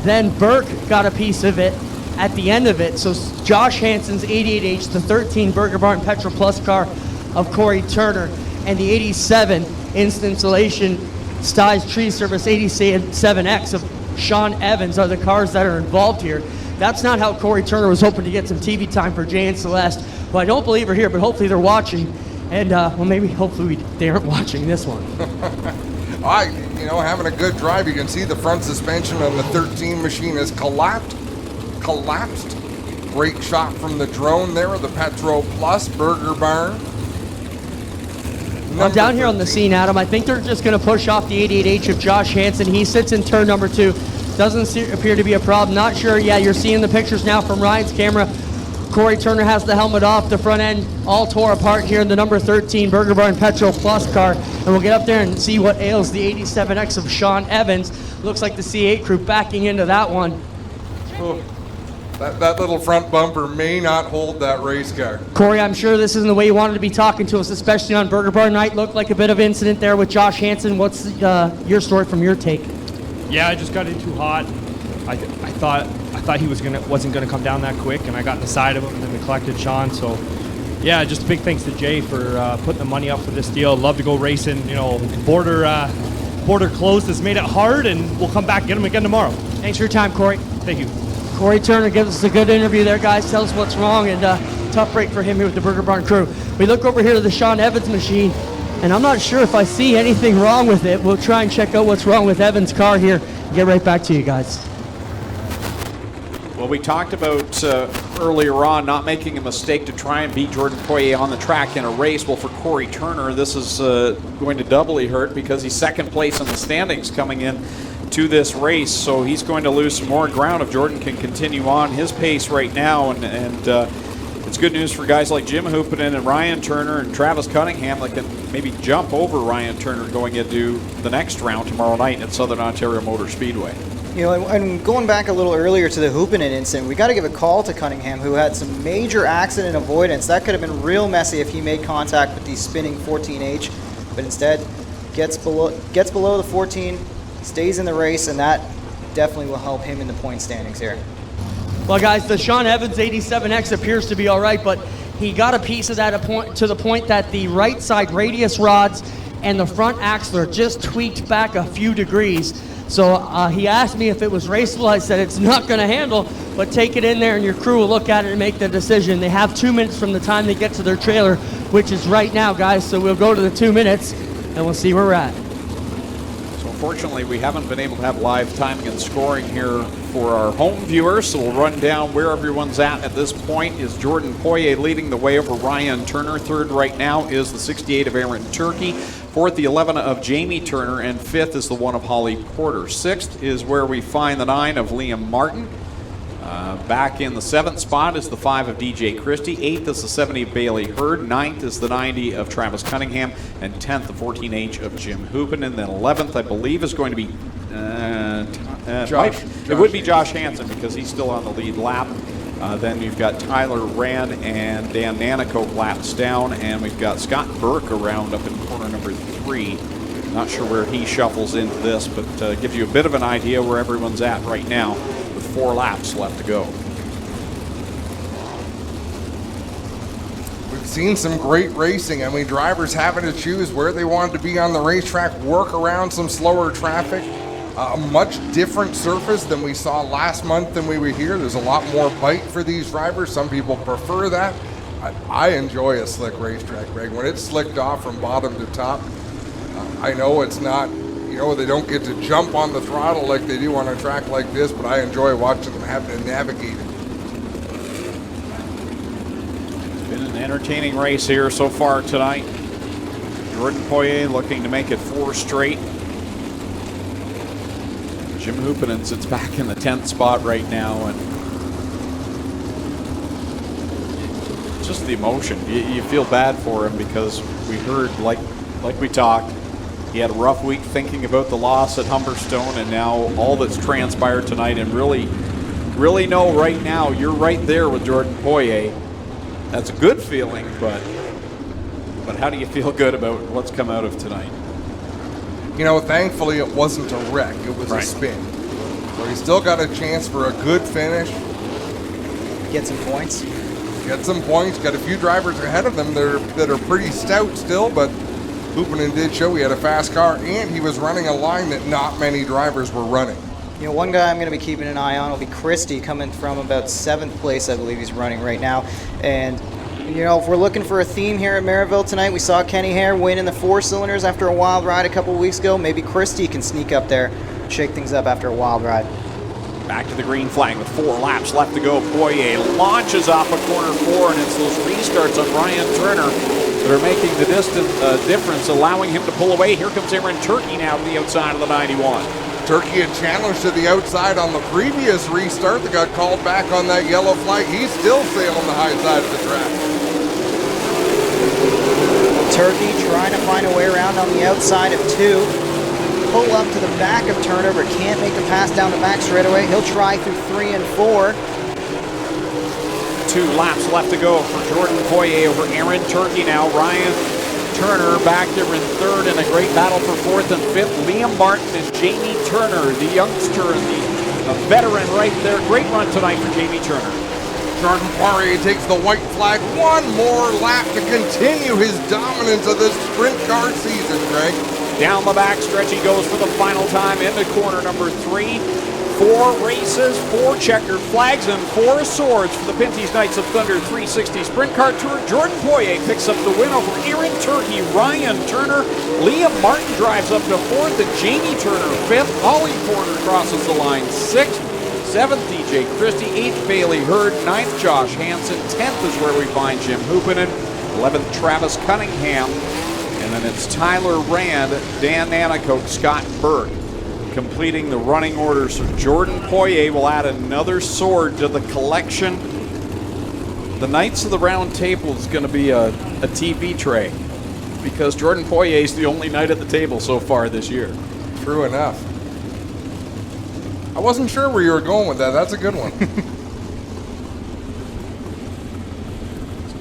then Burke got a piece of it at the end of it. So Josh Hansen's 88H, the 13 Burger Barn Petrol Plus car of Corey Turner, and the 87 Instant Installation Styes Tree Service 87X of Sean Evans are the cars that are involved here. That's not how Corey Turner was hoping to get some TV time for Jay and Celeste, who I don't believe are here, but hopefully they're watching. And hopefully they aren't watching this one. Having a good drive. You can see the front suspension on the 13 machine has collapsed. Great shot from the drone there of the Petro Plus Burger Barn. I'm down here on the scene, Adam. I think they're just going to push off the 88H of Josh Hansen. He sits in turn number 2. Doesn't appear to be a problem. Not sure. Yeah, you're seeing the pictures now from Ryan's camera. Corey Turner has the helmet off, the front end all tore apart here in the number 13 Burger Barn Petrol Plus car. And we'll get up there and see what ails the 87X of Sean Evans. Looks like the C8 crew backing into that one. Oh, that little front bumper may not hold that race car. Corey, I'm sure this isn't the way you wanted to be talking to us, especially on Burger Barn night. Looked like a bit of incident there with Josh Hansen. What's your story from your take? Yeah, I just got in too hot. I thought he wasn't gonna come down that quick, and I got in the side of him and then neglected Sean. So, yeah, just a big thanks to Jay for putting the money up for this deal. Love to go racing. Border closed has made it hard, and we'll come back and get him again tomorrow. Thanks for your time, Corey. Thank you. Corey Turner gives us a good interview there, guys. Tell us what's wrong, and tough break for him here with the Burger Barn crew. We look over here to the Sean Evans machine, and I'm not sure if I see anything wrong with it. We'll try and check out what's wrong with Evans' car here. Get right back to you guys. Well, we talked about earlier on not making a mistake to try and beat Jordan Poirier on the track in a race. Well, for Corey Turner, this is going to doubly hurt because he's second place in the standings coming in to this race. So he's going to lose some more ground if Jordan can continue on his pace right now. And it's good news for guys like Jim Hoopinen and Ryan Turner and Travis Cunningham that can maybe jump over Ryan Turner going into the next round tomorrow night at Southern Ontario Motor Speedway. You know, and going back a little earlier to the Hoopinen incident, we got to give a call to Cunningham, who had some major accident avoidance. That could have been real messy if he made contact with the spinning 14H, but instead gets below the 14, stays in the race, and that definitely will help him in the point standings here. Well, guys, the Sean Evans 87X appears to be all right, but he got a piece of that to the point that the right side radius rods and the front axle just tweaked back a few degrees. So he asked me if it was raceable. I said it's not going to handle, but take it in there and your crew will look at it and make the decision. They have 2 minutes from the time they get to their trailer, which is right now, guys. So we'll go to the 2 minutes and we'll see where we're at. So unfortunately, we haven't been able to have live timing and scoring here for our home viewers, so we'll run down where everyone's at this point. Is Jordan Poirier leading the way over Ryan Turner. Third right now is the 68 of Aaron Turkey. Fourth, the 11 of Jamie Turner, and fifth is the 1 of Holly Porter. Sixth is where we find the 9 of Liam Martin. Back in the 7th spot is the 5 of DJ Christie. 8th is the 70 of Bailey Hurd. 9th is the 90 of Travis Cunningham. And 10th, the 14H of Jim Hoopin. And then 11th, I believe, is going to be it would be Josh Hansen because he's still on the lead lap. Then you've got Tyler Rand and Dan Nanico laps down. And we've got Scott Burke around up in corner number 3. Not sure where he shuffles into this, but gives you a bit of an idea where everyone's at right now with 4 laps left to go. We've seen some great racing. I mean, drivers having to choose where they wanted to be on the racetrack, work around some slower traffic. A much different surface than we saw last month when we were here. There's a lot more bite for these drivers. Some people prefer that. I enjoy a slick racetrack, Greg. When it's slicked off from bottom to top, I know it's not, you know, they don't get to jump on the throttle like they do on a track like this, but I enjoy watching them having to navigate it. It's been an entertaining race here so far tonight. Jordan Poirier looking to make it 4 straight. Jim Hoopinen sits back in the 10th spot right now, and just the emotion. You feel bad for him because we heard, like we talked, he had a rough week thinking about the loss at Humberstone, and now all that's transpired tonight, and really know right now you're right there with Jordan Poirier. That's a good feeling, but how do you feel good about what's come out of tonight? You know, thankfully it wasn't a wreck, it was a spin. So he still got a chance for a good finish. Get some points. Get some points, got a few drivers ahead of them that are pretty stout still, but Hoopinen did show he had a fast car, and he was running a line that not many drivers were running. You know, one guy I'm going to be keeping an eye on will be Christie, coming from about 7th place, I believe he's running right now. And you know, if we're looking for a theme here at Merrittville tonight, we saw Kenny Hare win in the 4 cylinders after a wild ride a couple weeks ago. Maybe Christie can sneak up there, shake things up after a wild ride. Back to the green flag with 4 laps left to go. Poirier launches off of corner 4, and it's those restarts on Ryan Turner that are making the difference, allowing him to pull away. Here comes Aaron Turkey now to the outside of the 91. Turkey had challenged to the outside on the previous restart that got called back on that yellow flag. He's still sailing the high side of the track. Turkey trying to find a way around on the outside of 2. Pull up to the back of Turner, but can't make the pass down the back straightaway. He'll try through 3 and 4. 2 laps left to go for Jordan Poirier over Aaron Turkey now. Ryan Turner back there in 3rd, and a great battle for 4th and 5th. Liam Martin and Jamie Turner, the youngster and the veteran right there. Great run tonight for Jamie Turner. Jordan Poirier takes the white flag. 1 more lap to continue his dominance of this sprint car season, Greg. Down the back stretch he goes for the final time into corner number 3. 4 races, 4 checkered flags, and 4 swords for the Pinty's Knights of Thunder 360 Sprint Car Tour. Jordan Poirier picks up the win over Aaron Turkey, Ryan Turner. Liam Martin drives up to 4th, and Jamie Turner 5th. Holly Porter crosses the line 6th. 7th, DJ Christie. 8th, Bailey Hurd. 9th, Josh Hansen. 10th is where we find Jim Hoopinen. 11th, Travis Cunningham. And then it's Tyler Rand, Dan Nanicoke, Scott Burke completing the running order. So Jordan Poirier will add another sword to the collection. the Knights of the Round Table is going to be a TV tray because Jordan Poirier is the only knight at the table so far this year. True enough. I wasn't sure where you were going with that. That's a good one.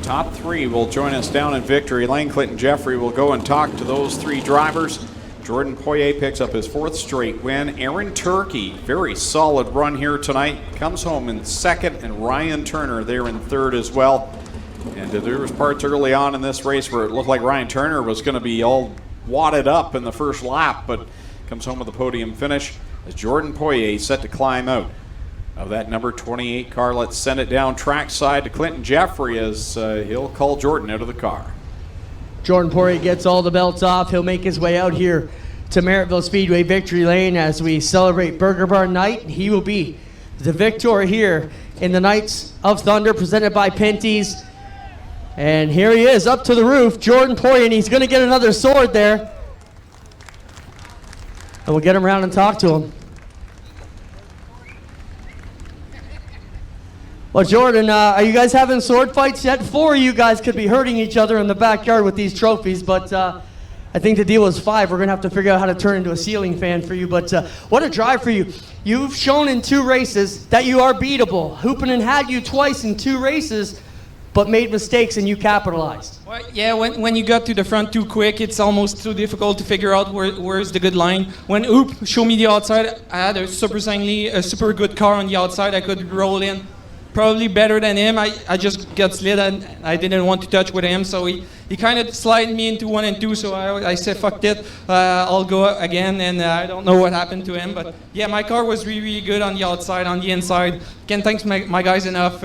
Top three will join us down in Victory Lane. Clinton Jeffrey will go and talk to those three drivers. Jordan Poirier picks up his 4th straight win. Aaron Turkey, very solid run here tonight, comes home in 2nd, and Ryan Turner there in 3rd as well. And there was parts early on in this race where it looked like Ryan Turner was going to be all wadded up in the first lap, but comes home with a podium finish as Jordan Poirier set to climb out of that number 28 car. Let's send it down trackside to Clinton Jeffrey as he'll call Jordan out of the car. Jordan Poirier gets all the belts off. He'll make his way out here to Merrittville Speedway Victory Lane as we celebrate Burger Bar Night. He will be the victor here in the Knights of Thunder presented by Pinty's. And here he is up to the roof, Jordan Poirier, and he's going to get another sword there. And we'll get him around and talk to him. Well, Jordan, are you guys having sword fights yet? 4 of you guys could be hurting each other in the backyard with these trophies, but I think the deal is 5. We're going to have to figure out how to turn into a ceiling fan for you, but what a drive for you. You've shown in 2 races that you are beatable. Hoopinen had you twice in 2 races, but made mistakes and you capitalized. Well, yeah, when you got to the front too quick, it's almost too difficult to figure out where's the good line. When Hoop showed me the outside, I had a super good car on the outside. I could roll in. Probably better than him. I just got slid and I didn't want to touch with him, so he kind of slid me into 1 and 2, so I said fuck it, I'll go again, and I don't know what happened to him, but yeah, my car was really, really good on the outside. On the inside, can't thank my guys enough.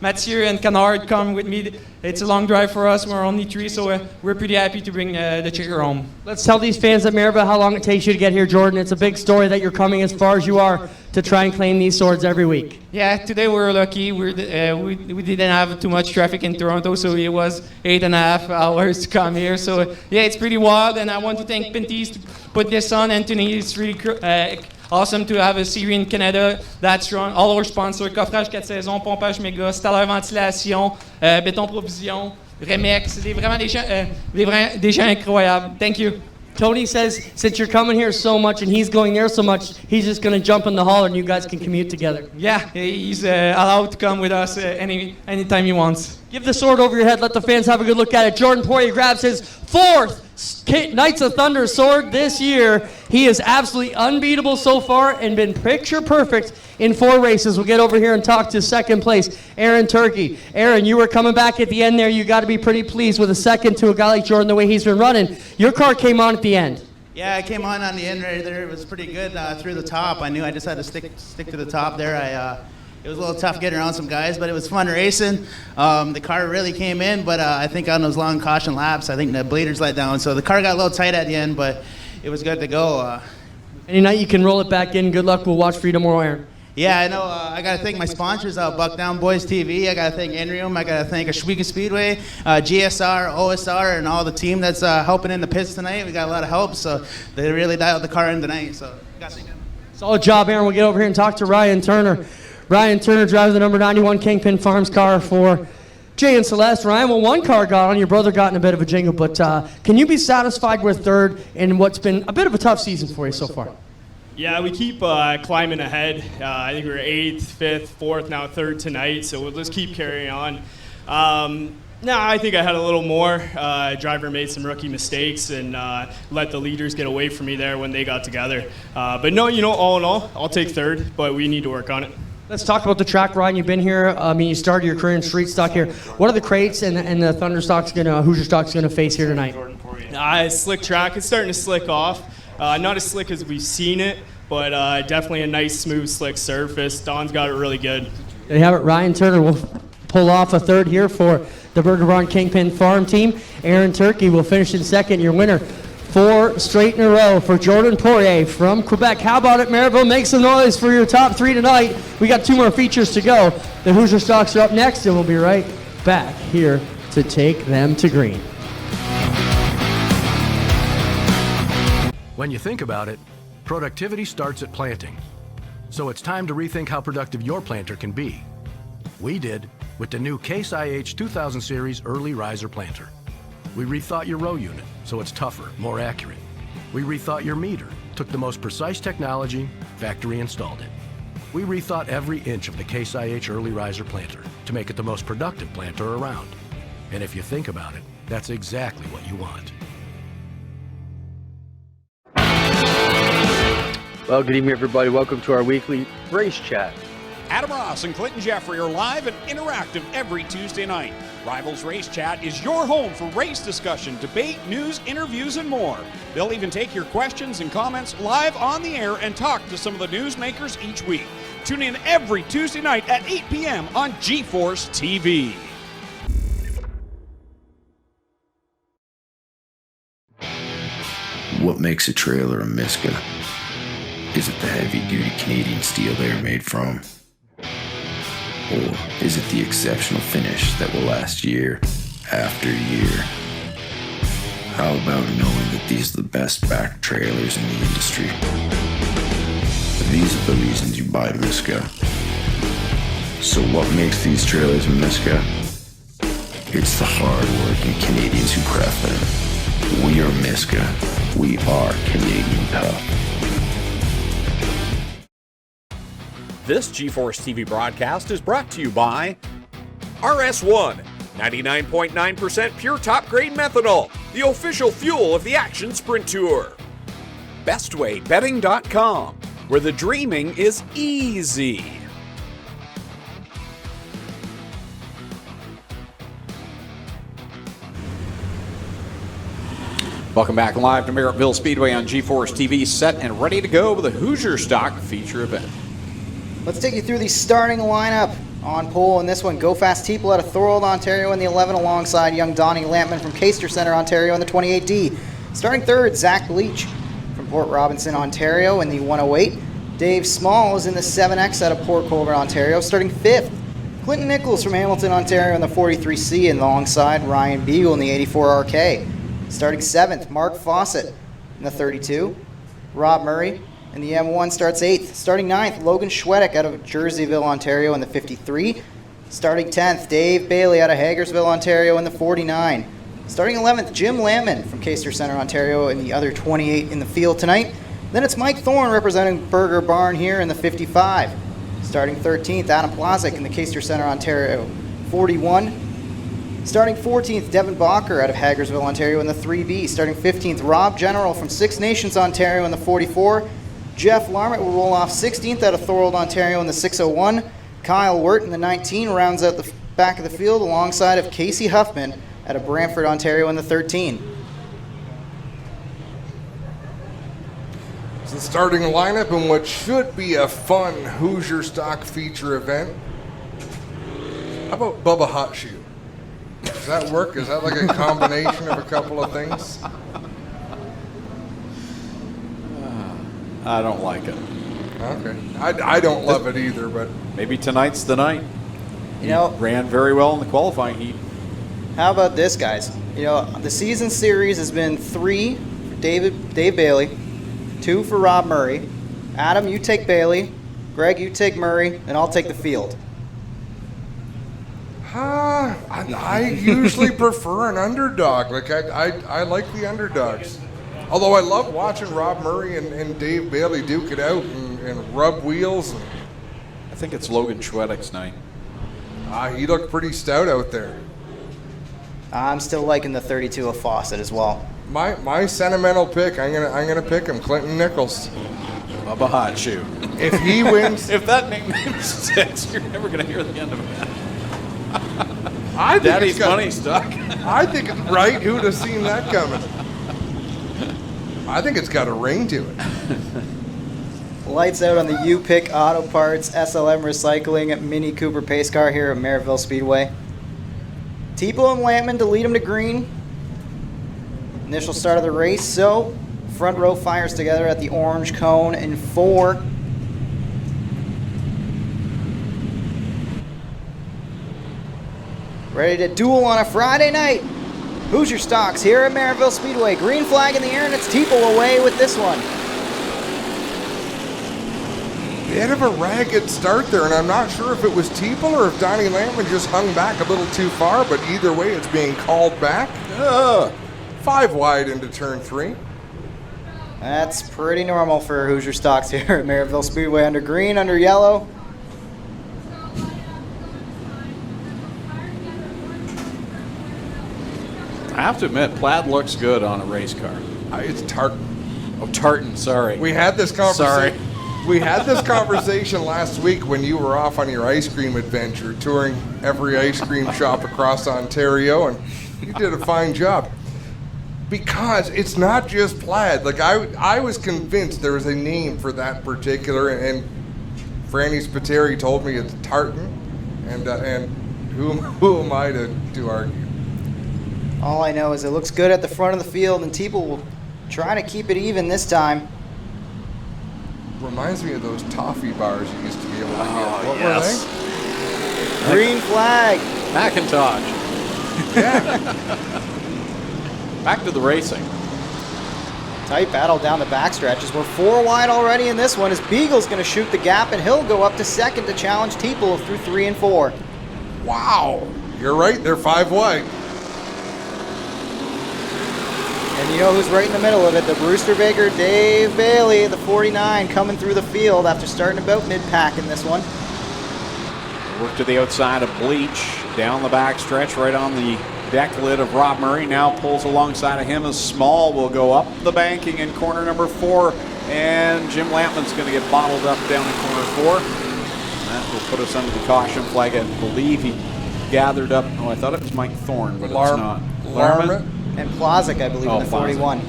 Mathieu and Canard come with me. It's a long drive for us. We're only 3, so we're pretty happy to bring the checker home. Let's tell these fans at Merrittville how long it takes you to get here, Jordan. It's a big story that you're coming as far as you are to try and claim these swords every week. Yeah, today we were lucky. We didn't have too much traffic in Toronto, so it was 8.5 hours to come here. So yeah, it's pretty wild, and I want to thank Pinty's to put this on. Anthony, it's really awesome to have a series in Canada that strong. All our sponsors, Coffrage 4 saisons, Pompage Méga, Staller Ventilation, Béton Provision, Remex, c'est vraiment des gens incroyables. Thank you. Tony says since you're coming here so much and he's going there so much, he's just going to jump in the hauler and you guys can commute together. Yeah, he's allowed to come with us anytime he wants. Give the sword over your head. Let the fans have a good look at it. Jordan Poirier grabs his 4th Knights of Thunder sword this year. He is absolutely unbeatable so far and been picture perfect in 4 races. We'll get over here and talk to 2nd place, Aaron Turkey. Aaron, you were coming back at the end there. You got to be pretty pleased with a 2nd to a guy like Jordan the way he's been running. Your car came on at the end. Yeah, I came on the end right there. It was pretty good through the top. I knew I just had to stick to the top there. It was a little tough getting around some guys, but it was fun racing. The car really came in, but I think on those long caution laps, I think the bleeders let down. So the car got a little tight at the end, but it was good to go. Any night you can roll it back in. Good luck. We'll watch for you tomorrow, Aaron. Yeah, I know. I got to thank my sponsors, Buck Down Boys TV. I got to thank Enrium. I got to thank Ashwika Speedway, GSR, OSR, and all the team that's helping in the pits tonight. We got a lot of help, so they really dialed the car in tonight. So, got to thank them. Solid job, Aaron. We'll get over here and talk to Ryan Turner. Ryan Turner drives the number 91 Kingpin Farms car for Jay and Celeste. Ryan, well, 1 car got on. Your brother got in a bit of a jingle, but can you be satisfied with 3rd in what's been a bit of a tough season for you so far? Yeah, we keep climbing ahead. I think we were 8th, 5th, 4th, now 3rd tonight, so we'll just keep carrying on. I think I had a little more. Driver made some rookie mistakes and let the leaders get away from me there when they got together. But no, all in all, I'll take 3rd, but we need to work on it. Let's talk about the track, Ryan. You've been here. You started your career in street stock here. What are the crates and the Thunder stock's Hoosier stock's gonna face here tonight? Slick track. It's starting to slick off. Not as slick as we've seen it, but definitely a nice, smooth, slick surface. Don's got it really good. There you have it. Ryan Turner will pull off a 3rd here for the Burger Barn Kingpin Farm team. Aaron Turkey will finish in 2nd. Your winner 4 straight in a row for Jordan Poirier from Quebec. How about it, Merrittville? Make some noise for your top 3 tonight. We got 2 more features to go. The Hoosier stocks are up next, and we'll be right back here to take them to green. When you think about it, productivity starts at planting. So it's time to rethink how productive your planter can be. We did with the new Case IH 2000 Series Early Riser Planter. We rethought your row unit so it's tougher, more accurate. We rethought your meter, took the most precise technology, factory installed it. We rethought every inch of the Case IH Early Riser Planter to make it the most productive planter around. And if you think about it, that's exactly what you want. Well, good evening, everybody. Welcome to our weekly race chat. Adam Ross and Clinton Jeffrey are live and interactive every Tuesday night. Rivals Race Chat is your home for race discussion, debate, news, interviews, and more. They'll even take your questions and comments live on the air and talk to some of the newsmakers each week. Tune in every Tuesday night at 8 p.m. on GeForce TV. What makes a trailer a Miska? Is it the heavy-duty Canadian steel they are made from? Or is it the exceptional finish that will last year after year? How about knowing that these are the best backed trailers in the industry? These are the reasons you buy Miska. So what makes these trailers a Miska? It's the hard-working Canadians who craft them. We are Miska. We are Canadian tough. This GeForce TV broadcast is brought to you by RS1, 99.9% pure top-grade methanol, the official fuel of the Action Sprint Tour. BestWayBetting.com, where the dreaming is easy. Welcome back live to Merrittville Speedway on GeForce TV, set and ready to go with a Hoosier Stock feature event. Let's take you through the starting lineup. On pole in this one, Go Fast Teeple out of Thorold, Ontario in the 11, alongside young Donnie Lampman from Caister Centre, Ontario in the 28D. Starting third, Zach Leach from Port Robinson, Ontario in the 108. Dave Small is in the 7X out of Port Colborne, Ontario. Starting fifth, Clinton Nichols from Hamilton, Ontario in the 43C, and alongside Ryan Beagle in the 84RK. Starting seventh, Mark Fawcett in the 32. Rob Murray in the M1 starts 8th. Starting 9th, Logan Schwedick out of Jerseyville, Ontario in the 53. Starting 10th, Dave Bailey out of Hagersville, Ontario in the 49. Starting 11th, Jim Lampman from Caister Centre, Ontario in the other 28 in the field tonight. Then it's Mike Thorne representing Burger Barn here in the 55. Starting 13th, Adam Plazik in the Caister Centre, Ontario 41. Starting 14th, Devin Bacher out of Hagersville, Ontario in the 3B. Starting 15th, Rob General from Six Nations, Ontario in the 44. Jeff Larmett will roll off 16th out of Thorold, Ontario in the 601. Kyle Wirt in the 19 rounds out the back of the field alongside of Casey Huffman out of Brantford, Ontario in the 13. It's the starting lineup in what should be a fun Hoosier Stock feature event. How about Bubba Hot Shoe? Does that work? Is that like a combination of a couple of things? I don't like it. Okay. I don't love it either, but maybe tonight's the night. You know, ran very well in the qualifying heat. How about this, guys? You know, the season series has been 3 for Dave Bailey, 2 for Rob Murray. Adam, you take Bailey. Greg, you take Murray, and I'll take the field. I usually prefer an underdog. Like I like the underdogs. Although I love watching Rob Murray and Dave Bailey duke it out and rub wheels. I think it's Logan Schwedick's night. He looked pretty stout out there. I'm still liking the 32 of Fawcett as well. My sentimental pick, I'm gonna pick him, Clinton Nichols. Bubba Hot Shoe. If he wins, if that nickname sticks, you're never gonna hear the end of it. I think Daddy's money stuck. I think it's right. Who'd have seen that coming? I think it's got a ring to it. Lights out on the U-Pick Auto Parts SLM Recycling Mini Cooper pace car here at Merrittville Speedway. Teeple and Lampman to lead him to green. Initial start of the race, so front row fires together at the orange cone in 4. Ready to duel on a Friday night. Hoosier Stocks here at Merrittville Speedway. Green flag in the air, and it's Teeple away with this one. bit of a ragged start there, and I'm not sure if it was Teeple or if Donnie Lampman just hung back a little too far, but either way, it's being called back. 5 wide into turn 3. That's pretty normal for Hoosier stocks here at Merrittville Speedway. Under green, under yellow. I have to admit, plaid looks good on a race car. It's tartan. Oh, tartan, sorry. We had this conversation. Sorry. We had this conversation last week when you were off on your ice cream adventure, touring every ice cream shop across Ontario, and you did a fine job. Because it's not just plaid. Like I was convinced there was a name for that particular, and Franny Spiteri told me it's tartan, and who am I to argue? All I know is it looks good at the front of the field, and Teeple will try to keep it even this time. Reminds me of those toffee bars you used to be able to get. What yes. were they? Green flag. Macintosh. Yeah. Back to the racing. Tight battle down the backstretches. We're 4 wide already in this one as Beagle's going to shoot the gap, and he'll go up to second to challenge Teeple through 3 and 4. Wow. You're right. They're 5 wide. And you know who's right in the middle of it? The Brewster Baker, Dave Bailey, the 49, coming through the field after starting about mid-pack in this one. Work to the outside of Bleach, down the back stretch, right on the deck lid of Rob Murray. Now pulls alongside of him as Small will go up the banking in corner number 4. And Jim Lampman's going to get bottled up down in corner 4. And that will put us under the caution flag. I believe he gathered up, oh, I thought it was Mike Thorne, but it's not. Larman? And Plazik, I believe, in the 41.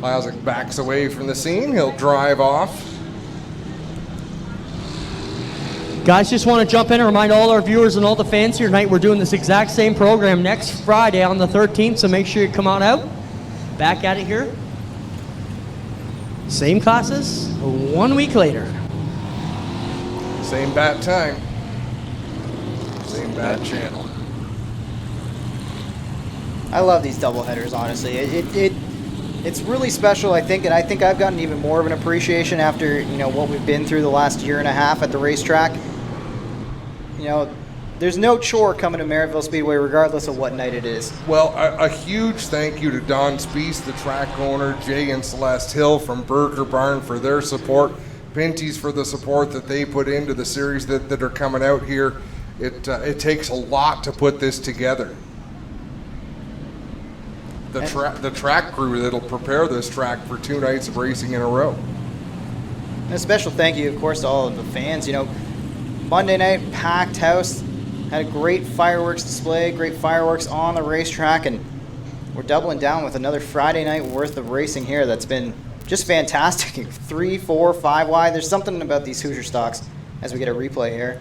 Plazik backs away from the scene. He'll drive off. Guys, just want to jump in and remind all our viewers and all the fans here tonight we're doing this exact same program next Friday on the 13th, so make sure you come on out. Back at it here. Same classes, 1 week later. Same bat time. Same bat channel. I love these doubleheaders, honestly. It's really special, I think, and I think I've gotten even more of an appreciation after, you know, what we've been through the last year and a half at the racetrack. You know, there's no chore coming to Merrittville Speedway regardless of what night it is. Well, a huge thank you to Don Speece, the track owner, Jay and Celeste Hill from Burger Barn for their support, Pinty's for the support that they put into the series that are coming out here. It takes a lot to put this together. The track crew that'll prepare this track for 2 nights of racing in a row. And a special thank you, of course, to all of the fans. You know, Monday night, packed house, had a great fireworks display, great fireworks on the racetrack, and we're doubling down with another Friday night worth of racing here that's been just fantastic. 3, 4, 5 wide. There's something about these Hoosier stocks as we get a replay here.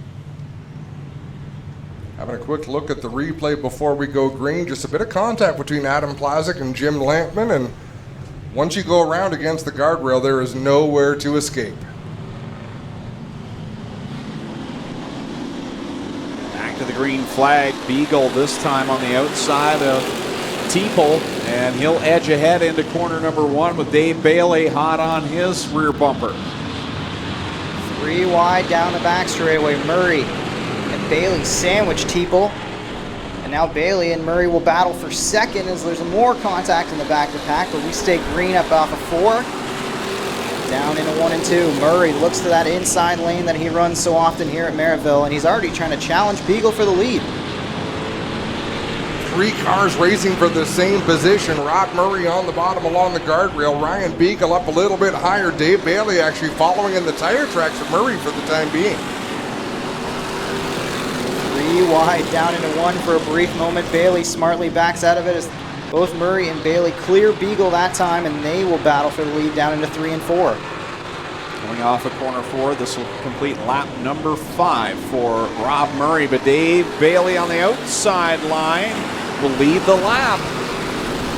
Having a quick look at the replay before we go green. Just a bit of contact between Adam Plazik and Jim Lampman, and once you go around against the guardrail, there is nowhere to escape. Back to the green flag. Beagle this time on the outside of Teeple, and he'll edge ahead into corner number 1 with Dave Bailey hot on his rear bumper. 3 wide down the back straightaway. Murray and Bailey sandwich Teeple. And now Bailey and Murray will battle for second as there's more contact in the back of the pack, but we stay green up off of 4. Down into 1 and 2. Murray looks to that inside lane that he runs so often here at Merrittville, and he's already trying to challenge Beagle for the lead. 3 cars racing for the same position. Rob Murray on the bottom along the guardrail. Ryan Beagle up a little bit higher. Dave Bailey actually following in the tire tracks of Murray for the time being. 3 wide down into 1 for a brief moment. Bailey smartly backs out of it as both Murray and Bailey clear Beagle that time, and they will battle for the lead down into 3 and 4. Coming off of corner 4, this will complete lap number 5 for Rob Murray, but Dave Bailey on the outside line will lead the lap.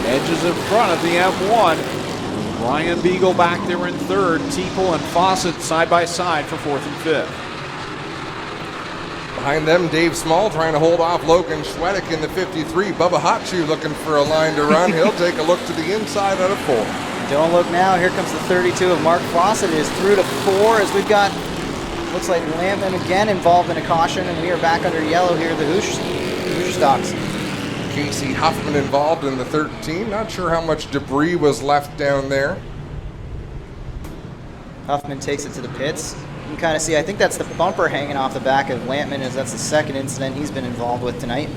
Edges in front of the M1. Ryan Beagle back there in 3rd. Teeple and Fawcett side by side for 4th and 5th. Behind them, Dave Small trying to hold off Logan Schwedick in the 53. Bubba Hotshoe looking for a line to run. He'll take a look to the inside out of 4. Don't look now. Here comes the 32 of Mark Fawcett. It is through to 4 as we've got, looks like Lampman again involved in a caution, and we are back under yellow here, the Hoosier stocks. Casey Huffman involved in the 13. Not sure how much debris was left down there. Huffman takes it to the pits. You can kind of see, I think that's the bumper hanging off the back of Lampman, as that's the second incident he's been involved with tonight.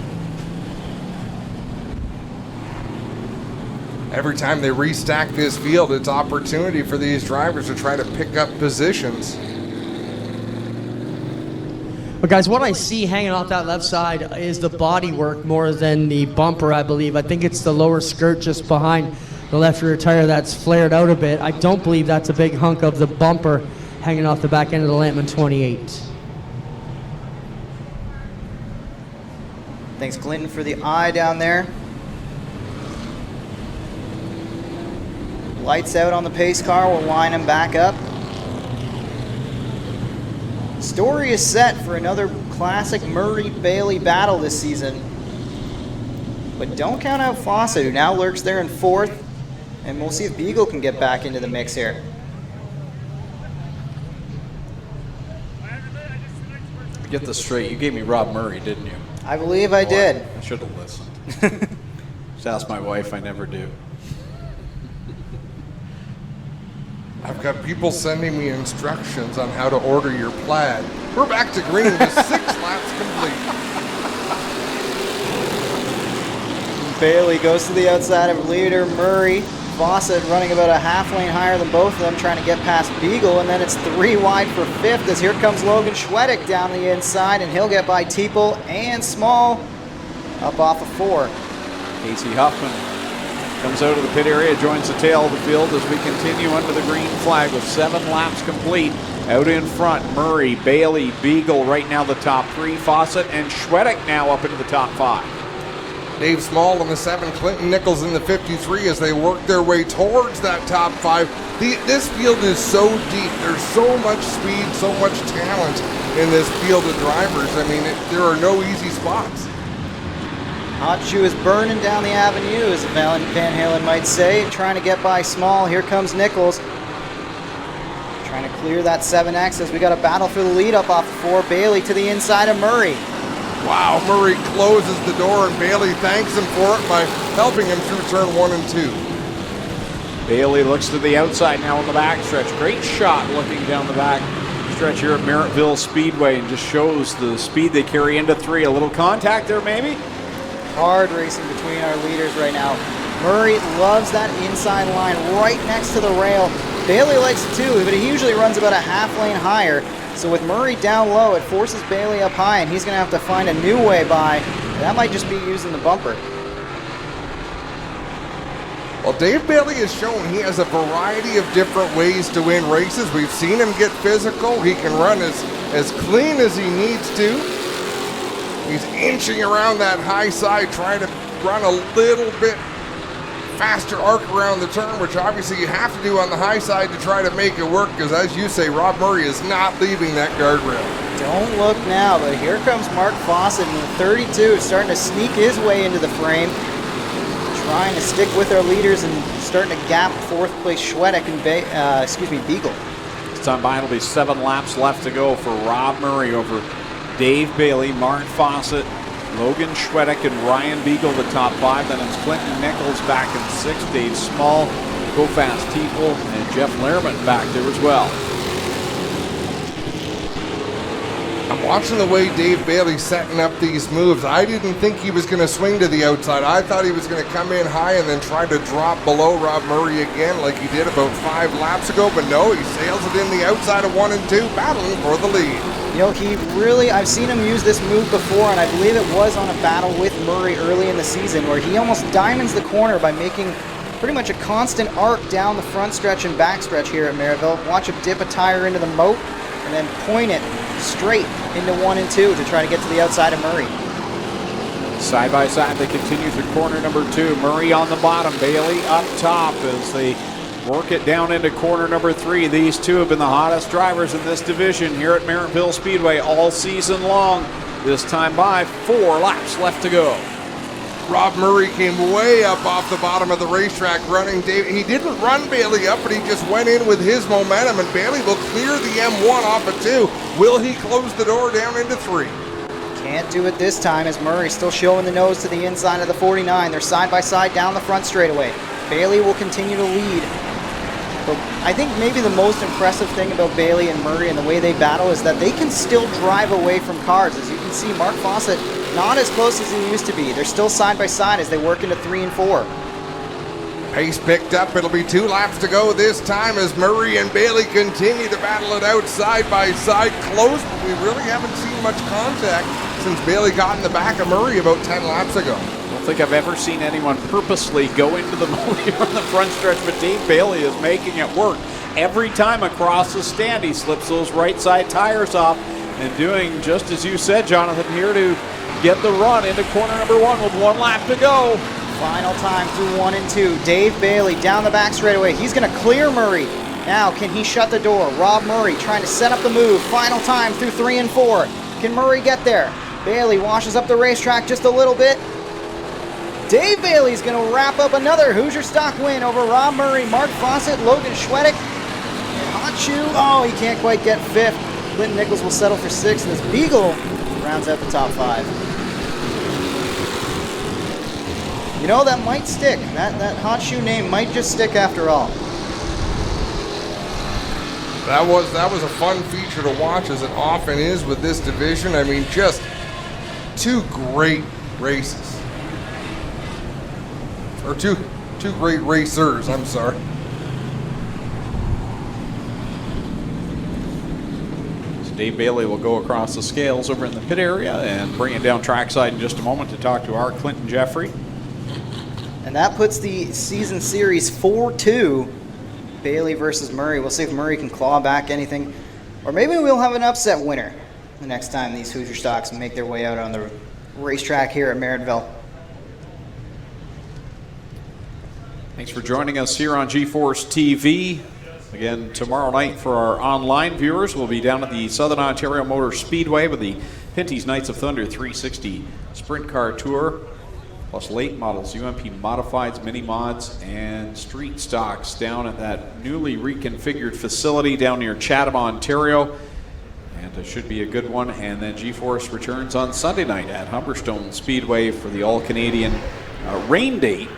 Every time they restack this field, it's opportunity for these drivers to try to pick up positions. But guys, what I see hanging off that left side is the body work more than the bumper, I believe. I think it's the lower skirt just behind the left rear tire that's flared out a bit. I don't believe that's a big hunk of the bumper hanging off the back end of the Lampman 28. Thanks, Clinton, for the eye down there. Lights out on the pace car. We'll line him back up. Story is set for another classic Murray-Bailey battle this season. But don't count out Fawcett, who now lurks there in 4th. And we'll see if Beagle can get back into the mix here. Get this straight. You gave me Rob Murray, didn't you? I believe I did. I should have listened. Just ask my wife. I never do. I've got people sending me instructions on how to order your plaid. We're back to green with 6 laps complete. Bailey goes to the outside of leader Murray. Fawcett running about a half lane higher than both of them, trying to get past Beagle, and then it's 3 wide for 5th as here comes Logan Schwedick down the inside, and he'll get by Teeple and Small up off of 4. Casey Huffman comes out of the pit area, joins the tail of the field as we continue under the green flag with 7 laps complete. Out in front, Murray, Bailey, Beagle right now the top 3, Fawcett and Schwedick now up into the top 5. Dave Small in the 7, Clinton Nichols in the 53 as they work their way towards that top 5. This field is so deep. There's so much speed, so much talent in this field of drivers. I mean, there are no easy spots. Hotshoe is burning down the avenue, as Van Halen might say, trying to get by Small. Here comes Nichols, trying to clear that 7X as we got a battle for the lead up off of 4. Bailey to the inside of Murray. Wow, Murray closes the door and Bailey thanks him for it by helping him through turn 1 and 2. Bailey looks to the outside now on the backstretch. Great shot looking down the back stretch here at Merrittville Speedway, and just shows the speed they carry into 3. A little contact there maybe? Hard racing between our leaders right now. Murray loves that inside line right next to the rail. Bailey likes it too, but he usually runs about a half lane higher. So with Murray down low, it forces Bailey up high, and he's going to have to find a new way by. That might just be using the bumper. Well, Dave Bailey has shown he has a variety of different ways to win races. We've seen him get physical. He can run as clean as he needs to. He's inching around that high side, trying to run a little bit faster arc around the turn, which obviously you have to do on the high side to try to make it work, because as you say, Rob Murray is not leaving that guardrail. Don't look now, but here comes Mark Fawcett in the 32, starting to sneak his way into the frame, trying to stick with our leaders and starting to gap 4th place Schwedick and Beagle. This time by, it'll be 7 laps left to go for Rob Murray over Dave Bailey, Mark Fawcett, Logan Schwedick, and Ryan Beagle, the top 5. Then it's Clinton Nichols back in 6th, Dave Small, Go Fast Teeple, and Jeff Lehrman back there as well. I'm watching the way Dave Bailey's setting up these moves. I didn't think he was going to swing to the outside. I thought he was going to come in high and then try to drop below Rob Murray again like he did about 5 laps ago, but no, he sails it in the outside of 1 and 2, battling for the lead. You know, I've seen him use this move before, and I believe it was on a battle with Murray early in the season, where he almost diamonds the corner by making pretty much a constant arc down the front stretch and back stretch here at Merrittville. Watch him dip a tire into the moat and then point it straight into 1 and 2 to try to get to the outside of Murray. Side by side, they continue through corner number 2. Murray on the bottom, Bailey up top as they work it down into corner number 3. These two have been the hottest drivers in this division here at Merrittville Speedway all season long. this time by 4 laps left to go. Rob Murray came way up off the bottom of the racetrack running. He didn't run Bailey up, but he just went in with his momentum, and Bailey will clear the M1 off of 2. Will he close the door down into 3? Can't do it this time as Murray still showing the nose to the inside of the 49. They're side by side down the front straightaway. Bailey will continue to lead. But I think maybe the most impressive thing about Bailey and Murray and the way they battle is that they can still drive away from cars. As you can see, Mark Fawcett not as close as he used to be. They're still side by side as they work into 3 and 4. Pace picked up. It'll be 2 laps to go this time as Murray and Bailey continue to battle it out side by side. Close, but we really haven't seen much contact since Bailey got in the back of Murray about 10 laps ago. I don't think I've ever seen anyone purposely go into the mulligan on the front stretch, but Dave Bailey is making it work. Every time across the stand, he slips those right side tires off and doing just as you said, Jonathan, here to get the run into corner number 1 with 1 lap to go. Final time through 1 and 2. Dave Bailey down the back straightaway. He's going to clear Murray. Now, can he shut the door? Rob Murray trying to set up the move. Final time through 3 and 4. Can Murray get there? Bailey washes up the racetrack just a little bit. Dave Bailey's going to wrap up another Hoosier stock win over Rob Murray, Mark Fawcett, Logan Schwedick, and Hot Shoe. Oh, he can't quite get 5th. Clinton Nichols will settle for 6th, and this Beagle rounds out the top 5. You know, that might stick. That Hot Shoe name might just stick after all. That was a fun feature to watch, as it often is with this division. I mean, just 2 great races. Or two great racers, I'm sorry. So Dave Bailey will go across the scales over in the pit area and bring it down trackside in just a moment to talk to our Clinton Jeffrey. And that puts the season series 4-2. Bailey versus Murray. We'll see if Murray can claw back anything. Or maybe we'll have an upset winner the next time these Hoosier stocks make their way out on the racetrack here at Merrittville. Thanks for joining us here on G-Force TV. Again, tomorrow night for our online viewers, we'll be down at the Southern Ontario Motor Speedway with the Pinty's Knights of Thunder 360 Sprint Car Tour, plus late models, UMP Modifieds, Mini Mods, and street stocks down at that newly reconfigured facility down near Chatham, Ontario. And it should be a good one. And then G-Force returns on Sunday night at Humberstone Speedway for the All-Canadian rain date.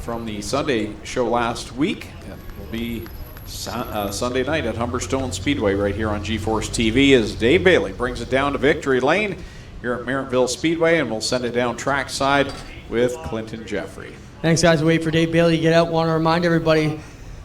From the Sunday show last week. It will be Sunday night at Humberstone Speedway right here on G-Force TV as Dave Bailey brings it down to Victory Lane here at Merrittville Speedway, and we'll send it down trackside with Clinton Jeffrey. Thanks, guys. Wait for Dave Bailey to get out. Want to remind everybody,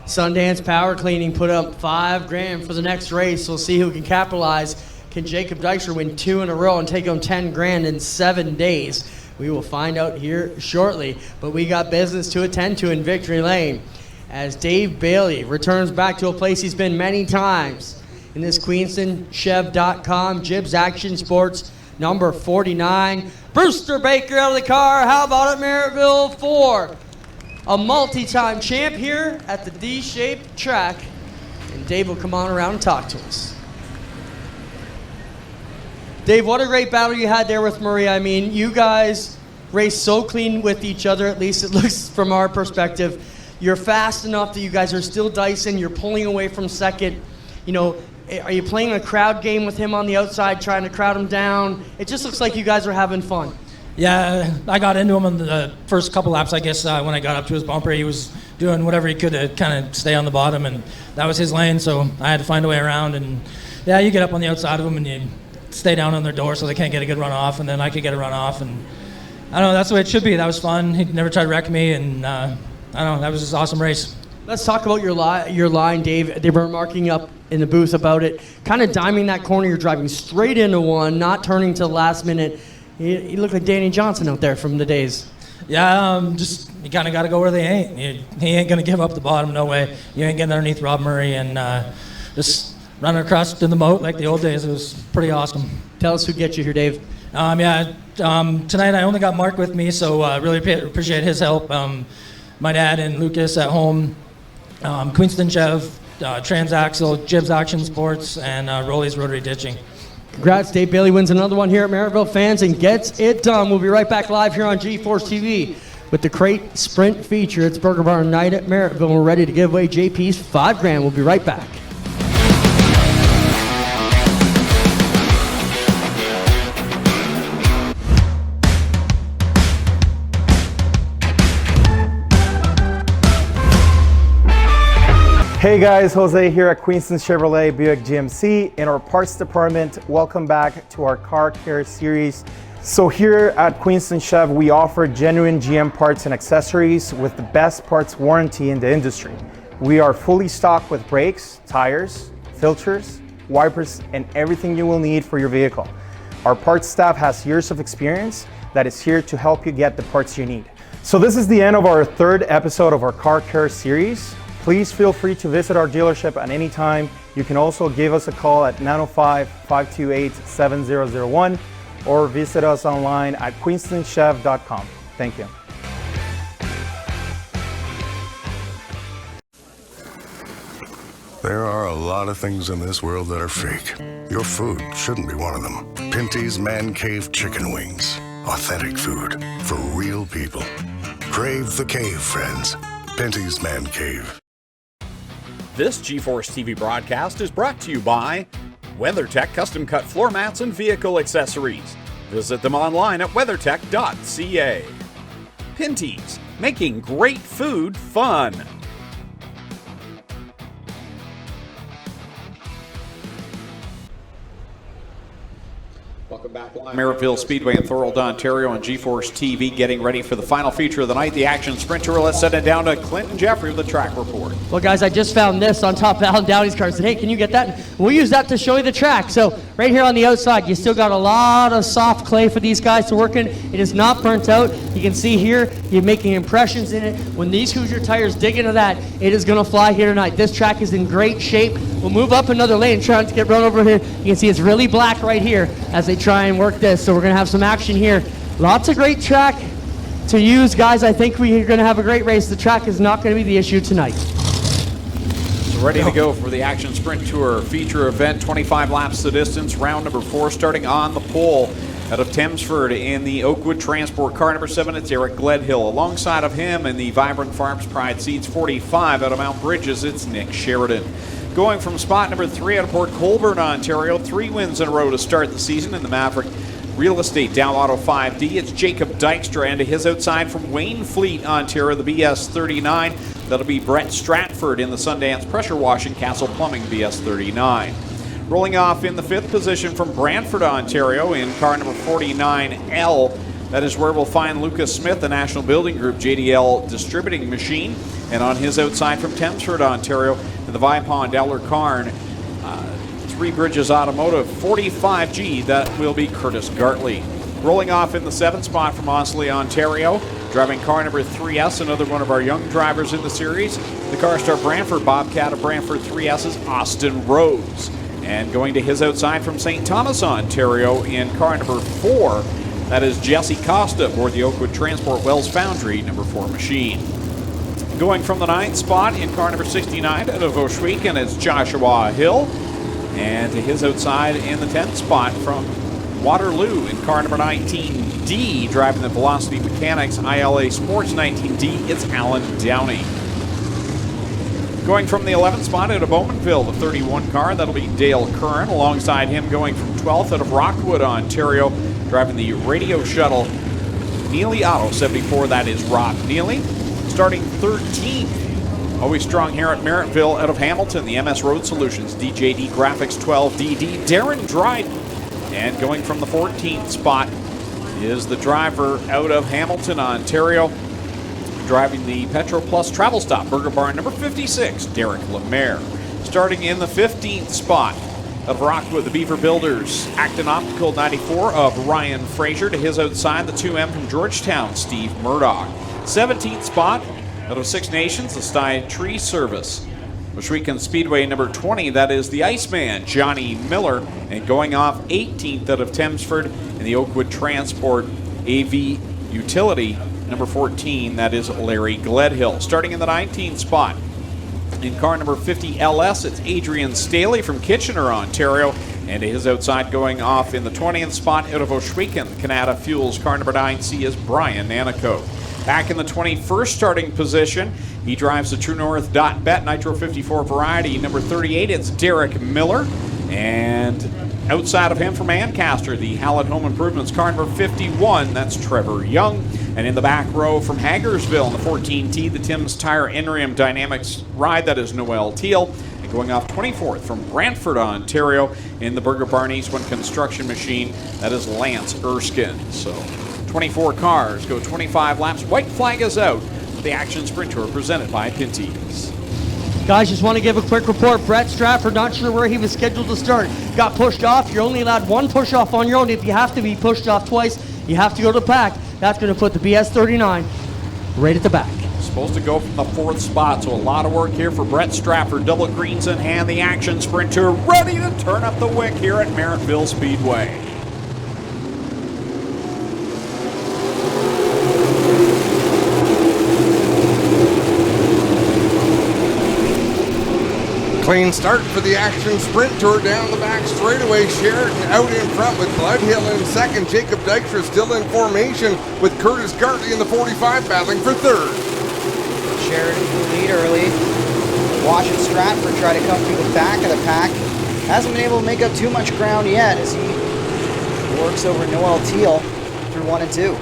Sundance Power Cleaning put up $5,000 for the next race. We'll see who can capitalize. Can Jacob Dykstra win 2 in a row and take home $10,000 in 7 days? We will find out here shortly, but we got business to attend to in Victory Lane as Dave Bailey returns back to a place he's been many times in this QueenstonChev.com Jibs Action Sports number 49. Brewster Baker out of the car. How about it, Merrittville 4? A multi-time champ here at the D-shaped track, and Dave will come on around and talk to us. Dave, what a great battle you had there with Murray. I mean, you guys raced so clean with each other, at least it looks from our perspective. You're fast enough that you guys are still dicing. You're pulling away from second. You know, are you playing a crowd game with him on the outside, trying to crowd him down? It just looks like you guys are having fun. Yeah, I got into him in the first couple laps, I guess, when I got up to his bumper. He was doing whatever he could to kind of stay on the bottom, and that was his lane, so I had to find a way around. And, yeah, you get up on the outside of him, and you stay down on their door so they can't get a good run off, and then I could get a run off, and I don't know, that's the way it should be. That was fun. He never tried to wreck me, and I don't know, that was just an awesome race. Let's talk about your line, Dave. They were marking up in the booth about it, kind of diming that corner. You're driving straight into one, not turning to the last minute. You look like Danny Johnson out there from the days. Yeah, just you kind of got to go where they ain't. He ain't going to give up the bottom, no way. You ain't getting underneath Rob Murray, and just running across to the moat like the old days. It was pretty awesome. Tell us who gets you here, Dave. Tonight I only got Mark with me, so really appreciate his help. My dad and Lucas at home, Queenston Chev, Transaxle, Jibs Action Sports, and Rolly's Rotary Ditching. Congrats, Dave Bailey wins another one here at Merrittville, fans, and gets it done. We'll be right back live here on G-Force TV with the Crate Sprint feature. It's Burger Barn Night at Merrittville. We're ready to give away JP's $5,000. We'll be right back. Hey guys, Jose here at Queenston Chevrolet Buick GMC in our parts department. Welcome back to our car care series. So here at Queenston Chev, we offer genuine GM parts and accessories with the best parts warranty in the industry. We are fully stocked with brakes, tires, filters, wipers, and everything you will need for your vehicle. Our parts staff has years of experience that is here to help you get the parts you need. So this is the end of our third episode of our car care series. Please feel free to visit our dealership at any time. You can also give us a call at 905-528-7001 or visit us online at queenstonchev.com. Thank you. There are a lot of things in this world that are fake. Your food shouldn't be one of them. Pinty's Man Cave Chicken Wings. Authentic food for real people. Crave the cave, friends. Pinty's Man Cave. This G-Force TV broadcast is brought to you by WeatherTech Custom Cut Floor Mats and Vehicle Accessories. Visit them online at weathertech.ca. Pinty's, making great food fun. Welcome back live. Merrittville Speedway in Thorold, Ontario on G-Force TV, getting ready for the final feature of the night, the Action Sprint Tour. Let's send it down to Clinton Jeffrey with the track report. Well, guys, I just found this on top of Alan Downey's car. I said, hey, can you get that? We'll use that to show you the track. So right here on the outside, you still got a lot of soft clay for these guys to work in. It is not burnt out. You can see here, you're making impressions in it. When these Hoosier tires dig into that, it is going to fly here tonight. This track is in great shape. We'll move up another lane, trying to get run over here. You can see it's really black right here as they try and work this. So we're going to have some action here. Lots of great track to use, guys. I think we're going to have a great race. The track is not going to be the issue tonight. So ready to go for the Action Sprint Tour feature event. 25 laps the distance. Round number 4 starting on the pole. Out of Thamesford in the Oakwood Transport car number 7, it's Eric Gledhill. Alongside of him in the Vibrant Farms Pride Seeds 45 out of Mount Bridges, it's Nick Sheridan. Going from spot number 3 out of Port Colborne, Ontario, 3 wins in a row to start the season in the Maverick Real Estate Dow Auto 5D. It's Jacob Dykstra, and to his outside from Wayne Fleet, Ontario, the BS 39. That'll be Brett Stratford in the Sundance Pressure Washing Castle Plumbing BS 39. Rolling off in the 5th position from Brantford, Ontario, in car number 49L. That is where we'll find Lucas Smith, the National Building Group JDL distributing machine. And on his outside from Thamesford, Ontario, to the Vipond Eller Carn, Three Bridges Automotive 45G, that will be Curtis Gartley. Rolling off in the 7th spot from Osley, Ontario, driving car number 3S, another one of our young drivers in the series, the Car Star Brantford Bobcat of Brantford 3S's Austin Rhodes. And going to his outside from St. Thomas, Ontario, in car number 4, that is Jesse Costa aboard the Oakwood Transport Wells Foundry number 4 machine. Going from the 9th spot in car number 69 out of Oshweek, it's Joshua Hill. And to his outside in the 10th spot from Waterloo in car number 19D, driving the Velocity Mechanics ILA Sports 19D, it's Alan Downey. Going from the 11th spot out of Bowmanville, the 31 car, that'll be Dale Curran. Alongside him going from 12th out of Rockwood, Ontario, driving the Radio Shuttle Neely Auto 74, that is Rob Neely. Starting 13th, always strong here at Merrittville out of Hamilton, the MS Road Solutions DJD Graphics 12DD, Darren Dryden. And going from the 14th spot is the driver out of Hamilton, Ontario, driving the Petro Plus Travel Stop Burger Barn number 56, Derek Lemaire. Starting in the 15th spot of Rockwood, the Beaver Builders Acton Optical 94 of Ryan Fraser. To his outside, the 2M from Georgetown, Steve Murdoch. 17th spot out of Six Nations, the Stein Tree Service. Oshweek Speedway number 20, that is the Iceman, Johnny Miller. And going off 18th out of Thamesford in the Oakwood Transport AV Utility number 14, that is Larry Gledhill. Starting in the 19th spot in car number 50 LS, it's Adrian Staley from Kitchener, Ontario. And to his outside, going off in the 20th spot out of Oshwekin, Canada Fuels car number 9C is Brian Nanico. Back in the 21st starting position, he drives the True North .Bet Nitro 54 variety. Number 38, it's Derek Miller. And outside of him from Ancaster, the Hallett Home Improvements car number 51, that's Trevor Young. And in the back row from Hagersville in the 14T, the Tim's Tire Enrium Dynamics ride, that is Noel Teal. And going off 24th from Brantford, Ontario, in the Burger Barn East One Construction Machine, that is Lance Erskine. So 24 cars go 25 laps. White flag is out. The Action Sprint Tour presented by Pinty's. Guys, just want to give a quick report. Brett Stratford, not sure where he was scheduled to start. Got pushed off. You're only allowed one push off on your own. If you have to be pushed off twice, you have to go to the pack. That's going to put the BS39 right at the back. Supposed to go from the 4th spot, so a lot of work here for Brett Stratford. Double greens in hand, the Action Sprint Tour ready to turn up the wick here at Merrittville Speedway. Clean start for the Action Sprint Tour down the back straightaway. Sheridan out in front with Bloodhill in second. Jacob Dykstra still in formation with Curtis Gartley in the 45 battling for third. Sheridan in the lead early. Watching Stratford try to come through the back of the pack. Hasn't been able to make up too much ground yet as he works over Noel Teal through 1 and 2.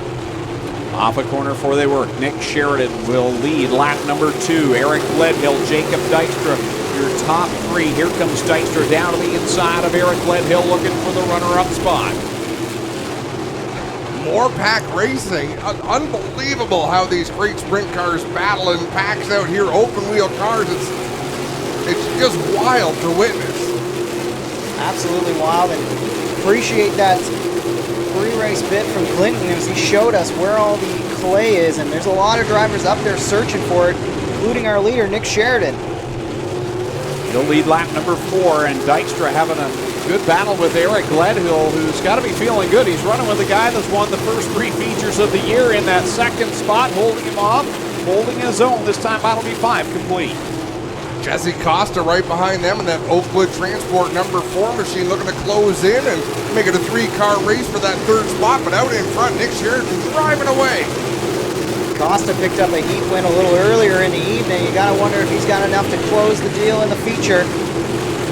Off a corner for they work. Nick Sheridan will lead lap number 2. Eric Bloodhill, Jacob Dykstra, your top 3. Here comes Dykstra down to the inside of Eric Bloodhill looking for the runner-up spot. More pack racing. Unbelievable how these great sprint cars battle in packs out here. Open wheel cars. It's just wild to witness. Absolutely wild, and appreciate that pre-race bit from Clinton as he showed us where all the clay is, and there's a lot of drivers up there searching for it, including our leader, Nick Sheridan. He'll lead lap number 4, and Dykstra having a good battle with Eric Gledhill, who's got to be feeling good. He's running with a guy that's won the first 3 features of the year in that 2nd spot, holding him off, holding his own. This time Battle B5 complete. Jesse Costa right behind them in that Oakwood Transport number 4 machine looking to close in and make it a 3-car race for that 3rd spot, but out in front, Nick Sheridan driving away. Costa picked up a heat win a little earlier in the evening. You got to wonder if he's got enough to close the deal in the feature.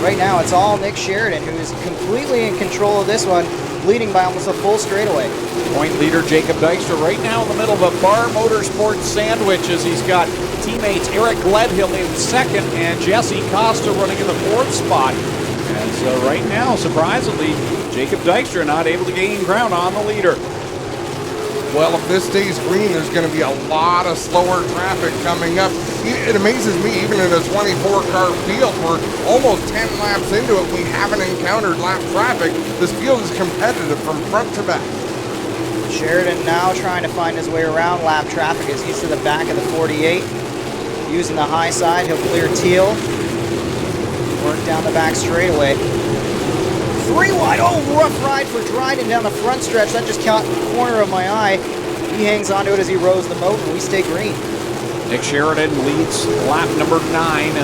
Right now, it's all Nick Sheridan, who is completely in control of this one, leading by almost a full straightaway. Point leader Jacob Dykstra right now in the middle of a Bar Motorsports sandwich as he's got teammates Eric Gledhill in 2nd and Jesse Costa running in the 4th spot. As right now, surprisingly, Jacob Dykstra not able to gain ground on the leader. Well, if this stays green, there's going to be a lot of slower traffic coming up. It amazes me, even in a 24-car field, we're almost 10 laps into it, we haven't encountered lap traffic. This field is competitive from front to back. Sheridan now trying to find his way around lap traffic as he's to the back of the 48. Using the high side, he'll clear Teal. Work down the back straightaway. 3 wide, oh, rough ride for Dryden down the front stretch. That just caught the corner of my eye. He hangs onto it as he rows the moat, and we stay green. Nick Sheridan leads lap number 9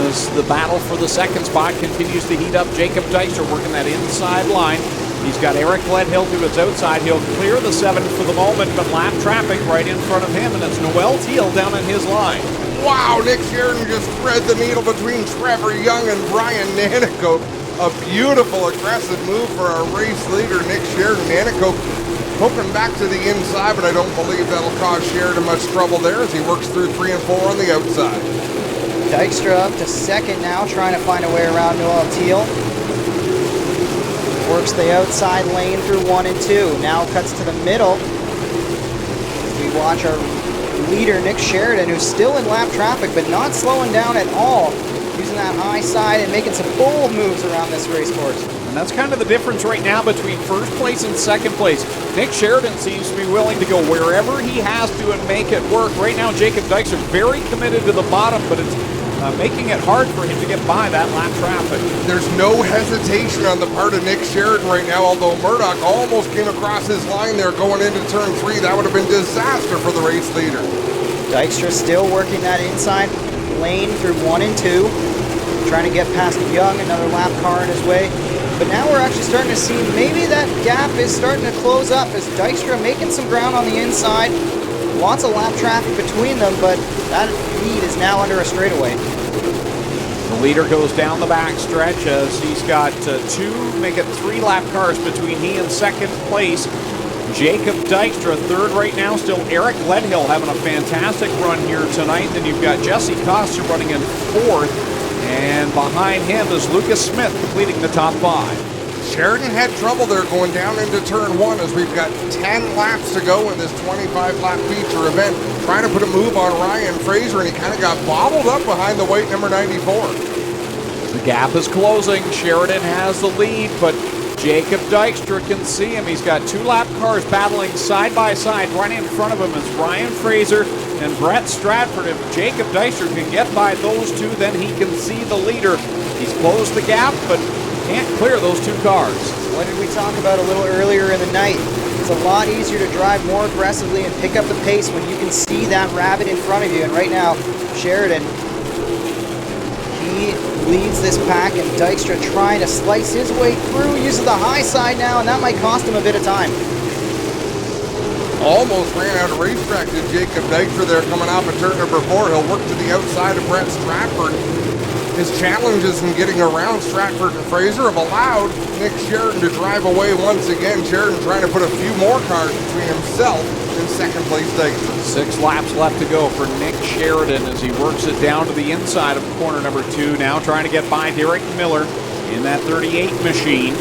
as the battle for the 2nd spot continues to heat up. Jacob Dykstra working that inside line. He's got Eric Gledhill to his outside. He'll clear the 7 for the moment, but lap traffic right in front of him, and it's Noel Teal down in his line. Wow, Nick Sheridan just thread the needle between Trevor Young and Brian Nanico. A beautiful, aggressive move for our race leader, Nick Sheridan. Nanico hoping back to the inside, but I don't believe that'll cause Sheridan much trouble there as he works through 3 and 4 on the outside. Dykstra up to 2nd now, trying to find a way around Noel Teal. Works the outside lane through 1 and 2. Now cuts to the middle. We watch our leader, Nick Sheridan, who's still in lap traffic, but not slowing down at all. Using that high side and making some bold moves around this race course. And that's kind of the difference right now between 1st place and 2nd place. Nick Sheridan seems to be willing to go wherever he has to and make it work. Right now, Jacob Dykstra very committed to the bottom, but it's making it hard for him to get by that lap traffic. There's no hesitation on the part of Nick Sheridan right now, although Murdoch almost came across his line there going into turn 3. That would have been disaster for the race leader. Dykstra still working that inside lane through 1 and 2. Trying to get past Young, another lap car in his way. but now we're actually starting to see maybe that gap is starting to close up as Dykstra making some ground on the inside. Lots of lap traffic between them, but that lead is now under a straightaway. The leader goes down the back stretch as he's got 3 lap cars between he and second place. Jacob Dykstra third right now. Still Eric Gledhill having a fantastic run here tonight. Then you've got Jesse Costa running in fourth. And behind him is Lucas Smith completing the top 5. Sheridan had trouble there going down into turn 1 as we've got 10 laps to go in this 25-lap feature event. Trying to put a move on Ryan Fraser, and he kind of got bobbled up behind the white number 94. The gap is closing. Sheridan has the lead, but Jacob Dykstra can see him. He's got 2 lap cars battling side by side. Right in front of him is Ryan Fraser and Brett Stratford. If Jacob Dykstra can get by those two, then he can see the leader. He's closed the gap, but can't clear those 2 cars. What did we talk about a little earlier in the night? It's a lot easier to drive more aggressively and pick up the pace when you can see that rabbit in front of you. And right now, Sheridan, he leads this pack, and Dykstra trying to slice his way through, uses the high side now, and that might cost him a bit of time. Almost ran out of racetrack to Jacob Dykstra there coming off of turn number 4. He'll work to the outside of Brett Stratford. His challenges in getting around Stratford and Fraser have allowed Nick Sheridan to drive away once again. Sheridan trying to put a few more cars between himself and second place Dykstra. 6 laps left to go for Nick Sheridan as he works it down to the inside of corner number 2. Now trying to get by Derek Miller in that 38 machine.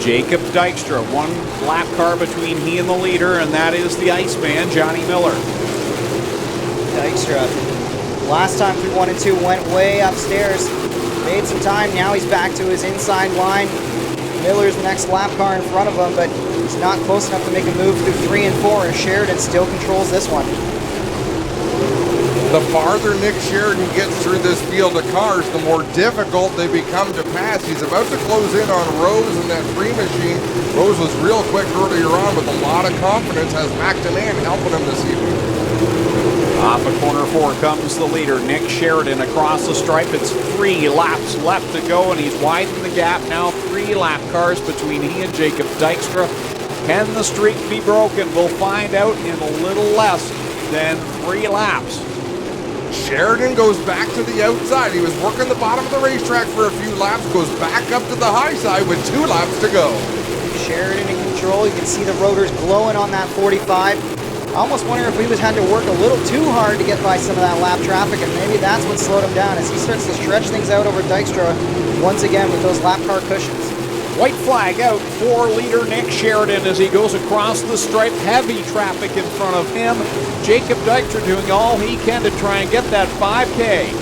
Jacob Dykstra, 1 lap car between he and the leader, and that is the Iceman, Johnny Miller. Dykstra, last time through 1 and 2, went way upstairs, made some time. Now he's back to his inside line. Miller's the next lap car in front of him, but he's not close enough to make a move through 3 and 4, as Sheridan still controls this one. The farther Nick Sheridan gets through this field of cars, the more difficult they become to pass. He's about to close in on Rose in that 3 machine. Rose was real quick earlier on with a lot of confidence, has McDeman helping him this evening. Off of corner 4 comes the leader, Nick Sheridan, across the stripe. It's 3 laps left to go, and he's widened the gap now. 3 lap cars between he and Jacob Dykstra. Can the streak be broken? We'll find out in a little less than 3 laps. Sheridan goes back to the outside. He was working the bottom of the racetrack for a few laps, goes back up to the high side with 2 laps to go. Sheridan in control. You can see the rotors glowing on that 45. I almost wonder if he had to work a little too hard to get by some of that lap traffic, and maybe that's what slowed him down as he starts to stretch things out over Dykstra once again with those lap car cushions. White flag out for leader Nick Sheridan as he goes across the stripe. Heavy traffic in front of him. Jacob Dykstra doing all he can to try and get that 5K.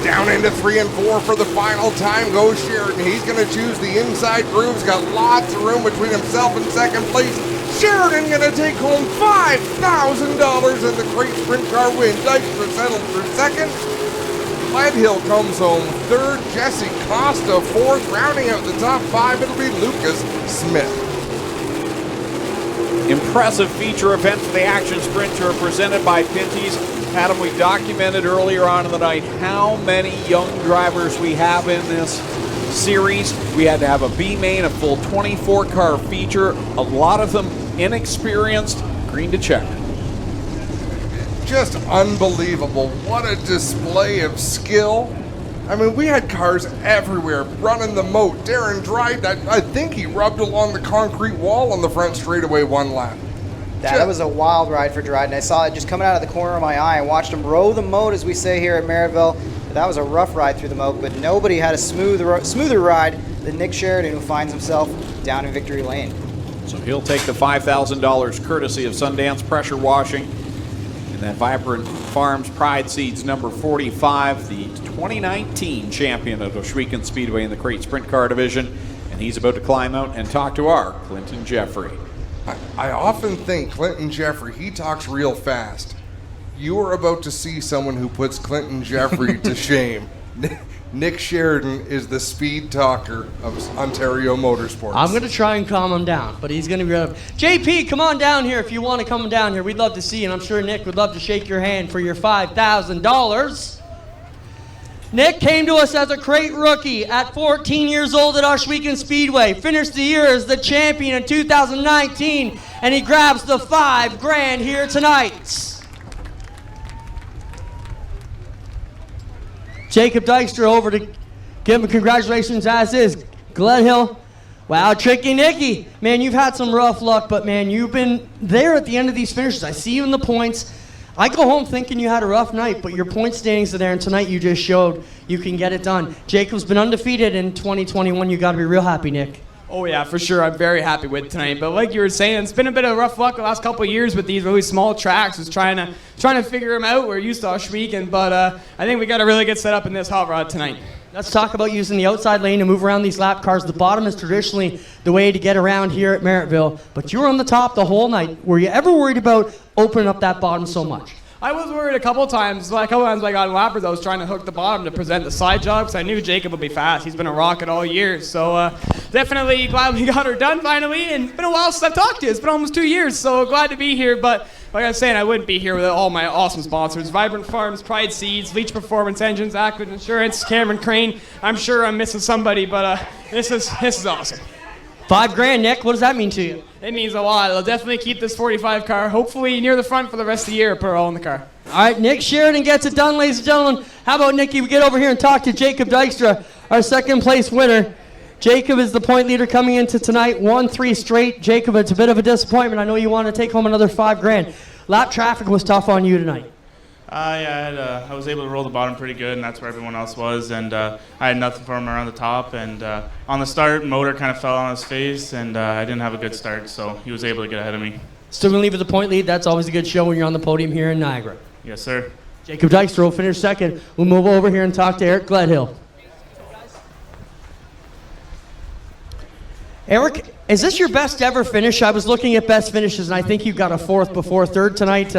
Down into 3 and 4 for the final time goes Sheridan. He's going to choose the inside grooves. Got lots of room between himself and second place. Sheridan going to take home $5,000 in the crate sprint car win. Dykstra settled for second. Gledhill comes home third. Jesse Costa fourth. Rounding out the top 5, it'll be Lucas Smith. Impressive feature event for the Action Sprint Tour presented by Pinty's. Adam, we documented earlier on in the night how many young drivers we have in this series. We had to have a B main, a full 24-car feature. A lot of them inexperienced, green to check. Just unbelievable. What a display of skill. I mean, we had cars everywhere running the moat. Darren Dryden, I think he rubbed along the concrete wall on the front straightaway 1 lap. That was a wild ride for Dryden. I saw it just coming out of the corner of my eye. I watched him row the moat, as we say here at Merrittville. That was a rough ride through the moat, but nobody had a smoother ride than Nick Sheridan, who finds himself down in victory lane. So he'll take the $5,000 courtesy of Sundance Pressure Washing. And that Vibrant Farms Pride Seeds number 45, the 2019 champion of Ohsweken Speedway in the crate sprint car division. And he's about to climb out and talk to our Clinton Jeffrey. I often think Clinton Jeffrey, he talks real fast. You are about to see someone who puts Clinton Jeffrey to shame. Nick Sheridan is the speed talker of Ontario Motorsports. I'm going to try and calm him down, but he's going to be right up. JP, come on down here if you want to come down here. We'd love to see you, and I'm sure Nick would love to shake your hand for your $5,000. Nick came to us as a crate rookie at 14 years old at Ohsweken Speedway. Finished the year as the champion in 2019, and he grabs the $5,000 here tonight. Jacob Dykstra over to give him congratulations, as is Gledhill. Wow, Tricky Nicky. Man, you've had some rough luck, but man, you've been there at the end of these finishes. I see you in the points. I go home thinking you had a rough night, but your point standings are there, and tonight you just showed you can get it done. Jacob's been undefeated in 2021. You got to be real happy, Nick. Oh yeah, for sure. I'm very happy with tonight. But like you were saying, it's been a bit of rough luck the last couple of years with these really small tracks. Just trying to figure them out. We're used to Ohsweken, but I think we got a really good setup in this hot rod tonight. Let's talk about using the outside lane to move around these lap cars. The bottom is traditionally the way to get around here at Merrittville, but you were on the top the whole night. Were you ever worried about opening up that bottom so much? I was worried a couple times. Like a couple times I got in lappers, I was trying to hook the bottom to present the side job because I knew Jacob would be fast. He's been a rocket all year. So definitely glad we got her done finally. And it's been a while since I've talked to you. It's been almost 2 years, so glad to be here. But like I was saying, I wouldn't be here without all my awesome sponsors. Vibrant Farms, Pride Seeds, Leach Performance Engines, Acrid Insurance, Cameron Crane. I'm sure I'm missing somebody, but this is awesome. $5,000, Nick. What does that mean to you? It means a lot. It'll definitely keep this 45 car hopefully near the front for the rest of the year. Put her all in the car. All right, Nick Sheridan gets it done, ladies and gentlemen. How about, Nicky, we get over here and talk to Jacob Dykstra, our second place winner. Jacob is the point leader coming into tonight, 1-3 straight. Jacob, it's a bit of a disappointment. I know you want to take home another $5,000. Lap traffic was tough on you tonight. I was able to roll the bottom pretty good, and that's where everyone else was. And I had nothing for him around the top. And on the start, motor kind of fell on his face, and I didn't have a good start, so he was able to get ahead of me. Still going to leave with the point lead. That's always a good show when you're on the podium here in Niagara. Yes, sir. Jacob Dykstra will finish second. We'll move over here and talk to Eric Gledhill. Eric, is this your best ever finish? I was looking at best finishes, and I think you got a fourth before third tonight.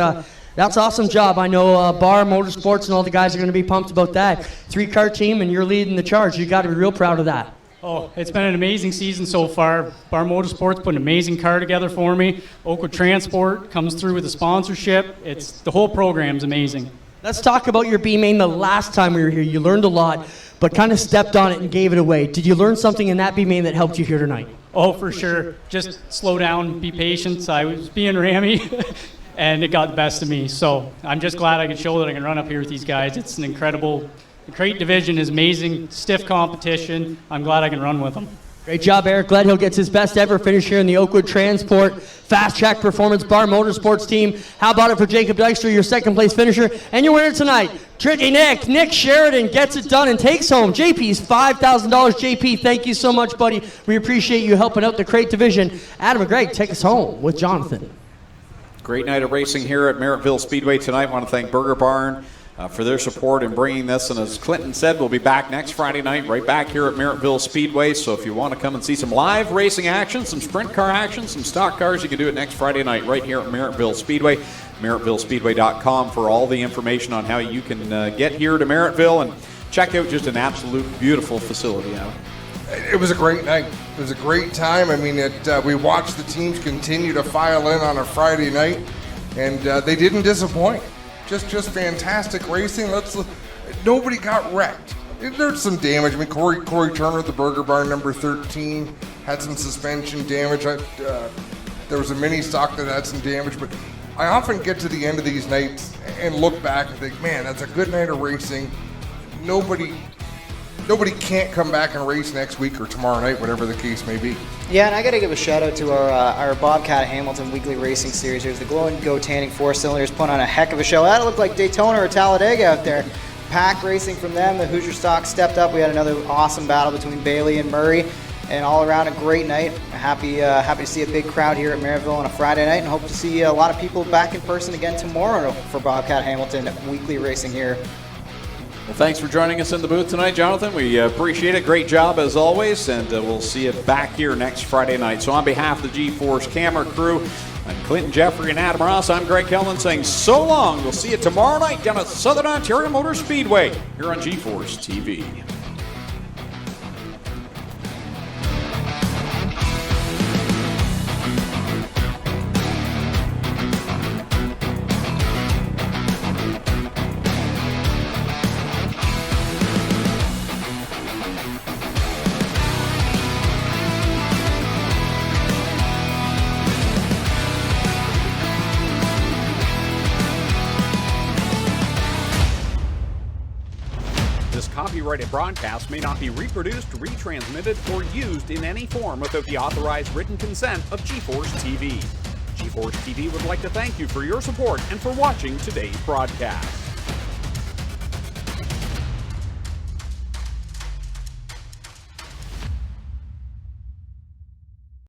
That's an awesome job. I know Bar Motorsports and all the guys are going to be pumped about that. 3-car team, and you're leading the charge. You got to be real proud of that. Oh, it's been an amazing season so far. Bar Motorsports put an amazing car together for me. Oakwood Transport comes through with the sponsorship. The whole program's amazing. Let's talk about your B main. The last time we were here, you learned a lot, but kind of stepped on it and gave it away. Did you learn something in that B main that helped you here tonight? Oh, for sure. Just slow down, be patient. I was being rammy, and it got the best of me. So I'm just glad I could show that I can run up here with these guys. It's an incredible. The crate division is amazing, stiff competition. I'm glad I can run with them. Great job, Eric Gledhill gets his best ever finish here in the Oakwood Transport Fast Track Performance Bar Motorsports team. How about it for Jacob Dykstra, your second place finisher, and your winner tonight, Tricky Nick Sheridan gets it done and takes home JP's $5,000. JP, thank you so much, buddy. We appreciate you helping out the crate division. Adam and Greg, take us home with Jonathan. Great night of racing here at Merrittville Speedway tonight. I want to thank Burger Barn for their support in bringing this. And as Clinton said, we'll be back next Friday night right back here at Merrittville Speedway. So if you want to come and see some live racing action, some sprint car action, some stock cars, you can do it next Friday night right here at Merrittville Speedway. MerrittvilleSpeedway.com for all the information on how you can get here to Merrittville and check out just an absolute beautiful facility. It was a great night. It was a great time. I mean, we watched the teams continue to file in on a Friday night, and they didn't disappoint. Just fantastic racing. Nobody got wrecked. There's some damage. I mean, Corey Turner at the Burger Barn, number 13, had some suspension damage. There was a mini stock that had some damage, but I often get to the end of these nights and look back and think, man, that's a good night of racing. Nobody can't come back and race next week or tomorrow night, whatever the case may be. Yeah, and I got to give a shout out to our Bobcat Hamilton weekly racing series. There's the Glow and Go Tanning 4-cylinders put on a heck of a show. That looked like Daytona or Talladega out there. Pack racing from them. The Hoosier stock stepped up. We had another awesome battle between Bailey and Murray, and all around a great night. Happy to see a big crowd here at Merrittville on a Friday night, and hope to see a lot of people back in person again tomorrow for Bobcat Hamilton weekly racing here. Well, thanks for joining us in the booth tonight, Jonathan. We appreciate it. Great job as always, and we'll see you back here next Friday night. So on behalf of the G-Force camera crew, I'm Clinton Jeffrey and Adam Ross. I'm Greg Kellman saying so long. We'll see you tomorrow night down at Southern Ontario Motor Speedway here on G-Force TV. copyrighted broadcast may not be reproduced, retransmitted, or used in any form without the authorized written consent of GeForce TV. GeForce TV would like to thank you for your support and for watching today's broadcast.